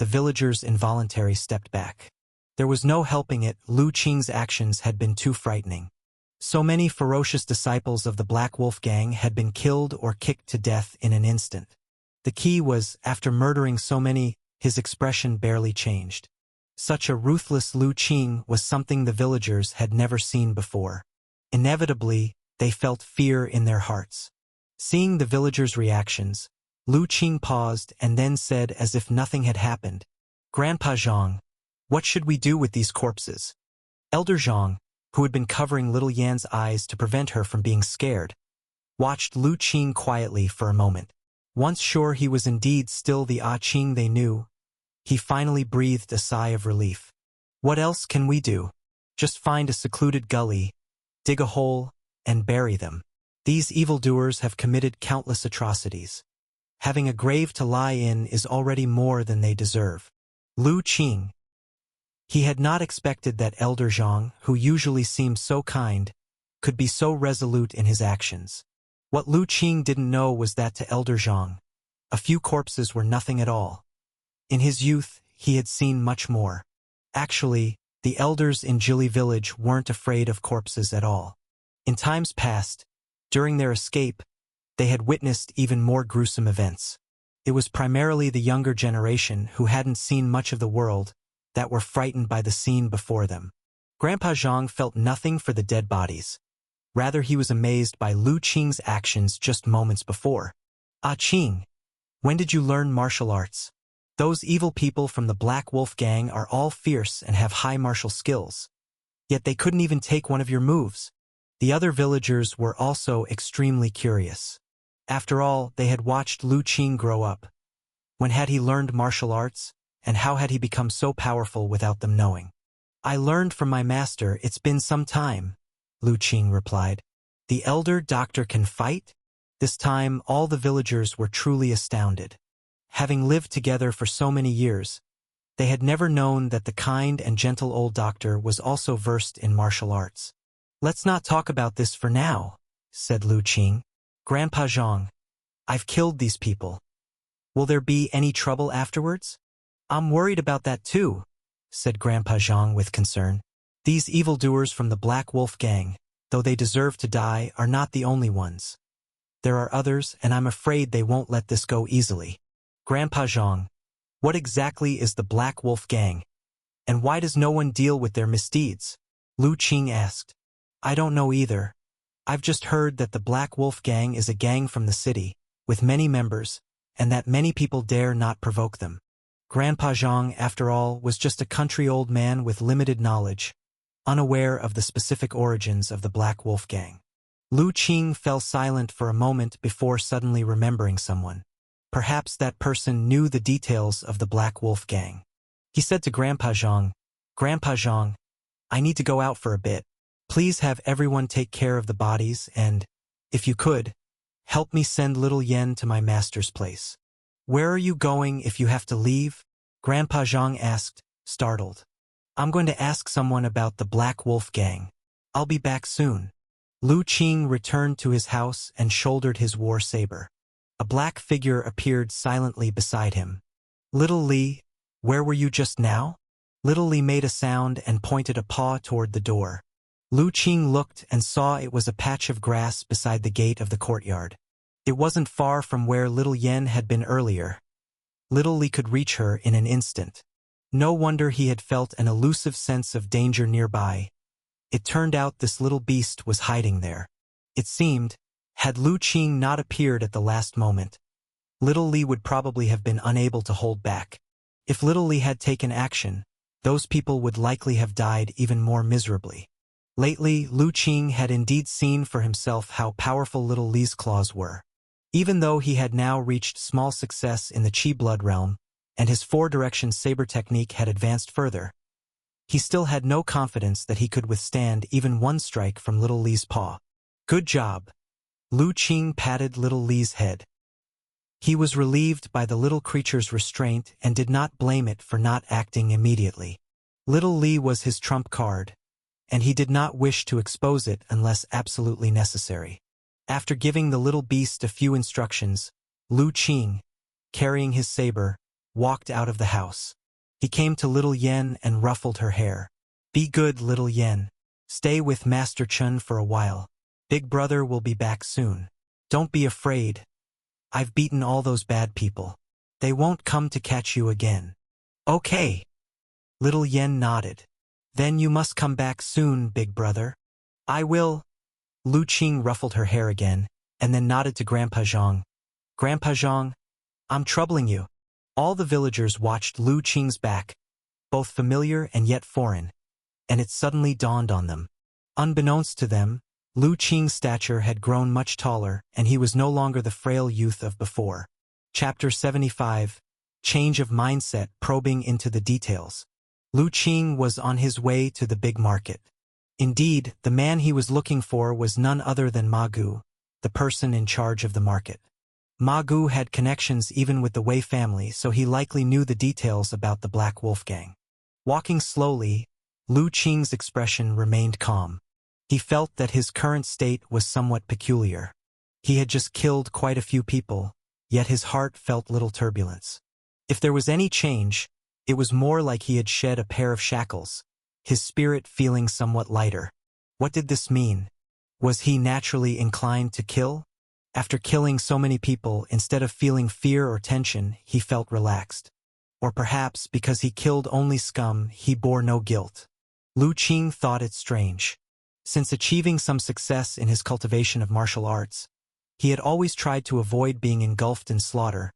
the villagers involuntarily stepped back. There was no helping it, Lu Qing's actions had been too frightening. So many ferocious disciples of the Black Wolf Gang had been killed or kicked to death in an instant. The key was, after murdering so many, his expression barely changed. Such a ruthless Lu Qing was something the villagers had never seen before. Inevitably, they felt fear in their hearts. Seeing the villagers' reactions, Lu Qing paused and then said as if nothing had happened, "Grandpa Zhang, what should we do with these corpses?" Elder Zhang, who had been covering little Yan's eyes to prevent her from being scared, watched Lu Qing quietly for a moment. Once sure he was indeed still the Qing they knew, he finally breathed a sigh of relief. "What else can we do? Just find a secluded gully, dig a hole, and bury them. These evildoers have committed countless atrocities. Having a grave to lie in is already more than they deserve." Lu Qing. He had not expected that Elder Zhang, who usually seemed so kind, could be so resolute in his actions. What Lu Qing didn't know was that to Elder Zhang, a few corpses were nothing at all. In his youth, he had seen much more. Actually, the elders in Jili village weren't afraid of corpses at all. In times past, during their escape, they had witnessed even more gruesome events. It was primarily the younger generation who hadn't seen much of the world that were frightened by the scene before them. Grandpa Zhang felt nothing for the dead bodies. Rather, he was amazed by Lu Qing's actions just moments before. "Qing, when did you learn martial arts? Those evil people from the Black Wolf Gang are all fierce and have high martial skills. Yet they couldn't even take one of your moves." The other villagers were also extremely curious. After all, they had watched Lu Qing grow up. When had he learned martial arts, and how had he become so powerful without them knowing? "I learned from my master, it's been some time," Lu Qing replied. "The elder doctor can fight?" This time, all the villagers were truly astounded. Having lived together for so many years, they had never known that the kind and gentle old doctor was also versed in martial arts. "Let's not talk about this for now," said Lu Qing. "Grandpa Zhang, I've killed these people. Will there be any trouble afterwards?" "I'm worried about that too," said Grandpa Zhang with concern. "These evildoers from the Black Wolf Gang, though they deserve to die, are not the only ones. There are others, and I'm afraid they won't let this go easily." "Grandpa Zhang, what exactly is the Black Wolf Gang? And why does no one deal with their misdeeds?" Lu Qing asked. "I don't know either. I've just heard that the Black Wolf Gang is a gang from the city, with many members, and that many people dare not provoke them." Grandpa Zhang, after all, was just a country old man with limited knowledge, unaware of the specific origins of the Black Wolf Gang. Lu Qing fell silent for a moment before suddenly remembering someone. Perhaps that person knew the details of the Black Wolf Gang. He said to Grandpa Zhang, "Grandpa Zhang, I need to go out for a bit. Please have everyone take care of the bodies and, if you could, help me send little Yen to my master's place." "Where are you going if you have to leave?" Grandpa Zhang asked, startled. "I'm going to ask someone about the Black Wolf Gang. I'll be back soon." Lu Qing returned to his house and shouldered his war saber. A black figure appeared silently beside him. "Little Li, where were you just now?" Little Li made a sound and pointed a paw toward the door. Lu Qing looked and saw it was a patch of grass beside the gate of the courtyard. It wasn't far from where little Yen had been earlier. Little Li could reach her in an instant. No wonder he had felt an elusive sense of danger nearby. It turned out this little beast was hiding there. It seemed, had Lu Qing not appeared at the last moment, little Li would probably have been unable to hold back. If little Li had taken action, those people would likely have died even more miserably. Lately, Lu Qing had indeed seen for himself how powerful little Li's claws were. Even though he had now reached small success in the Qi blood realm, and his four-direction saber technique had advanced further, he still had no confidence that he could withstand even one strike from little Li's paw. "Good job." Lu Qing patted little Li's head. He was relieved by the little creature's restraint and did not blame it for not acting immediately. Little Li was his trump card, and he did not wish to expose it unless absolutely necessary. After giving the little beast a few instructions, Lu Qing, carrying his saber, walked out of the house. He came to little Yen and ruffled her hair. "Be good, little Yen. Stay with Master Chun for a while. Big brother will be back soon. Don't be afraid. I've beaten all those bad people. They won't come to catch you again." "Okay." Little Yen nodded. "Then you must come back soon, big brother." "I will." Lu Qing ruffled her hair again, and then nodded to Grandpa Zhang. "Grandpa Zhang, I'm troubling you." All the villagers watched Lu Qing's back, both familiar and yet foreign, and it suddenly dawned on them. Unbeknownst to them, Lu Qing's stature had grown much taller, and he was no longer the frail youth of before. Chapter 75. Change of Mindset. Probing into the details. Lu Qing was on his way to the big market. Indeed, the man he was looking for was none other than Ma Gu, the person in charge of the market. Ma Gu had connections even with the Wei family, so he likely knew the details about the Black Wolf Gang. Walking slowly, Lu Qing's expression remained calm. He felt that his current state was somewhat peculiar. He had just killed quite a few people, yet his heart felt little turbulence. If there was any change, it was more like he had shed a pair of shackles, his spirit feeling somewhat lighter. What did this mean? Was he naturally inclined to kill? After killing so many people, instead of feeling fear or tension, he felt relaxed. Or perhaps because he killed only scum, he bore no guilt. Lu Qing thought it strange. Since achieving some success in his cultivation of martial arts, he had always tried to avoid being engulfed in slaughter,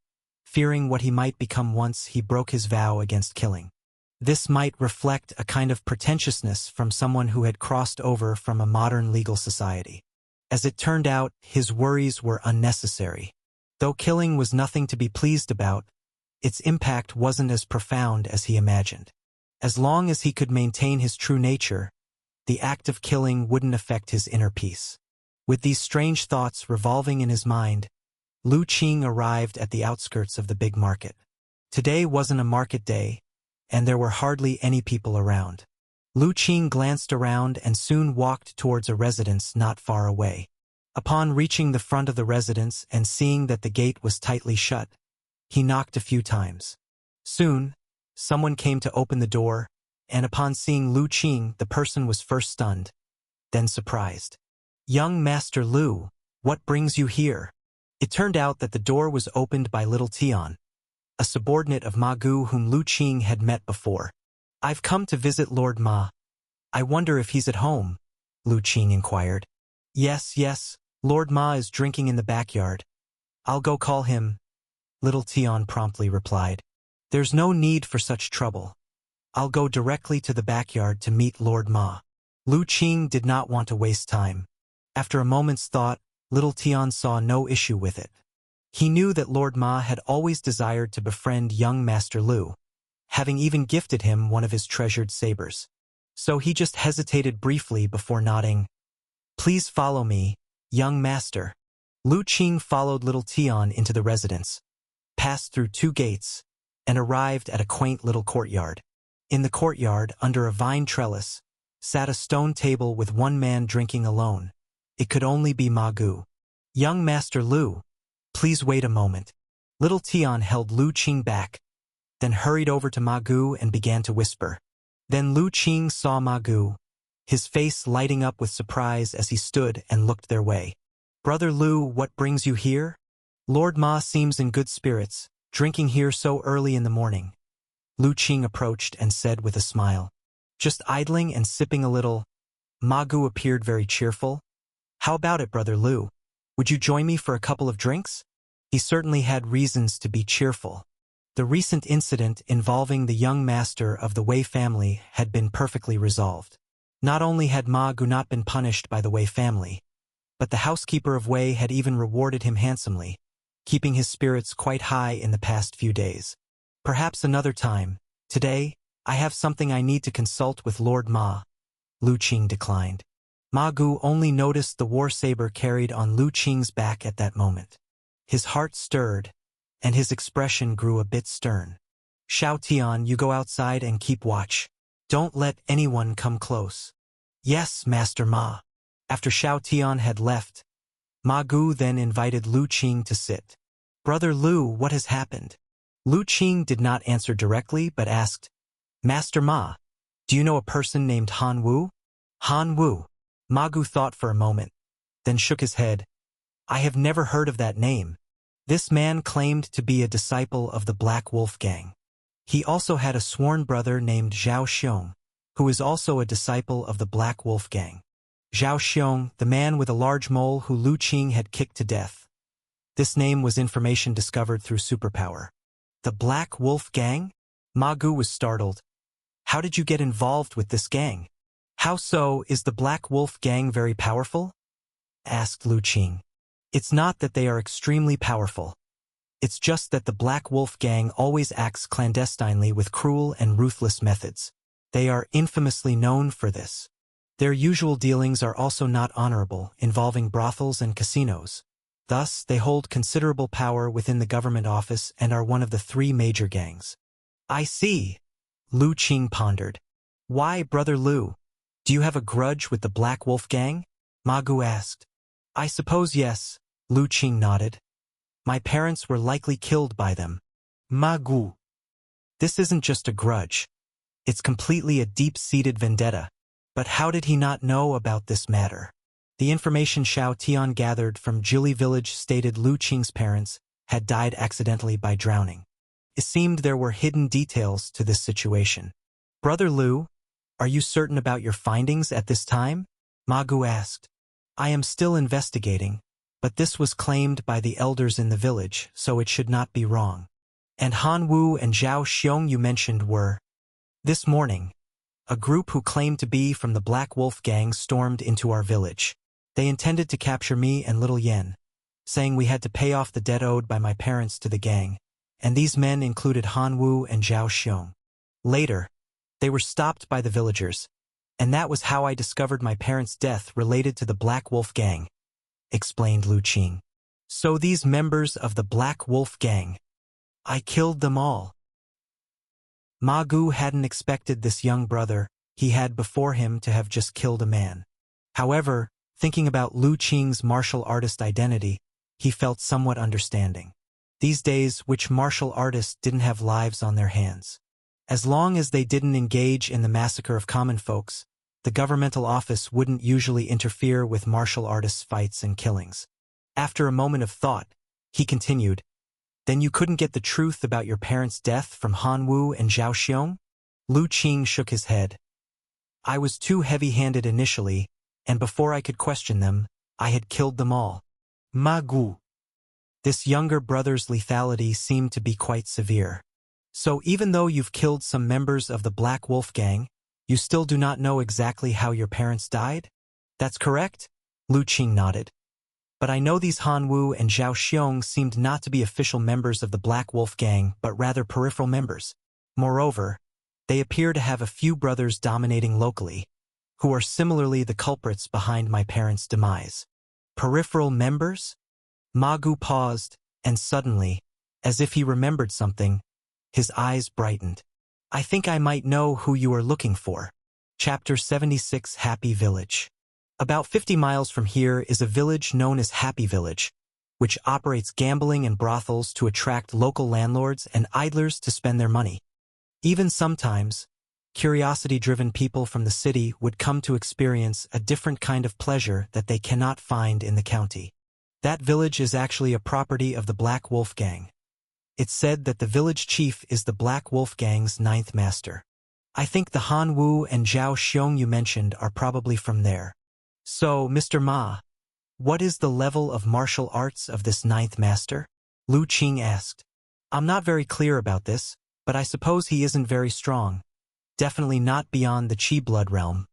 fearing what he might become once he broke his vow against killing. This might reflect a kind of pretentiousness from someone who had crossed over from a modern legal society. As it turned out, his worries were unnecessary. Though killing was nothing to be pleased about, its impact wasn't as profound as he imagined. As long as he could maintain his true nature, the act of killing wouldn't affect his inner peace. With these strange thoughts revolving in his mind, Lu Qing arrived at the outskirts of the big market. Today wasn't a market day, and there were hardly any people around. Lu Qing glanced around and soon walked towards a residence not far away. Upon reaching the front of the residence and seeing that the gate was tightly shut, he knocked a few times. Soon, someone came to open the door, and upon seeing Lu Qing, the person was first stunned, then surprised. "Young Master Lu, what brings you here?" It turned out that the door was opened by Little Tian, a subordinate of Ma Gu whom Lu Qing had met before. "I've come to visit Lord Ma. I wonder if he's at home," Lu Qing inquired. Yes, Lord Ma is drinking in the backyard. I'll go call him," Little Tian promptly replied. "There's no need for such trouble. I'll go directly to the backyard to meet Lord Ma." Lu Qing did not want to waste time. After a moment's thought, Little Tian saw no issue with it. He knew that Lord Ma had always desired to befriend young Master Lu, having even gifted him one of his treasured sabers. So he just hesitated briefly before nodding. "Please follow me, young master." Lu Qing followed Little Tian into the residence, passed through 2 gates, and arrived at a quaint little courtyard. In the courtyard, under a vine trellis, sat a stone table with one man drinking alone. It could only be Ma Gu. "Young Master Lu, please wait a moment." Little Tian held Lu Qing back, then hurried over to Ma Gu and began to whisper. Then Lu Qing saw Ma Gu, his face lighting up with surprise as he stood and looked their way. "Brother Lu, what brings you here?" "Lord Ma seems in good spirits, drinking here so early in the morning." Lu Qing approached and said with a smile. "Just idling and sipping a little." Ma Gu appeared very cheerful. "How about it, Brother Lu? Would you join me for a couple of drinks?" He certainly had reasons to be cheerful. The recent incident involving the young master of the Wei family had been perfectly resolved. Not only had Ma Gu not been punished by the Wei family, but the housekeeper of Wei had even rewarded him handsomely, keeping his spirits quite high in the past few days. "Perhaps another time. Today, I have something I need to consult with Lord Ma." Lu Qing declined. Ma Gu only noticed the war saber carried on Lu Qing's back at that moment. His heart stirred, and his expression grew a bit stern. "Xiao Tian, you go outside and keep watch. Don't let anyone come close." "Yes, Master Ma." After Xiao Tian had left, Ma Gu then invited Lu Qing to sit. "Brother Lu, what has happened? Lu Qing did not answer directly but asked, Master Ma, do you know a person named Han Wu? Han Wu. Ma Gu thought for a moment, then shook his head. I have never heard of that name. This man claimed to be a disciple of the Black Wolf Gang. He also had a sworn brother named Zhao Xiong, who is also a disciple of the Black Wolf Gang. Zhao Xiong, the man with a large mole who Lu Qing had kicked to death. This name was information discovered through superpower. The Black Wolf Gang? Ma Gu was startled. How did you get involved with this gang? How so? Is the Black Wolf Gang very powerful? Asked Lu Qing. It's not that they are extremely powerful. It's just that the Black Wolf Gang always acts clandestinely with cruel and ruthless methods. They are infamously known for this. Their usual dealings are also not honorable, involving brothels and casinos. Thus, they hold considerable power within the government office and are one of the 3 major gangs. I see. Lu Qing pondered. Why, Brother Lu? Do you have a grudge with the Black Wolf Gang? Ma Gu asked. I suppose yes, Lu Qing nodded. My parents were likely killed by them. Ma Gu. This isn't just a grudge. It's completely a deep-seated vendetta. But how did he not know about this matter? The information Xiao Tian gathered from Jili village stated Lu Qing's parents had died accidentally by drowning. It seemed there were hidden details to this situation. Brother Lu, are you certain about your findings at this time? Ma Gu asked. I am still investigating, but this was claimed by the elders in the village, so it should not be wrong. And Han Wu and Zhao Xiong you mentioned were. This morning, a group who claimed to be from the Black Wolf Gang stormed into our village. They intended to capture me and little Yen, saying we had to pay off the debt owed by my parents to the gang, and these men included Han Wu and Zhao Xiong. Later, they were stopped by the villagers, and that was how I discovered my parents' death related to the Black Wolf Gang, explained Lu Qing. So these members of the Black Wolf Gang, I killed them all. Ma Gu hadn't expected this young brother he had before him to have just killed a man. However, thinking about Lu Qing's martial artist identity, he felt somewhat understanding. These days, which martial artists didn't have lives on their hands? As long as they didn't engage in the massacre of common folks, the governmental office wouldn't usually interfere with martial artists' fights and killings. After a moment of thought, he continued, Then you couldn't get the truth about your parents' death from Han Wu and Zhao Xiong? Lu Qing shook his head. I was too heavy-handed initially, and before I could question them, I had killed them all. Ma Gu. This younger brother's lethality seemed to be quite severe. So even though you've killed some members of the Black Wolf Gang, you still do not know exactly how your parents died? That's correct? Lu Qing nodded. But I know these Han Wu and Zhao Xiong seemed not to be official members of the Black Wolf Gang, but rather peripheral members. Moreover, they appear to have a few brothers dominating locally, who are similarly the culprits behind my parents' demise. Peripheral members? Ma Gu paused, and suddenly, as if he remembered something, his eyes brightened. I think I might know who you are looking for. Chapter 76 Happy Village. About 50 miles from here is a village known as Happy Village, which operates gambling and brothels to attract local landlords and idlers to spend their money. Even sometimes, curiosity-driven people from the city would come to experience a different kind of pleasure that they cannot find in the county. That village is actually a property of the Black Wolf Gang. It's said that the village chief is the Black Wolf Gang's 9th master. I think the Han Wu and Zhao Xiong you mentioned are probably from there. So, Mr. Ma, what is the level of martial arts of this 9th master? Lu Qing asked. I'm not very clear about this, but I suppose he isn't very strong. Definitely not beyond the Qi blood realm,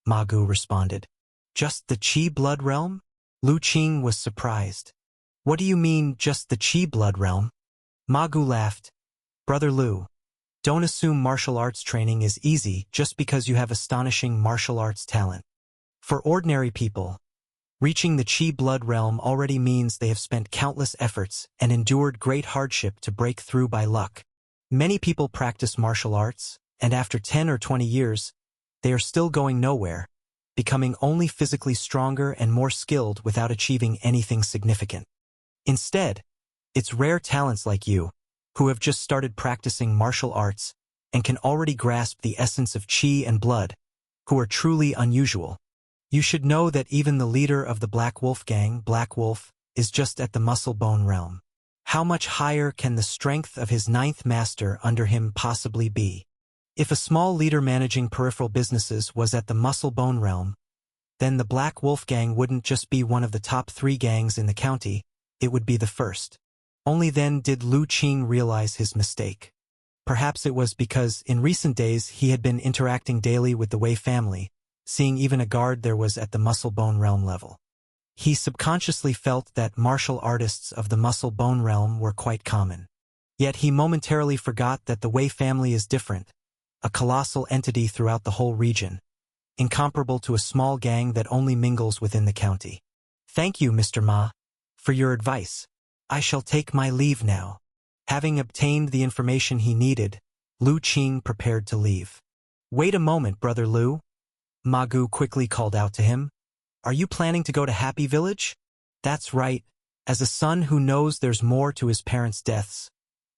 Ma Gu responded. Just the Qi blood realm? Lu Qing was surprised. What do you mean, just the Qi blood realm? Ma Gu laughed. Brother Lu, don't assume martial arts training is easy just because you have astonishing martial arts talent. For ordinary people, reaching the Qi blood realm already means they have spent countless efforts and endured great hardship to break through by luck. Many people practice martial arts, and after 10 or 20 years, they are still going nowhere, becoming only physically stronger and more skilled without achieving anything significant. Instead, it's rare talents like you, who have just started practicing martial arts and can already grasp the essence of qi and blood, who are truly unusual. You should know that even the leader of the Black Wolf gang, Black Wolf, is just at the muscle bone realm. How much higher can the strength of his ninth master under him possibly be? If a small leader managing peripheral businesses was at the muscle bone realm, then the Black Wolf gang wouldn't just be one of the top 3 gangs in the county, it would be the first. Only then did Lu Qing realize his mistake. Perhaps it was because, in recent days, he had been interacting daily with the Wei family, seeing even a guard there was at the muscle bone realm level. He subconsciously felt that martial artists of the muscle bone realm were quite common. Yet he momentarily forgot that the Wei family is different, a colossal entity throughout the whole region, incomparable to a small gang that only mingles within the county. Thank you, Mr. Ma, for your advice. I shall take my leave now. Having obtained the information he needed, Lu Qing prepared to leave. Wait a moment, Brother Lu. Ma Gu quickly called out to him. Are you planning to go to Happy Village? That's right. As a son who knows there's more to his parents' deaths,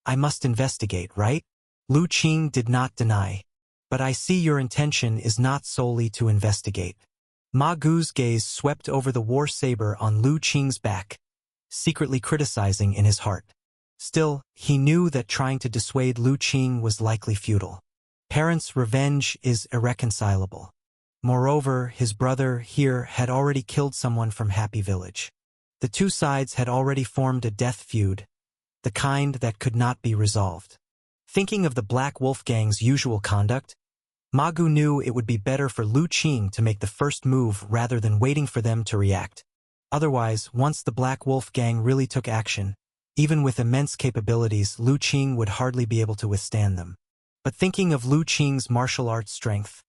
I must investigate, right? Lu Qing did not deny. But I see your intention is not solely to investigate. Ma Gu's gaze swept over the war saber on Lu Qing's back, secretly criticizing in his heart. Still, he knew that trying to dissuade Lu Qing was likely futile. Parents' revenge is irreconcilable. Moreover, his brother here had already killed someone from Happy Village. The two sides had already formed a death feud, the kind that could not be resolved. Thinking of the Black Wolf gang's usual conduct, Ma Gu knew it would be better for Lu Qing to make the first move rather than waiting for them to react. Otherwise, once the Black Wolf gang really took action, even with immense capabilities, Lu Qing would hardly be able to withstand them. But thinking of Lu Qing's martial arts strength,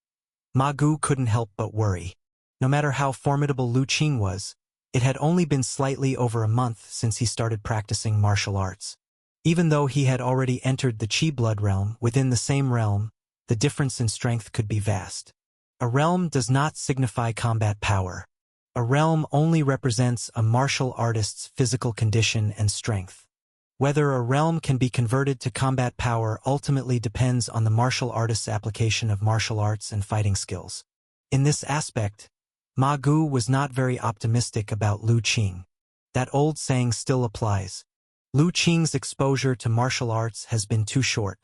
Ma Gu couldn't help but worry. No matter how formidable Lu Qing was, it had only been slightly over a month since he started practicing martial arts. Even though he had already entered the Qi blood realm, within the same realm, the difference in strength could be vast. A realm does not signify combat power. A realm only represents a martial artist's physical condition and strength. Whether a realm can be converted to combat power ultimately depends on the martial artist's application of martial arts and fighting skills. In this aspect, Ma Gu was not very optimistic about Lu Qing. That old saying still applies. Lu Qing's exposure to martial arts has been too short.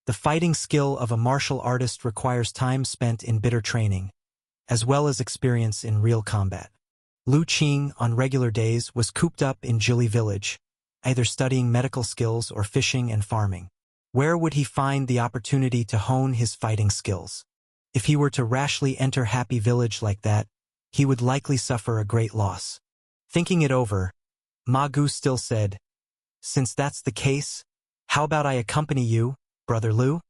The fighting skill of a martial artist requires time spent in bitter training, as well as experience in real combat. Lu Qing, on regular days, was cooped up in Jili Village, either studying medical skills or fishing and farming. Where would he find the opportunity to hone his fighting skills? If he were to rashly enter Happy Village like that, he would likely suffer a great loss. Thinking it over, Ma Gu still said, "Since that's the case, how about I accompany you, Brother Lu?"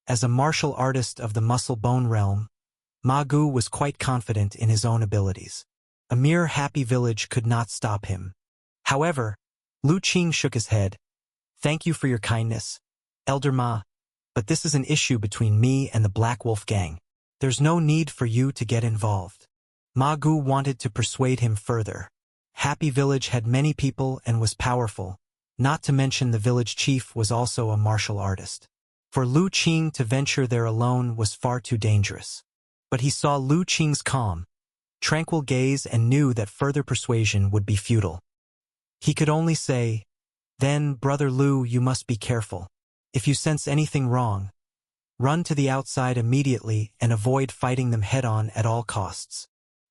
As a martial artist of the muscle-bone realm, Ma Gu was quite confident in his own abilities. A mere Happy Village could not stop him. However, Lu Qing shook his head. "Thank you for your kindness, Elder Ma, but this is an issue between me and the Black Wolf gang. There's no need for you to get involved." Ma Gu wanted to persuade him further. Happy Village had many people and was powerful, not to mention the village chief was also a martial artist. For Lu Qing to venture there alone was far too dangerous. But he saw Lu Qing's calm, tranquil gaze and knew that further persuasion would be futile. He could only say, "Then, Brother Lu, you must be careful. If you sense anything wrong, run to the outside immediately and avoid fighting them head-on at all costs."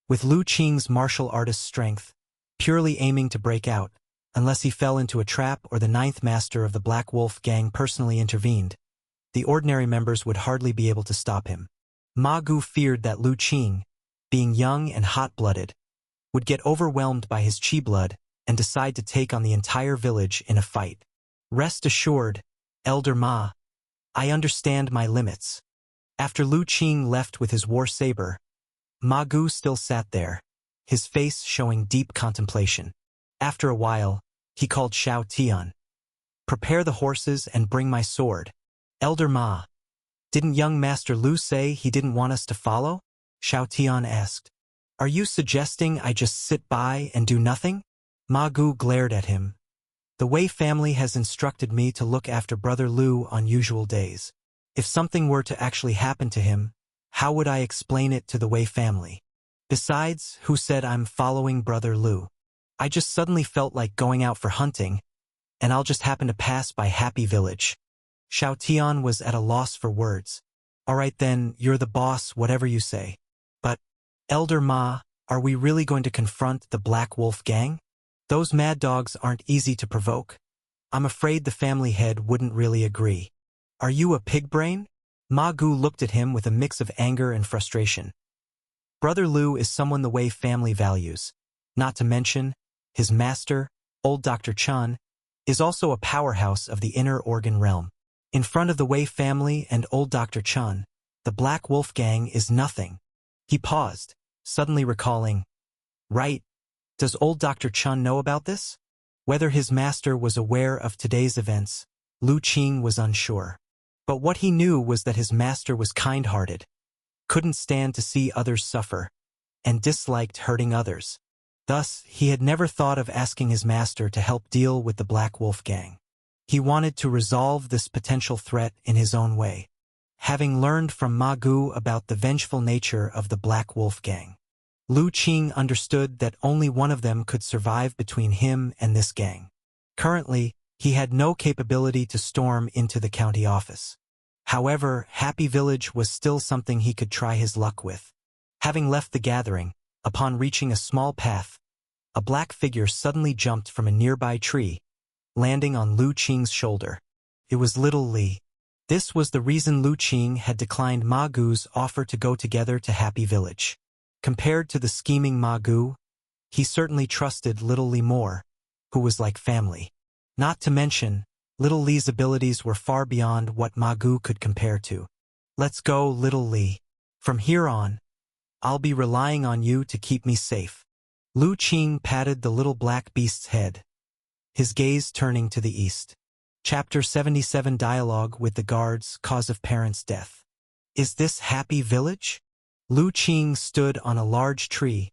With Lu Qing's martial artist strength, purely aiming to break out, unless he fell into a trap or the ninth master of the Black Wolf gang personally intervened, the ordinary members would hardly be able to stop him. Ma Gu feared that Lu Qing, being young and hot-blooded, would get overwhelmed by his Qi blood and decide to take on the entire village in a fight. "Rest assured, Elder Ma, I understand my limits." After Lu Qing left with his war saber, Ma Gu still sat there, his face showing deep contemplation. After a while, he called Xiao Tian. "Prepare the horses and bring my sword." "Elder Ma, didn't young Master Lu say he didn't want us to follow?" Xiao Tian asked. "Are you suggesting I just sit by and do nothing?" Ma Gu glared at him, The Wei family has instructed me to look after Brother Lu on usual days. If something were to actually happen to him, how would I explain it to the Wei family? Besides, who said I'm following Brother Lu? I just suddenly felt like going out for hunting, and I'll just happen to pass by Happy Village. Xiao Tian was at a loss for words. All right then, you're the boss, whatever you say. But, Elder Ma, are we really going to confront the Black Wolf gang? Those mad dogs aren't easy to provoke. I'm afraid the family head wouldn't really agree. Are you a pig brain? Ma Gu looked at him with a mix of anger and frustration. Brother Lu is someone the Wei family values. Not to mention, his master, old Dr. Chun, is also a powerhouse of the inner organ realm. In front of the Wei family and old Dr. Chun, the Black Wolf gang is nothing. He paused, suddenly recalling. Right, does old Dr. Chun know about this? Whether his master was aware of today's events, Lu Qing was unsure. But what he knew was that his master was kind-hearted, couldn't stand to see others suffer, and disliked hurting others. Thus, he had never thought of asking his master to help deal with the Black Wolf gang. He wanted to resolve this potential threat in his own way, having learned from Ma Gu about the vengeful nature of the Black Wolf gang. Lu Qing understood that only one of them could survive between him and this gang. Currently, he had no capability to storm into the county office. However, Happy Village was still something he could try his luck with. Having left the gathering, upon reaching a small path, a black figure suddenly jumped from a nearby tree, landing on Lu Qing's shoulder. It was Little Li. This was the reason Lu Qing had declined Ma Gu's offer to go together to Happy Village. Compared to the scheming Ma Gu, he certainly trusted Little Li more, who was like family. Not to mention, Little Li's abilities were far beyond what Ma Gu could compare to. Let's go, Little Li. From here on, I'll be relying on you to keep me safe. Lu Qing patted the little black beast's head, his gaze turning to the east. Chapter 77 Dialogue with the Guards, Cause of Parents' Death. Is this Happy Village? Lu Qing stood on a large tree,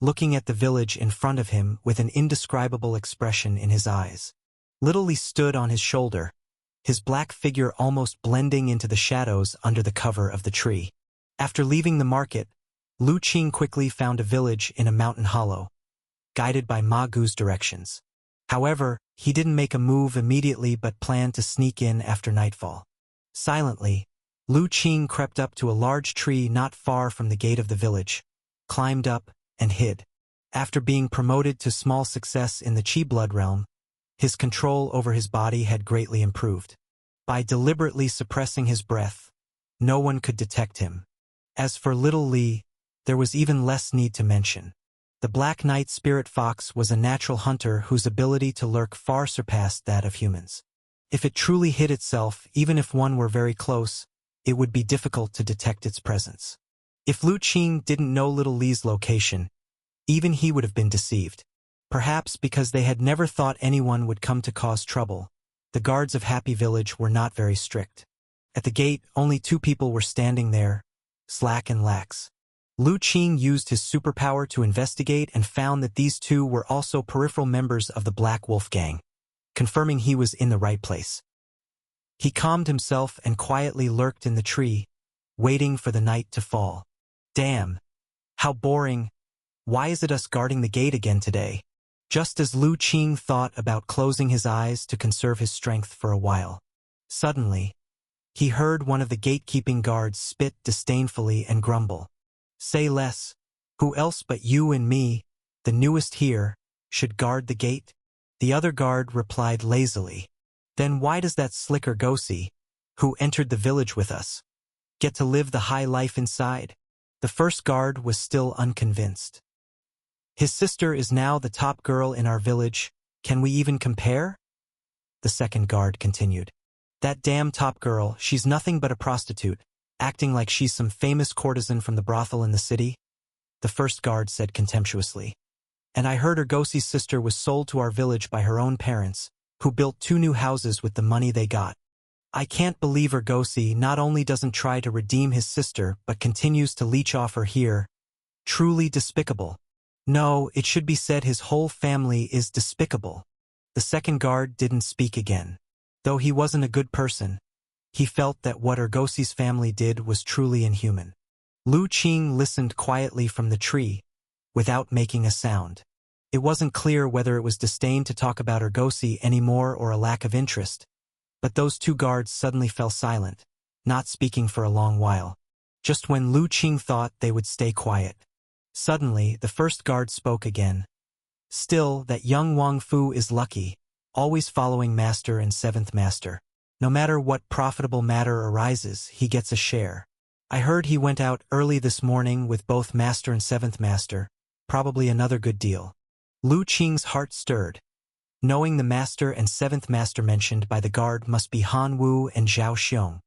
looking at the village in front of him with an indescribable expression in his eyes. Little Li stood on his shoulder, his black figure almost blending into the shadows under the cover of the tree. After leaving the market, Lu Qing quickly found a village in a mountain hollow, guided by Ma Gu's directions. However, he didn't make a move immediately but planned to sneak in after nightfall. Silently, Lu Qing crept up to a large tree not far from the gate of the village, climbed up, and hid. After being promoted to small success in the Qi blood realm, his control over his body had greatly improved. By deliberately suppressing his breath, no one could detect him. As for Little Li, there was even less need to mention. The Black Knight Spirit Fox was a natural hunter whose ability to lurk far surpassed that of humans. If it truly hid itself, even if one were very close, it would be difficult to detect its presence. If Lu Qing didn't know Little Li's location, even he would have been deceived. Perhaps because they had never thought anyone would come to cause trouble, the guards of Happy Village were not very strict. At the gate, only 2 people were standing there, Slack and Lax. Lu Qing used his superpower to investigate and found that these 2 were also peripheral members of the Black Wolf gang, confirming he was in the right place. He calmed himself and quietly lurked in the tree, waiting for the night to fall. Damn! How boring! Why is it us guarding the gate again today? Just as Lu Qing thought about closing his eyes to conserve his strength for a while. Suddenly, he heard one of the gatekeeping guards spit disdainfully and grumble. Say less. Who else but you and me, the newest here, should guard the gate? The other guard replied lazily. Then why does that slicker Gosi, who entered the village with us, get to live the high life inside? The first guard was still unconvinced. His sister is now the top girl in our village. Can we even compare? The second guard continued. That damn top girl, she's nothing but a prostitute, acting like she's some famous courtesan from the brothel in the city, the first guard said contemptuously. And I heard Ergosi's sister was sold to our village by her own parents, who built 2 new houses with the money they got. I can't believe Ergosi not only doesn't try to redeem his sister but continues to leech off her here. Truly despicable. No, it should be said his whole family is despicable. The second guard didn't speak again. Though he wasn't a good person, he felt that what Ergosi's family did was truly inhuman. Lu Qing listened quietly from the tree, without making a sound. It wasn't clear whether it was disdain to talk about Ergosi anymore or a lack of interest, but those two guards suddenly fell silent, not speaking for a long while. Just when Lu Qing thought they would stay quiet. Suddenly, the first guard spoke again. Still, that young Wang Fu is lucky, always following master and seventh master. No matter what profitable matter arises, he gets a share. I heard he went out early this morning with both master and seventh master, probably another good deal. Lu Qing's heart stirred, knowing the master and seventh master mentioned by the guard must be Han Wu and Zhao Xiong.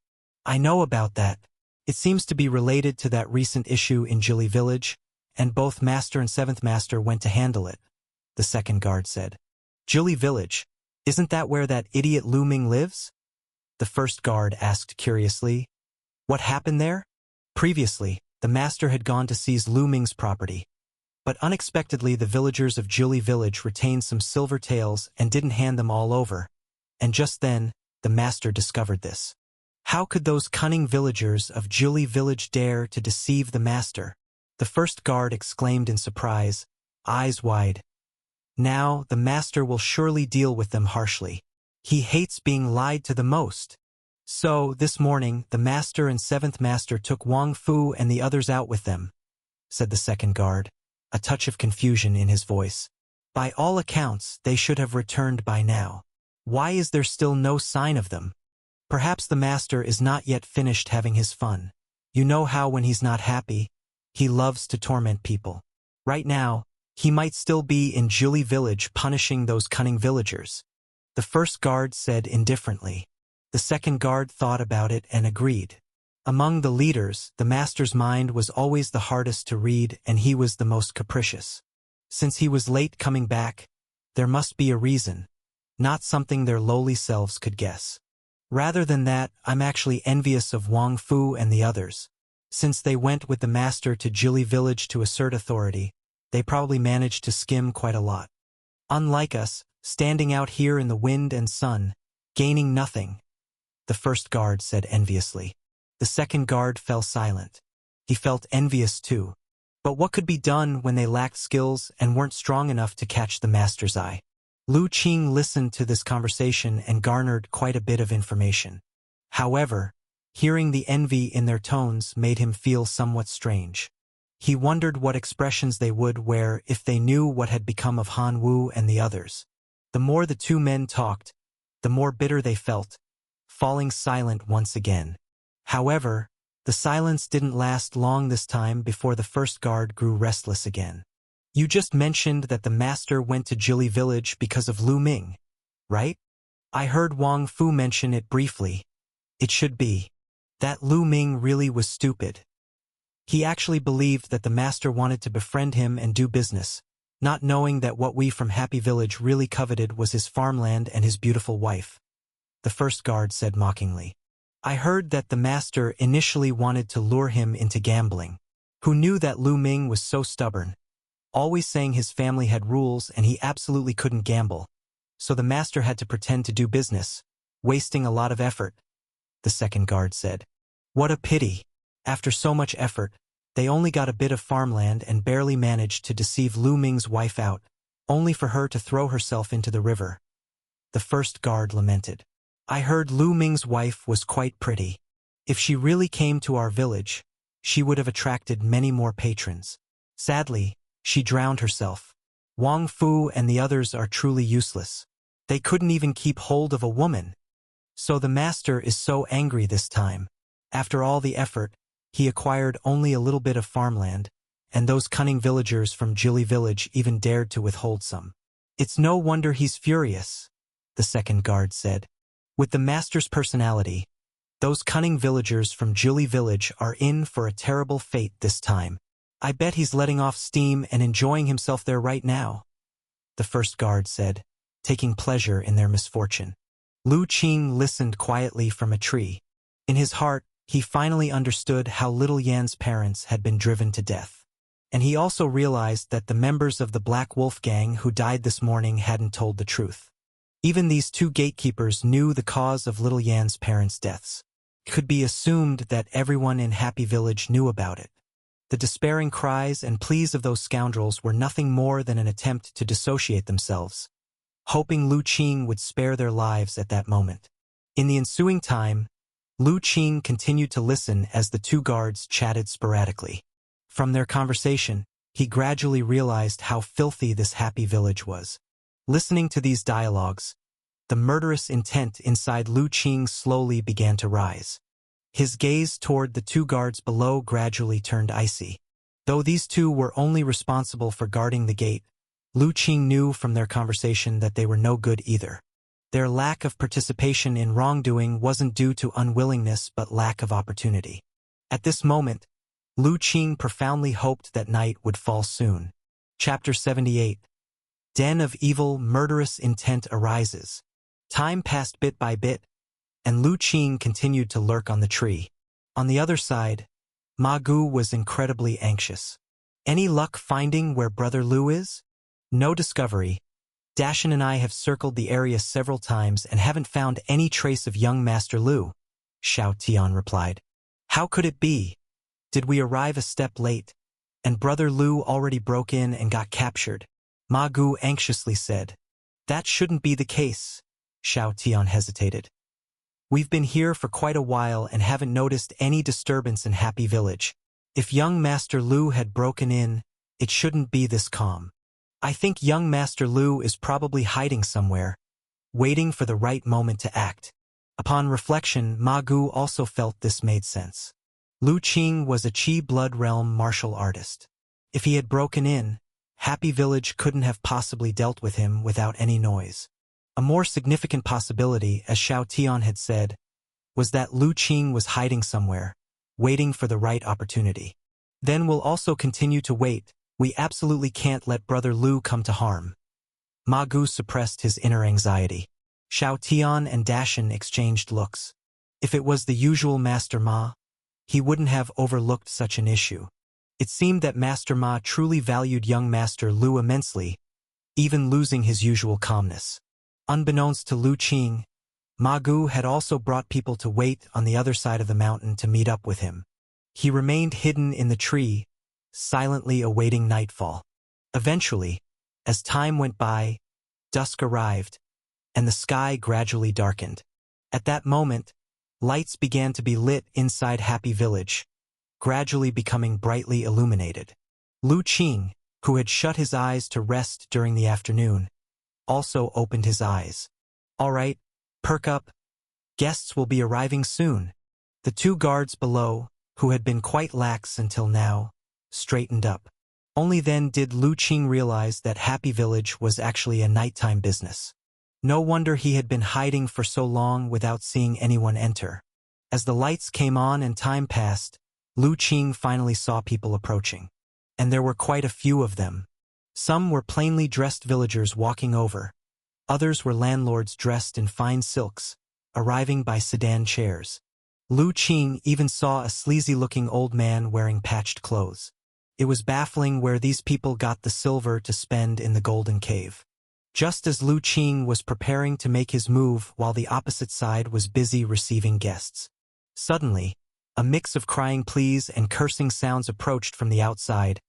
I know about that. It seems to be related to that recent issue in Jili Village, and both master and seventh master went to handle it, the second guard said. Jili Village? Isn't that where that idiot Lu Ming lives? The first guard asked curiously. What happened there? Previously, the master had gone to seize Lu Ming's property. But unexpectedly the villagers of Jili Village retained some silver taels and didn't hand them all over. And just then, the master discovered this. How could those cunning villagers of Jili Village dare to deceive the master? The first guard exclaimed in surprise, eyes wide. Now, the master will surely deal with them harshly. He hates being lied to the most. So, this morning, the master and seventh master took Wang Fu and the others out with them, said the second guard, a touch of confusion in his voice. By all accounts, they should have returned by now. Why is there still no sign of them? Perhaps the master is not yet finished having his fun. You know how when he's not happy, he loves to torment people. Right now, he might still be in Jili Village punishing those cunning villagers. The first guard said indifferently. The second guard thought about it and agreed. Among the leaders, the master's mind was always the hardest to read and he was the most capricious. Since he was late coming back, there must be a reason, not something their lowly selves could guess. Rather than that, I'm actually envious of Wang Fu and the others. Since they went with the master to Jili Village to assert authority, they probably managed to skim quite a lot. Unlike us, standing out here in the wind and sun, gaining nothing, the first guard said enviously. The second guard fell silent. He felt envious too. But what could be done when they lacked skills and weren't strong enough to catch the master's eye? Lu Qing listened to this conversation and garnered quite a bit of information. However, hearing the envy in their tones made him feel somewhat strange. He wondered what expressions they would wear if they knew what had become of Han Wu and the others. The more the two men talked, the more bitter they felt, falling silent once again. However, the silence didn't last long this time before the first guard grew restless again. You just mentioned that the master went to Jili Village because of Lu Ming, right? I heard Wang Fu mention it briefly. It should be. That Lu Ming really was stupid. He actually believed that the master wanted to befriend him and do business, not knowing that what we from Happy Village really coveted was his farmland and his beautiful wife. The first guard said mockingly. I heard that the master initially wanted to lure him into gambling. Who knew that Lu Ming was so stubborn, always saying his family had rules and he absolutely couldn't gamble. So the master had to pretend to do business, wasting a lot of effort, the second guard said. What a pity. After so much effort, they only got a bit of farmland and barely managed to deceive Lu Ming's wife out, only for her to throw herself into the river. The first guard lamented. I heard Lu Ming's wife was quite pretty. If she really came to our village, she would have attracted many more patrons. Sadly, she drowned herself. Wang Fu and the others are truly useless. They couldn't even keep hold of a woman. So the master is so angry this time. After all the effort, he acquired only a little bit of farmland, and those cunning villagers from Jili Village even dared to withhold some. It's no wonder he's furious, the second guard said. With the master's personality, those cunning villagers from Jili Village are in for a terrible fate this time. I bet he's letting off steam and enjoying himself there right now, the first guard said, taking pleasure in their misfortune. Lu Qing listened quietly from a tree. In his heart, he finally understood how Little Yan's parents had been driven to death. And he also realized that the members of the Black Wolf gang who died this morning hadn't told the truth. Even these two gatekeepers knew the cause of little Yan's parents' deaths. It could be assumed that everyone in Happy Village knew about it. The despairing cries and pleas of those scoundrels were nothing more than an attempt to dissociate themselves, hoping Lu Qing would spare their lives at that moment. In the ensuing time, Lu Qing continued to listen as the two guards chatted sporadically. From their conversation, he gradually realized how filthy this Happy Village was. Listening to these dialogues, the murderous intent inside Lu Qing slowly began to rise. His gaze toward the two guards below gradually turned icy. Though these two were only responsible for guarding the gate, Lu Qing knew from their conversation that they were no good either. Their lack of participation in wrongdoing wasn't due to unwillingness but lack of opportunity. At this moment, Lu Qing profoundly hoped that night would fall soon. Chapter 78. Den of evil, murderous intent arises. Time passed bit by bit, and Lu Qing continued to lurk on the tree. On the other side, Ma Gu was incredibly anxious. Any luck finding where Brother Lu is? No discovery. Dashan and I have circled the area several times and haven't found any trace of young Master Lu, Xiao Tian replied. How could it be? Did we arrive a step late, and Brother Lu already broke in and got captured? Ma Gu anxiously said. That shouldn't be the case, Xiao Tian hesitated. We've been here for quite a while and haven't noticed any disturbance in Happy Village. If young Master Lu had broken in, it shouldn't be this calm. I think young Master Lu is probably hiding somewhere, waiting for the right moment to act. Upon reflection, Ma Gu also felt this made sense. Lu Qing was a Qi Blood Realm martial artist. If he had broken in, Happy Village couldn't have possibly dealt with him without any noise. A more significant possibility, as Xiao Tian had said, was that Lu Qing was hiding somewhere, waiting for the right opportunity. Then we'll also continue to wait. We absolutely can't let Brother Lu come to harm. Ma Gu suppressed his inner anxiety. Xiao Tian and Dashan exchanged looks. If it was the usual Master Ma, he wouldn't have overlooked such an issue. It seemed that Master Ma truly valued young Master Lu immensely, even losing his usual calmness. Unbeknownst to Lu Qing, Ma Gu had also brought people to wait on the other side of the mountain to meet up with him. He remained hidden in the tree, silently awaiting nightfall. Eventually, as time went by, dusk arrived, and the sky gradually darkened. At that moment, lights began to be lit inside Happy Village, gradually becoming brightly illuminated. Lu Qing, who had shut his eyes to rest during the afternoon, also opened his eyes. All right, perk up. Guests will be arriving soon. The two guards below, who had been quite lax until now, straightened up. Only then did Lu Qing realize that Happy Village was actually a nighttime business. No wonder he had been hiding for so long without seeing anyone enter. As the lights came on and time passed, Lu Qing finally saw people approaching. And there were quite a few of them. Some were plainly dressed villagers walking over. Others were landlords dressed in fine silks, arriving by sedan chairs. Lu Qing even saw a sleazy-looking old man wearing patched clothes. It was baffling where these people got the silver to spend in the Golden Cave. Just as Lu Qing was preparing to make his move while the opposite side was busy receiving guests. Suddenly, a mix of crying pleas and cursing sounds approached from the outside,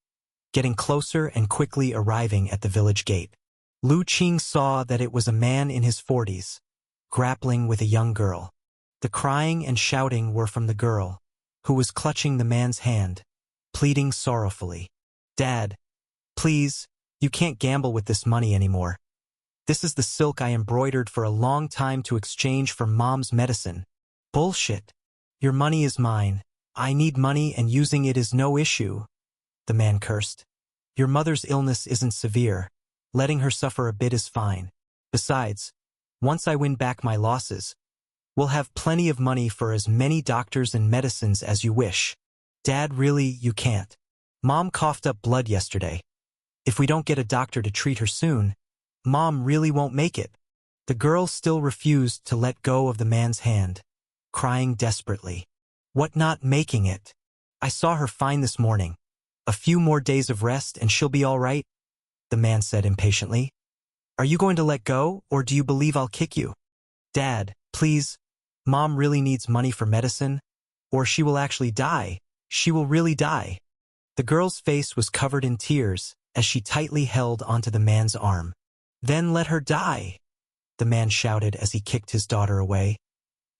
getting closer and quickly arriving at the village gate. Lu Qing saw that it was a man in his 40s, grappling with a young girl. The crying and shouting were from the girl, who was clutching the man's hand, pleading sorrowfully. Dad, please, you can't gamble with this money anymore. This is the silk I embroidered for a long time to exchange for Mom's medicine. Bullshit. Your money is mine. I need money and using it is no issue. The man cursed. Your mother's illness isn't severe. Letting her suffer a bit is fine. Besides, once I win back my losses, we'll have plenty of money for as many doctors and medicines as you wish. Dad, really, you can't. Mom coughed up blood yesterday. If we don't get a doctor to treat her soon, Mom really won't make it. The girl still refused to let go of the man's hand, crying desperately. What not making it? I saw her fine this morning. A few more days of rest and she'll be all right, the man said impatiently. Are you going to let go, or do you believe I'll kick you? Dad, please. Mom really needs money for medicine, or she will actually die. She will really die. The girl's face was covered in tears as she tightly held onto the man's arm. Then let her die, the man shouted as he kicked his daughter away.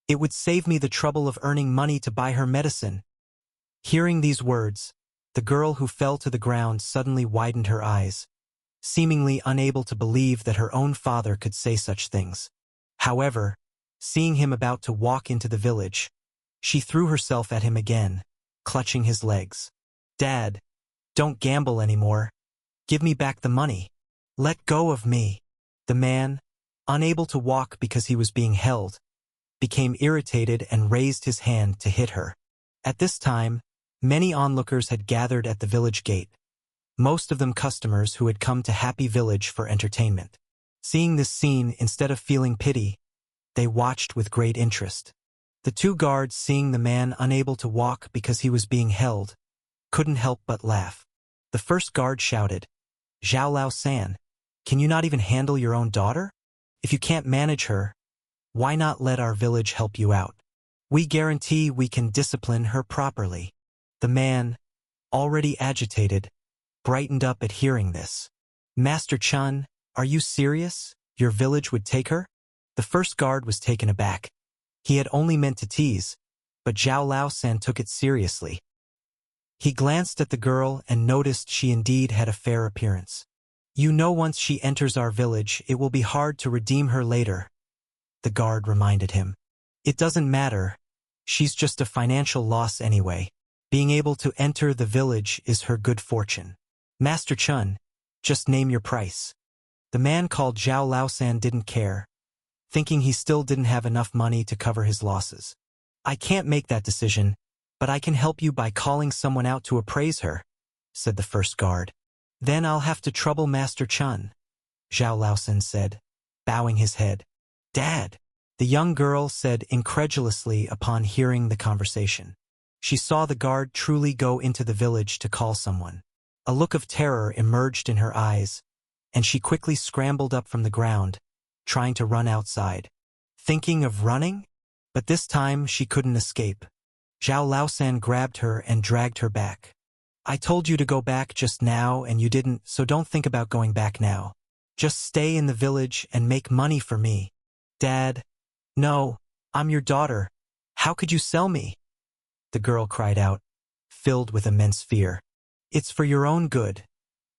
It would save me the trouble of earning money to buy her medicine. Hearing these words, the girl who fell to the ground suddenly widened her eyes, seemingly unable to believe that her own father could say such things. However, seeing him about to walk into the village, she threw herself at him again, clutching his legs. Dad, don't gamble anymore. Give me back the money. Let go of me. The man, unable to walk because he was being held, became irritated and raised his hand to hit her. At this time, many onlookers had gathered at the village gate, most of them customers who had come to Happy Village for entertainment. Seeing this scene, instead of feeling pity, they watched with great interest. The two guards, seeing the man unable to walk because he was being held, couldn't help but laugh. The first guard shouted, "Zhao Lao San, can you not even handle your own daughter? If you can't manage her, why not let our village help you out? We guarantee we can discipline her properly." The man, already agitated, brightened up at hearing this. "Master Chun, are you serious? Your village would take her?" The first guard was taken aback. He had only meant to tease, but Zhao Lao San took it seriously. He glanced at the girl and noticed she indeed had a fair appearance. "You know, once she enters our village, it will be hard to redeem her later," the guard reminded him. "It doesn't matter. She's just a financial loss anyway. Being able to enter the village is her good fortune. Master Chun, just name your price." The man called Zhao Lao San didn't care, thinking he still didn't have enough money to cover his losses. "I can't make that decision, but I can help you by calling someone out to appraise her," said the first guard. "Then I'll have to trouble Master Chun," Zhao Lao San said, bowing his head. "Dad," the young girl said incredulously upon hearing the conversation. She saw the guard truly go into the village to call someone. A look of terror emerged in her eyes, and she quickly scrambled up from the ground, trying to run outside. Thinking of running? But this time she couldn't escape. Zhao Lao San grabbed her and dragged her back. "I told you to go back just now and you didn't, so don't think about going back now. Just stay in the village and make money for me." "Dad, no, I'm your daughter. How could you sell me?" the girl cried out, filled with immense fear. "It's for your own good.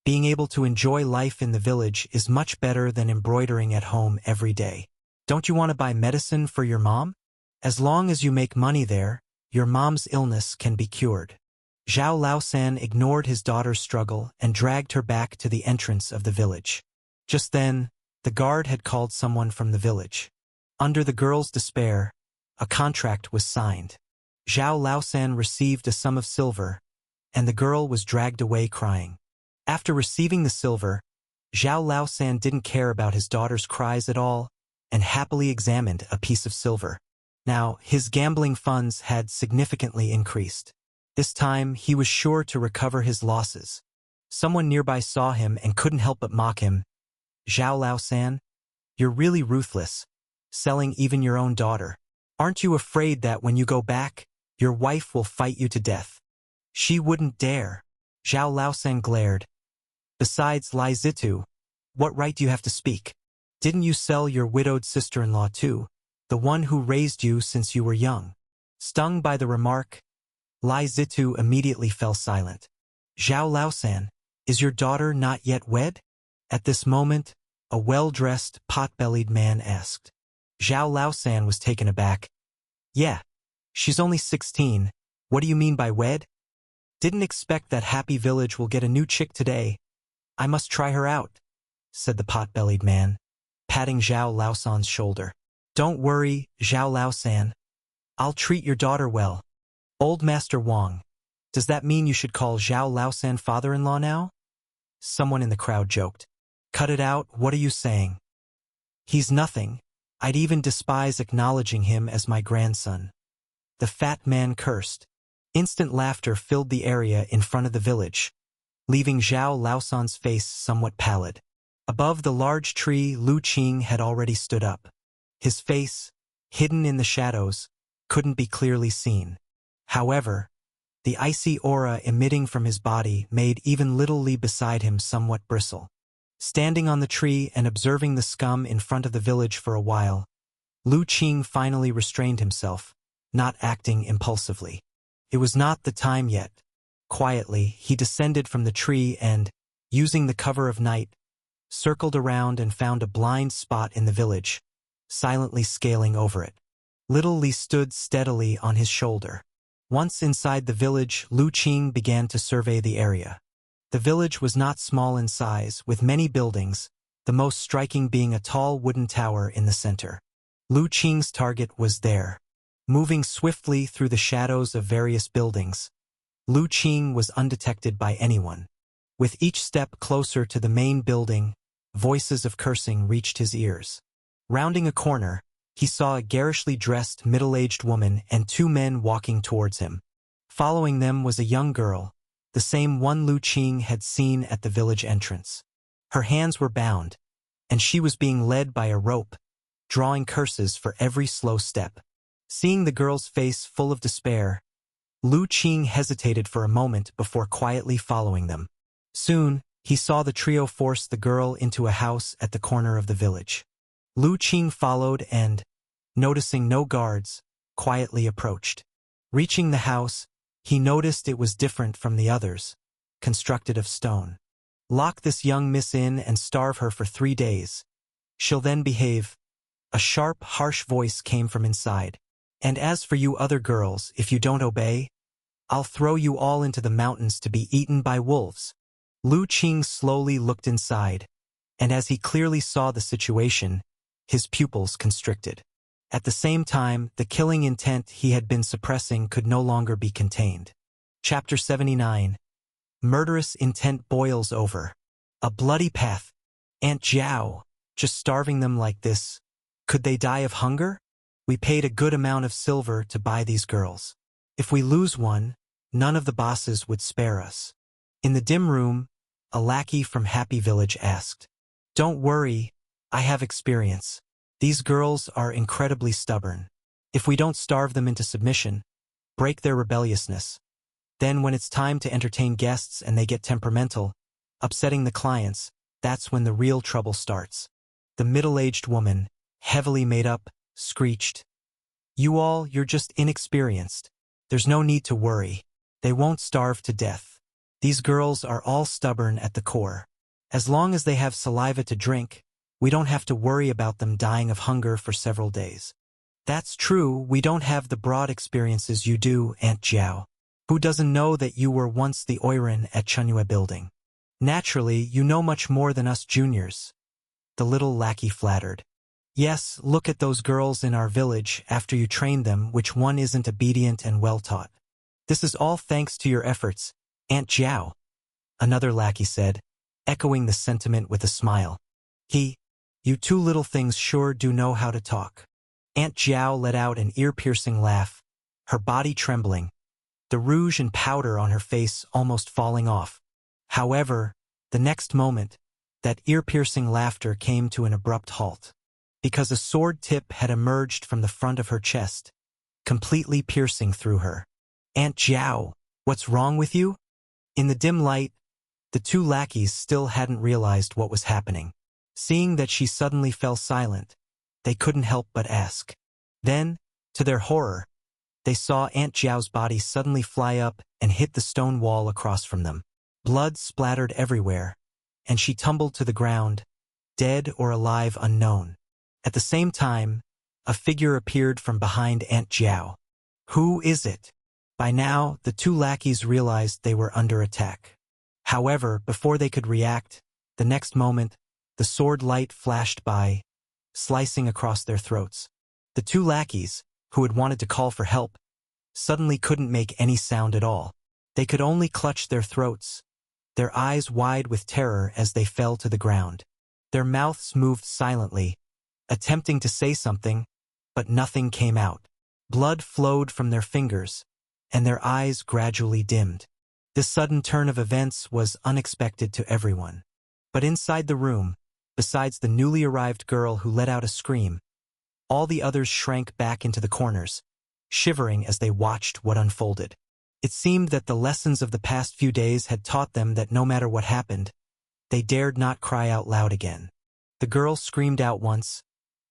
Being able to enjoy life in the village is much better than embroidering at home every day. Don't you want to buy medicine for your mom? As long as you make money there, your mom's illness can be cured." Zhao Lao San ignored his daughter's struggle and dragged her back to the entrance of the village. Just then, the guard had called someone from the village. Under the girl's despair, a contract was signed. Zhao Lao San received a sum of silver, and the girl was dragged away crying. After receiving the silver, Zhao Lao San didn't care about his daughter's cries at all and happily examined a piece of silver. Now, his gambling funds had significantly increased. This time, he was sure to recover his losses. Someone nearby saw him and couldn't help but mock him. "Zhao Lao San, you're really ruthless, selling even your own daughter. Aren't you afraid that when you go back, your wife will fight you to death?" "She wouldn't dare," Zhao Lao San glared. "Besides, Lai Zitu, what right do you have to speak? Didn't you sell your widowed sister-in-law too, the one who raised you since you were young?" Stung by the remark, Lai Zitu immediately fell silent. "Zhao Lao San, is your daughter not yet wed?" At this moment, a well-dressed, pot-bellied man asked. Zhao Lao San was taken aback. "Yeah, she's only 16. What do you mean by wed? Didn't expect that Happy Village will get a new chick today. I must try her out," said the pot-bellied man, patting Zhao Lao San's shoulder. "Don't worry, Zhao Lao San. I'll treat your daughter well. Old Master Wang, does that mean you should call Zhao Lao San father-in-law now?" Someone in the crowd joked. "Cut it out, what are you saying? He's nothing. I'd even despise acknowledging him as my grandson." The fat man cursed. Instant laughter filled the area in front of the village, leaving Zhao Lao San's face somewhat pallid. Above the large tree, Lu Qing had already stood up. His face, hidden in the shadows, couldn't be clearly seen. However, the icy aura emitting from his body made even little Li beside him somewhat bristle. Standing on the tree and observing the scum in front of the village for a while, Lu Qing finally restrained himself, not acting impulsively. It was not the time yet. Quietly, he descended from the tree and, using the cover of night, circled around and found a blind spot in the village, silently scaling over it. Little Li stood steadily on his shoulder. Once inside the village, Lu Qing began to survey the area. The village was not small in size, with many buildings, the most striking being a tall wooden tower in the center. Lu Qing's target was there. Moving swiftly through the shadows of various buildings, Lu Qing was undetected by anyone. With each step closer to the main building, voices of cursing reached his ears. Rounding a corner, he saw a garishly dressed middle-aged woman and two men walking towards him. Following them was a young girl, the same one Lu Qing had seen at the village entrance. Her hands were bound, and she was being led by a rope, drawing curses for every slow step. Seeing the girl's face full of despair, Lu Qing hesitated for a moment before quietly following them. Soon, he saw the trio force the girl into a house at the corner of the village. Lu Qing followed and, noticing no guards, quietly approached. Reaching the house, he noticed it was different from the others, constructed of stone. Lock this young miss in and starve her for 3 days. She'll then behave. A sharp, harsh voice came from inside. And as for you other girls, if you don't obey, I'll throw you all into the mountains to be eaten by wolves. Lu Qing slowly looked inside, and as he clearly saw the situation, his pupils constricted. At the same time, the killing intent he had been suppressing could no longer be contained. Chapter 79. Murderous intent boils over. A bloody path. Aunt Zhao, just starving them like this. Could they die of hunger? We paid a good amount of silver to buy these girls. If we lose one, none of the bosses would spare us. In the dim room, a lackey from Happy Village asked, "Don't worry, I have experience. These girls are incredibly stubborn. If we don't starve them into submission, break their rebelliousness, then when it's time to entertain guests and they get temperamental, upsetting the clients, that's when the real trouble starts." The middle-aged woman, heavily made up, screeched, You're just inexperienced. There's no need to worry. They won't starve to death. These girls are all stubborn at the core. As long as they have saliva to drink, we don't have to worry about them dying of hunger for several days." "That's true, we don't have the broad experiences you do, Aunt Zhao. Who doesn't know that you were once the Oiran at Chunyue Building? Naturally, you know much more than us juniors." The little lackey flattered. "Yes, look at those girls in our village after you trained them, which one isn't obedient and well-taught. This is all thanks to your efforts, Aunt Zhao," another lackey said, echoing the sentiment with a smile. You two little things sure do know how to talk." Aunt Zhao let out an ear-piercing laugh, her body trembling, the rouge and powder on her face almost falling off. However, the next moment, that ear-piercing laughter came to an abrupt halt, because a sword tip had emerged from the front of her chest, completely piercing through her. "Aunt Zhao, what's wrong with you?" In the dim light, the two lackeys still hadn't realized what was happening. Seeing that she suddenly fell silent, they couldn't help but ask. Then, to their horror, they saw Aunt Zhao's body suddenly fly up and hit the stone wall across from them. Blood splattered everywhere, and she tumbled to the ground, dead or alive unknown. At the same time, a figure appeared from behind Aunt Zhao. "Who is it?" By now, the two lackeys realized they were under attack. However, before they could react, the next moment, the sword light flashed by, slicing across their throats. The two lackeys, who had wanted to call for help, suddenly couldn't make any sound at all. They could only clutch their throats, their eyes wide with terror as they fell to the ground. Their mouths moved silently, attempting to say something, but nothing came out. Blood flowed from their fingers, and their eyes gradually dimmed. This sudden turn of events was unexpected to everyone. But inside the room, besides the newly arrived girl who let out a scream. All the others shrank back into the corners, shivering as they watched what unfolded. It seemed that the lessons of the past few days had taught them that no matter what happened, they dared not cry out loud again. The girl screamed out once,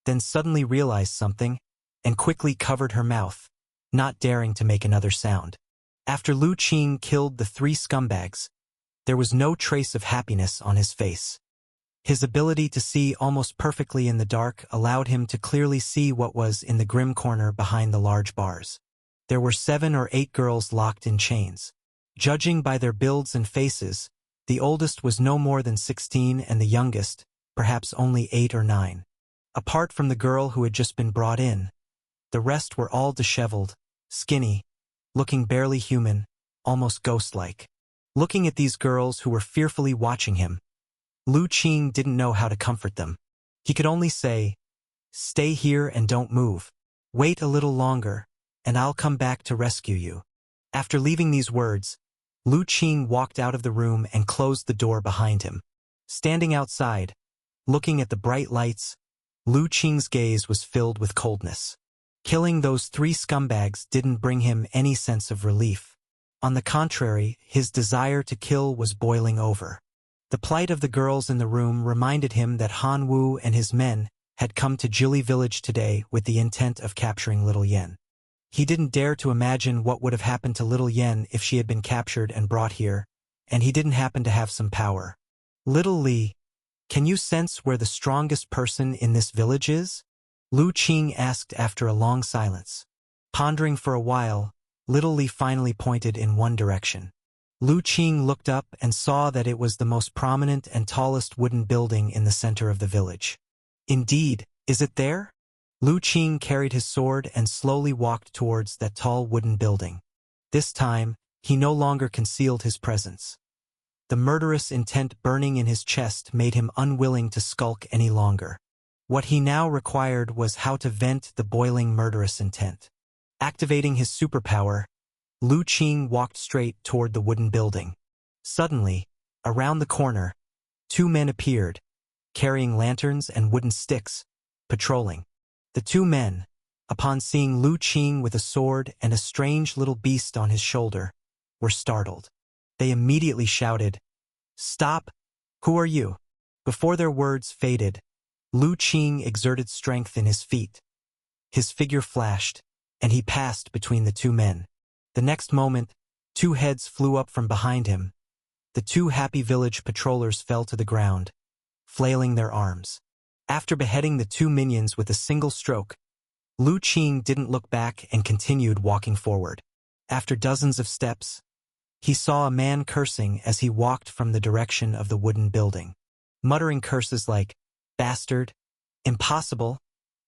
then suddenly realized something, and quickly covered her mouth, not daring to make another sound. After Lu Qing killed the 3 scumbags, there was no trace of happiness on his face. His ability to see almost perfectly in the dark allowed him to clearly see what was in the grim corner behind the large bars. There were 7 or 8 girls locked in chains. Judging by their builds and faces, the oldest was no more than 16 and the youngest, perhaps only 8 or 9. Apart from the girl who had just been brought in, the rest were all disheveled, skinny, looking barely human, almost ghost-like. Looking at these girls who were fearfully watching him, Lu Qing didn't know how to comfort them. He could only say, "Stay here and don't move. Wait a little longer, and I'll come back to rescue you." After leaving these words, Lu Qing walked out of the room and closed the door behind him. Standing outside, looking at the bright lights, Lu Qing's gaze was filled with coldness. Killing those 3 scumbags didn't bring him any sense of relief. On the contrary, his desire to kill was boiling over. The plight of the girls in the room reminded him that Han Wu and his men had come to Jili village today with the intent of capturing Little Yen. He didn't dare to imagine what would have happened to Little Yen if she had been captured and brought here, and he didn't happen to have some power. "Little Li, can you sense where the strongest person in this village is?" Lu Qing asked after a long silence. Pondering for a while, Little Li finally pointed in one direction. Lu Qing looked up and saw that it was the most prominent and tallest wooden building in the center of the village. "Indeed, is it there?" Lu Qing carried his sword and slowly walked towards that tall wooden building. This time, he no longer concealed his presence. The murderous intent burning in his chest made him unwilling to skulk any longer. What he now required was how to vent the boiling murderous intent. Activating his superpower, Lu Qing walked straight toward the wooden building. Suddenly, around the corner, 2 men appeared, carrying lanterns and wooden sticks, patrolling. The 2 men, upon seeing Lu Qing with a sword and a strange little beast on his shoulder, were startled. They immediately shouted, "Stop! Who are you?" Before their words faded, Lu Qing exerted strength in his feet. His figure flashed, and he passed between the 2 men. The next moment, 2 heads flew up from behind him. The 2 happy village patrollers fell to the ground, flailing their arms. After beheading the 2 minions with a single stroke, Lu Qing didn't look back and continued walking forward. After dozens of steps, he saw a man cursing as he walked from the direction of the wooden building. Muttering curses like, "Bastard," "Impossible,"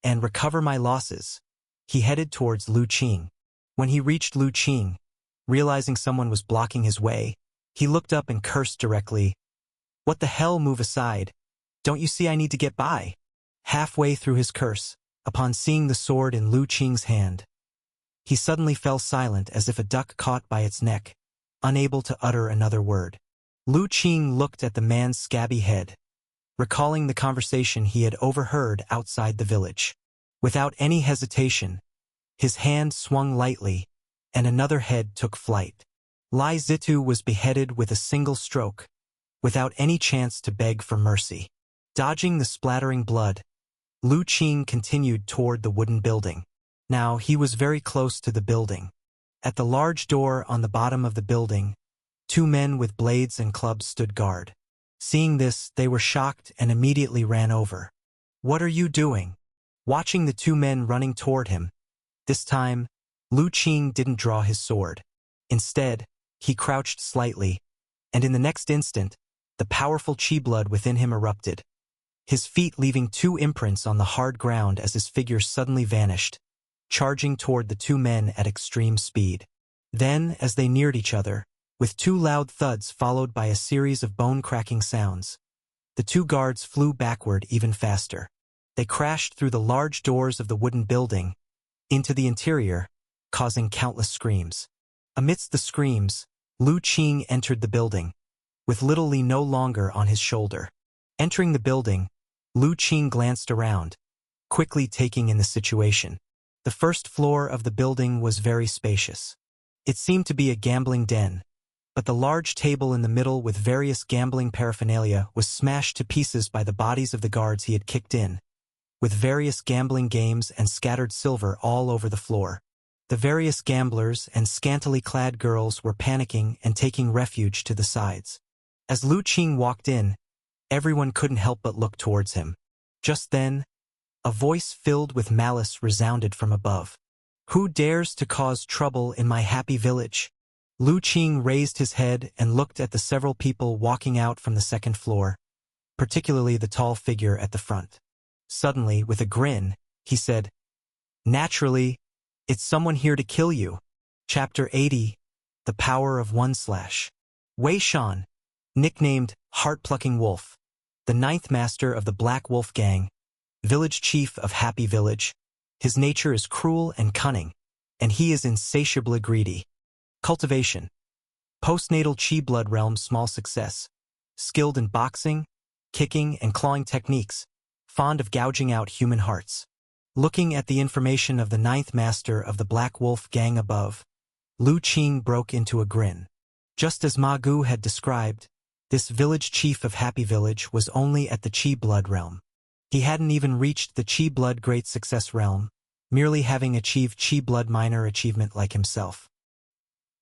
and "Recover my losses," he headed towards Lu Qing. When he reached Lu Qing, realizing someone was blocking his way, he looked up and cursed directly, "What the hell, move aside. Don't you see I need to get by?" Halfway through his curse, upon seeing the sword in Lu Qing's hand, he suddenly fell silent as if a duck caught by its neck, unable to utter another word. Lu Qing looked at the man's scabby head, recalling the conversation he had overheard outside the village. Without any hesitation, his hand swung lightly, and another head took flight. Lai Zitu was beheaded with a single stroke, without any chance to beg for mercy. Dodging the splattering blood, Lu Qing continued toward the wooden building. Now he was very close to the building. At the large door on the bottom of the building, 2 men with blades and clubs stood guard. Seeing this, they were shocked and immediately ran over. "What are you doing?" Watching the 2 men running toward him, this time, Lu Qing didn't draw his sword. Instead, he crouched slightly, and in the next instant, the powerful chi blood within him erupted, his feet leaving 2 imprints on the hard ground as his figure suddenly vanished, charging toward the 2 men at extreme speed. Then, as they neared each other, with 2 loud thuds followed by a series of bone-cracking sounds, the 2 guards flew backward even faster. They crashed through the large doors of the wooden building, into the interior, causing countless screams. Amidst the screams, Lu Qing entered the building, with Little Li no longer on his shoulder. Entering the building, Lu Qing glanced around, quickly taking in the situation. The first floor of the building was very spacious. It seemed to be a gambling den, but the large table in the middle with various gambling paraphernalia was smashed to pieces by the bodies of the guards he had kicked in, with various gambling games and scattered silver all over the floor. The various gamblers and scantily clad girls were panicking and taking refuge to the sides. As Lu Qing walked in, everyone couldn't help but look towards him. Just then, a voice filled with malice resounded from above. "Who dares to cause trouble in my happy village?" Lu Qing raised his head and looked at the several people walking out from the second floor, particularly the tall figure at the front. Suddenly, with a grin, he said, "Naturally, it's someone here to kill you." Chapter 80, The Power of One / Wei Shan, nicknamed Heart-Plucking Wolf, the ninth master of the Black Wolf Gang, village chief of Happy Village. His nature is cruel and cunning, and he is insatiably greedy. Cultivation. Postnatal Qi blood realm small success. Skilled in boxing, kicking, and clawing techniques, fond of gouging out human hearts. Looking at the information of the ninth master of the Black Wolf Gang above, Lu Qing broke into a grin. Just as Ma Gu had described, this village chief of Happy Village was only at the Qi blood realm. He hadn't even reached the Qi blood great success realm, merely having achieved Qi blood minor achievement like himself.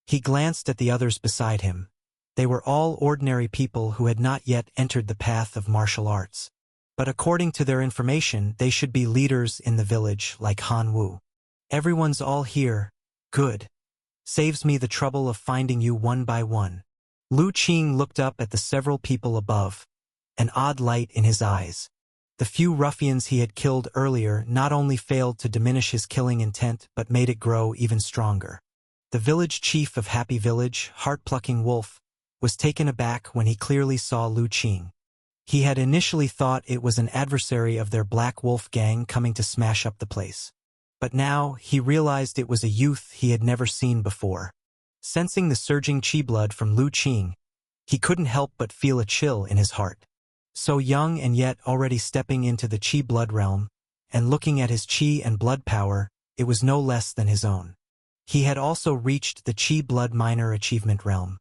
He glanced at the others beside him. They were all ordinary people who had not yet entered the path of martial arts. But according to their information, they should be leaders in the village like Han Wu. "Everyone's all here. Good. Saves me the trouble of finding you one by one." Lu Qing looked up at the several people above, an odd light in his eyes. The few ruffians he had killed earlier not only failed to diminish his killing intent but made it grow even stronger. The village chief of Happy Village, Heart-Plucking Wolf, was taken aback when he clearly saw Lu Qing. He had initially thought it was an adversary of their Black Wolf Gang coming to smash up the place. But now he realized it was a youth he had never seen before. Sensing the surging Qi blood from Lu Qing, he couldn't help but feel a chill in his heart. So young and yet already stepping into the Qi blood realm, and looking at his Qi and blood power, it was no less than his own. He had also reached the Qi blood minor achievement realm,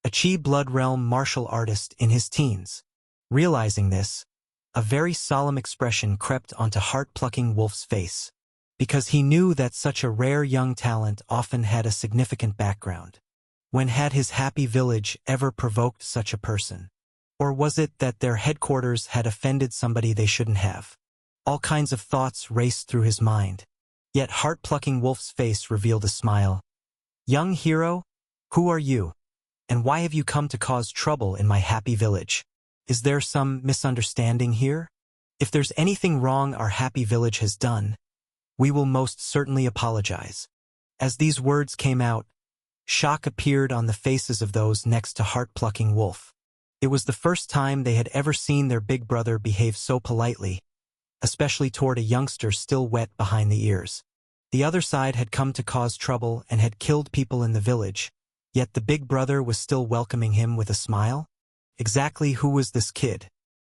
a Qi blood realm martial artist in his teens. Realizing this, a very solemn expression crept onto Heart-Plucking Wolf's face, because he knew that such a rare young talent often had a significant background. When had his Happy Village ever provoked such a person? Or was it that their headquarters had offended somebody they shouldn't have? All kinds of thoughts raced through his mind. Yet Heart-Plucking Wolf's face revealed a smile. "Young hero, who are you? And why have you come to cause trouble in my Happy Village? Is there some misunderstanding here? If there's anything wrong our Happy Village has done, we will most certainly apologize." As these words came out, shock appeared on the faces of those next to Heart-Plucking Wolf. It was the first time they had ever seen their big brother behave so politely, especially toward a youngster still wet behind the ears. The other side had come to cause trouble and had killed people in the village, yet the big brother was still welcoming him with a smile? Exactly who was this kid?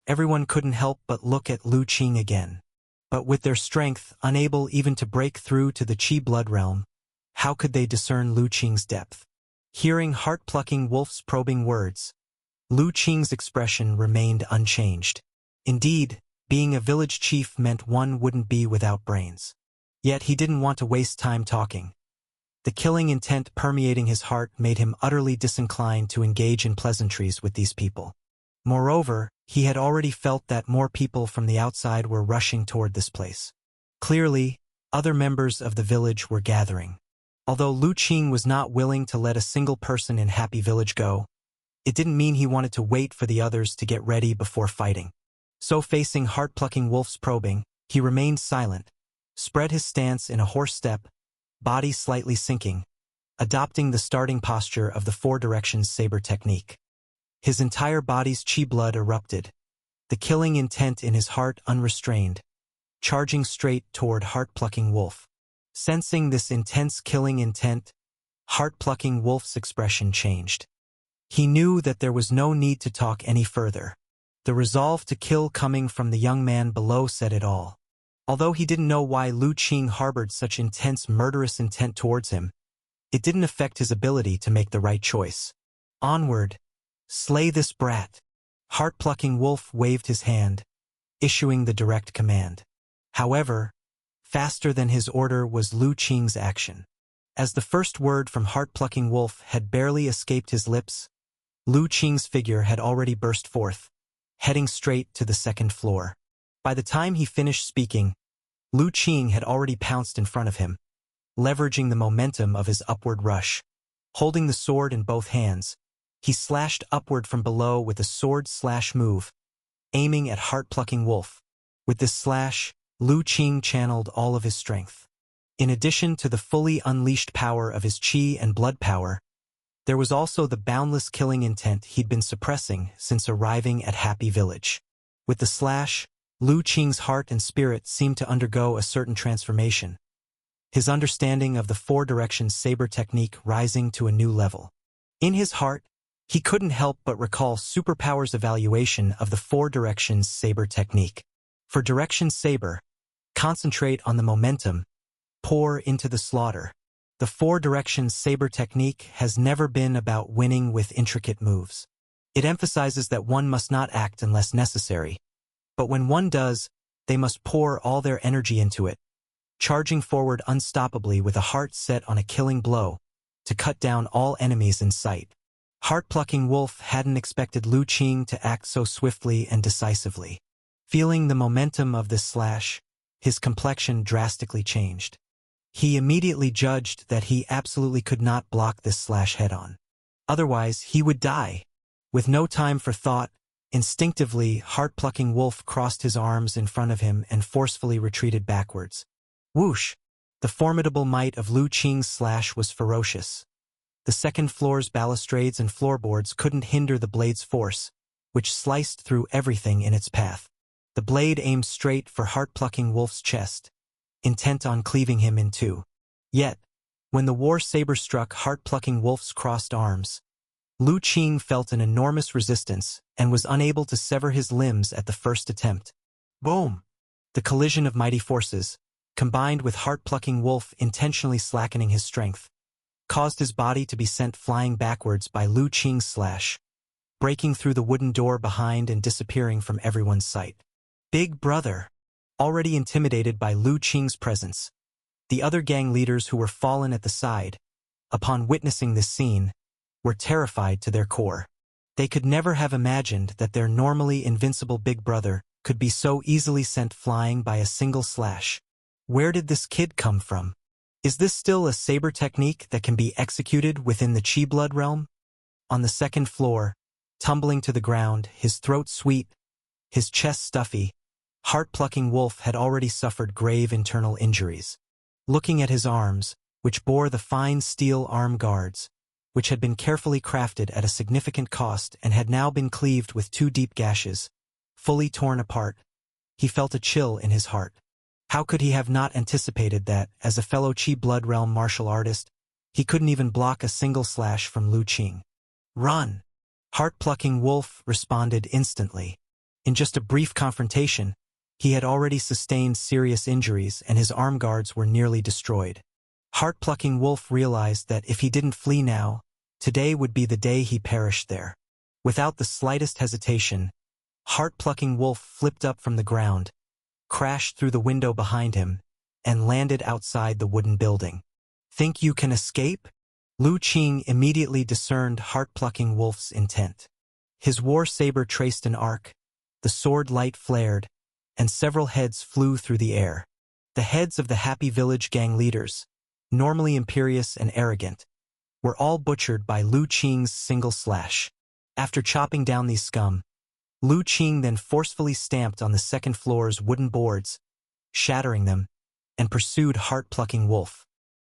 Everyone couldn't help but look at Lu Qing again. But with their strength unable even to break through to the Qi blood realm, how could they discern Lu Qing's depth? Hearing Heart-Plucking Wolf's probing words, Lu Qing's expression remained unchanged. Indeed, being a village chief meant one wouldn't be without brains. Yet he didn't want to waste time talking. The killing intent permeating his heart made him utterly disinclined to engage in pleasantries with these people. Moreover, he had already felt that more people from the outside were rushing toward this place. Clearly, other members of the village were gathering. Although Lu Qing was not willing to let a single person in Happy Village go, it didn't mean he wanted to wait for the others to get ready before fighting. So facing Heart-Plucking Wolf's probing, he remained silent, spread his stance in a horse step, body slightly sinking, adopting the starting posture of the four directions saber technique. His entire body's Qi blood erupted, the killing intent in his heart unrestrained, charging straight toward Heart-Plucking Wolf. Sensing this intense killing intent, Heart-Plucking Wolf's expression changed. He knew that there was no need to talk any further. The resolve to kill coming from the young man below said it all. Although he didn't know why Lu Qing harbored such intense murderous intent towards him, it didn't affect his ability to make the right choice. Onward! Slay this brat! Heart-plucking Wolf waved his hand, issuing the direct command. However, faster than his order was Lu Qing's action. As the first word from Heart-plucking Wolf had barely escaped his lips, Lu Qing's figure had already burst forth, heading straight to the second floor. By the time he finished speaking, Lu Qing had already pounced in front of him, leveraging the momentum of his upward rush. Holding the sword in both hands, he slashed upward from below with a sword slash move, aiming at Heart-plucking Wolf. With this slash, Lu Qing channeled all of his strength. In addition to the fully unleashed power of his qi and blood power, there was also the boundless killing intent he'd been suppressing since arriving at Happy Village. With the slash, Lu Qing's heart and spirit seemed to undergo a certain transformation, his understanding of the Four Directions saber technique rising to a new level. In his heart, he couldn't help but recall Superpower's evaluation of the Four Directions saber technique. For Direction Saber, concentrate on the momentum, pour into the slaughter. The Four Directions saber technique has never been about winning with intricate moves. It emphasizes that one must not act unless necessary, but when one does, they must pour all their energy into it, charging forward unstoppably with a heart set on a killing blow to cut down all enemies in sight. Heart-plucking Wolf hadn't expected Lu Qing to act so swiftly and decisively. Feeling the momentum of this slash, his complexion drastically changed. He immediately judged that he absolutely could not block this slash head-on. Otherwise, he would die. With no time for thought, instinctively, Heart-plucking Wolf crossed his arms in front of him and forcefully retreated backwards. Whoosh! The formidable might of Lu Qing's slash was ferocious. The second floor's balustrades and floorboards couldn't hinder the blade's force, which sliced through everything in its path. The blade aimed straight for Heart-plucking Wolf's chest, intent on cleaving him in two. Yet, when the war saber struck Heart-plucking Wolf's crossed arms, Lu Qing felt an enormous resistance and was unable to sever his limbs at the first attempt. Boom! The collision of mighty forces, combined with Heart-plucking Wolf intentionally slackening his strength, caused his body to be sent flying backwards by Lu Qing's slash, breaking through the wooden door behind and disappearing from everyone's sight. Big Brother! Already intimidated by Lu Qing's presence, the other gang leaders who were fallen at the side, upon witnessing this scene, were terrified to their core. They could never have imagined that their normally invincible Big Brother could be so easily sent flying by a single slash. Where did this kid come from? Is this still a saber technique that can be executed within the Qi blood realm? On the second floor, tumbling to the ground, his throat sweet, his chest stuffy, Heart-plucking Wolf had already suffered grave internal injuries. Looking at his arms, which bore the fine steel arm guards, which had been carefully crafted at a significant cost and had now been cleaved with two deep gashes, fully torn apart, he felt a chill in his heart. How could he have not anticipated that, as a fellow Qi blood realm martial artist, he couldn't even block a single slash from Lu Qing? Run! Heart-plucking Wolf responded instantly. In just a brief confrontation, he had already sustained serious injuries and his arm guards were nearly destroyed. Heart-plucking Wolf realized that if he didn't flee now, today would be the day he perished there. Without the slightest hesitation, Heart-plucking Wolf flipped up from the ground, crashed through the window behind him, and landed outside the wooden building. Think you can escape? Lu Qing immediately discerned Heart-plucking Wolf's intent. His war saber traced an arc, the sword light flared, and several heads flew through the air. The heads of the Happy Village gang leaders, normally imperious and arrogant, were all butchered by Lu Qing's single slash. After chopping down these scum, Lu Qing then forcefully stamped on the second floor's wooden boards, shattering them, and pursued Heart-plucking Wolf.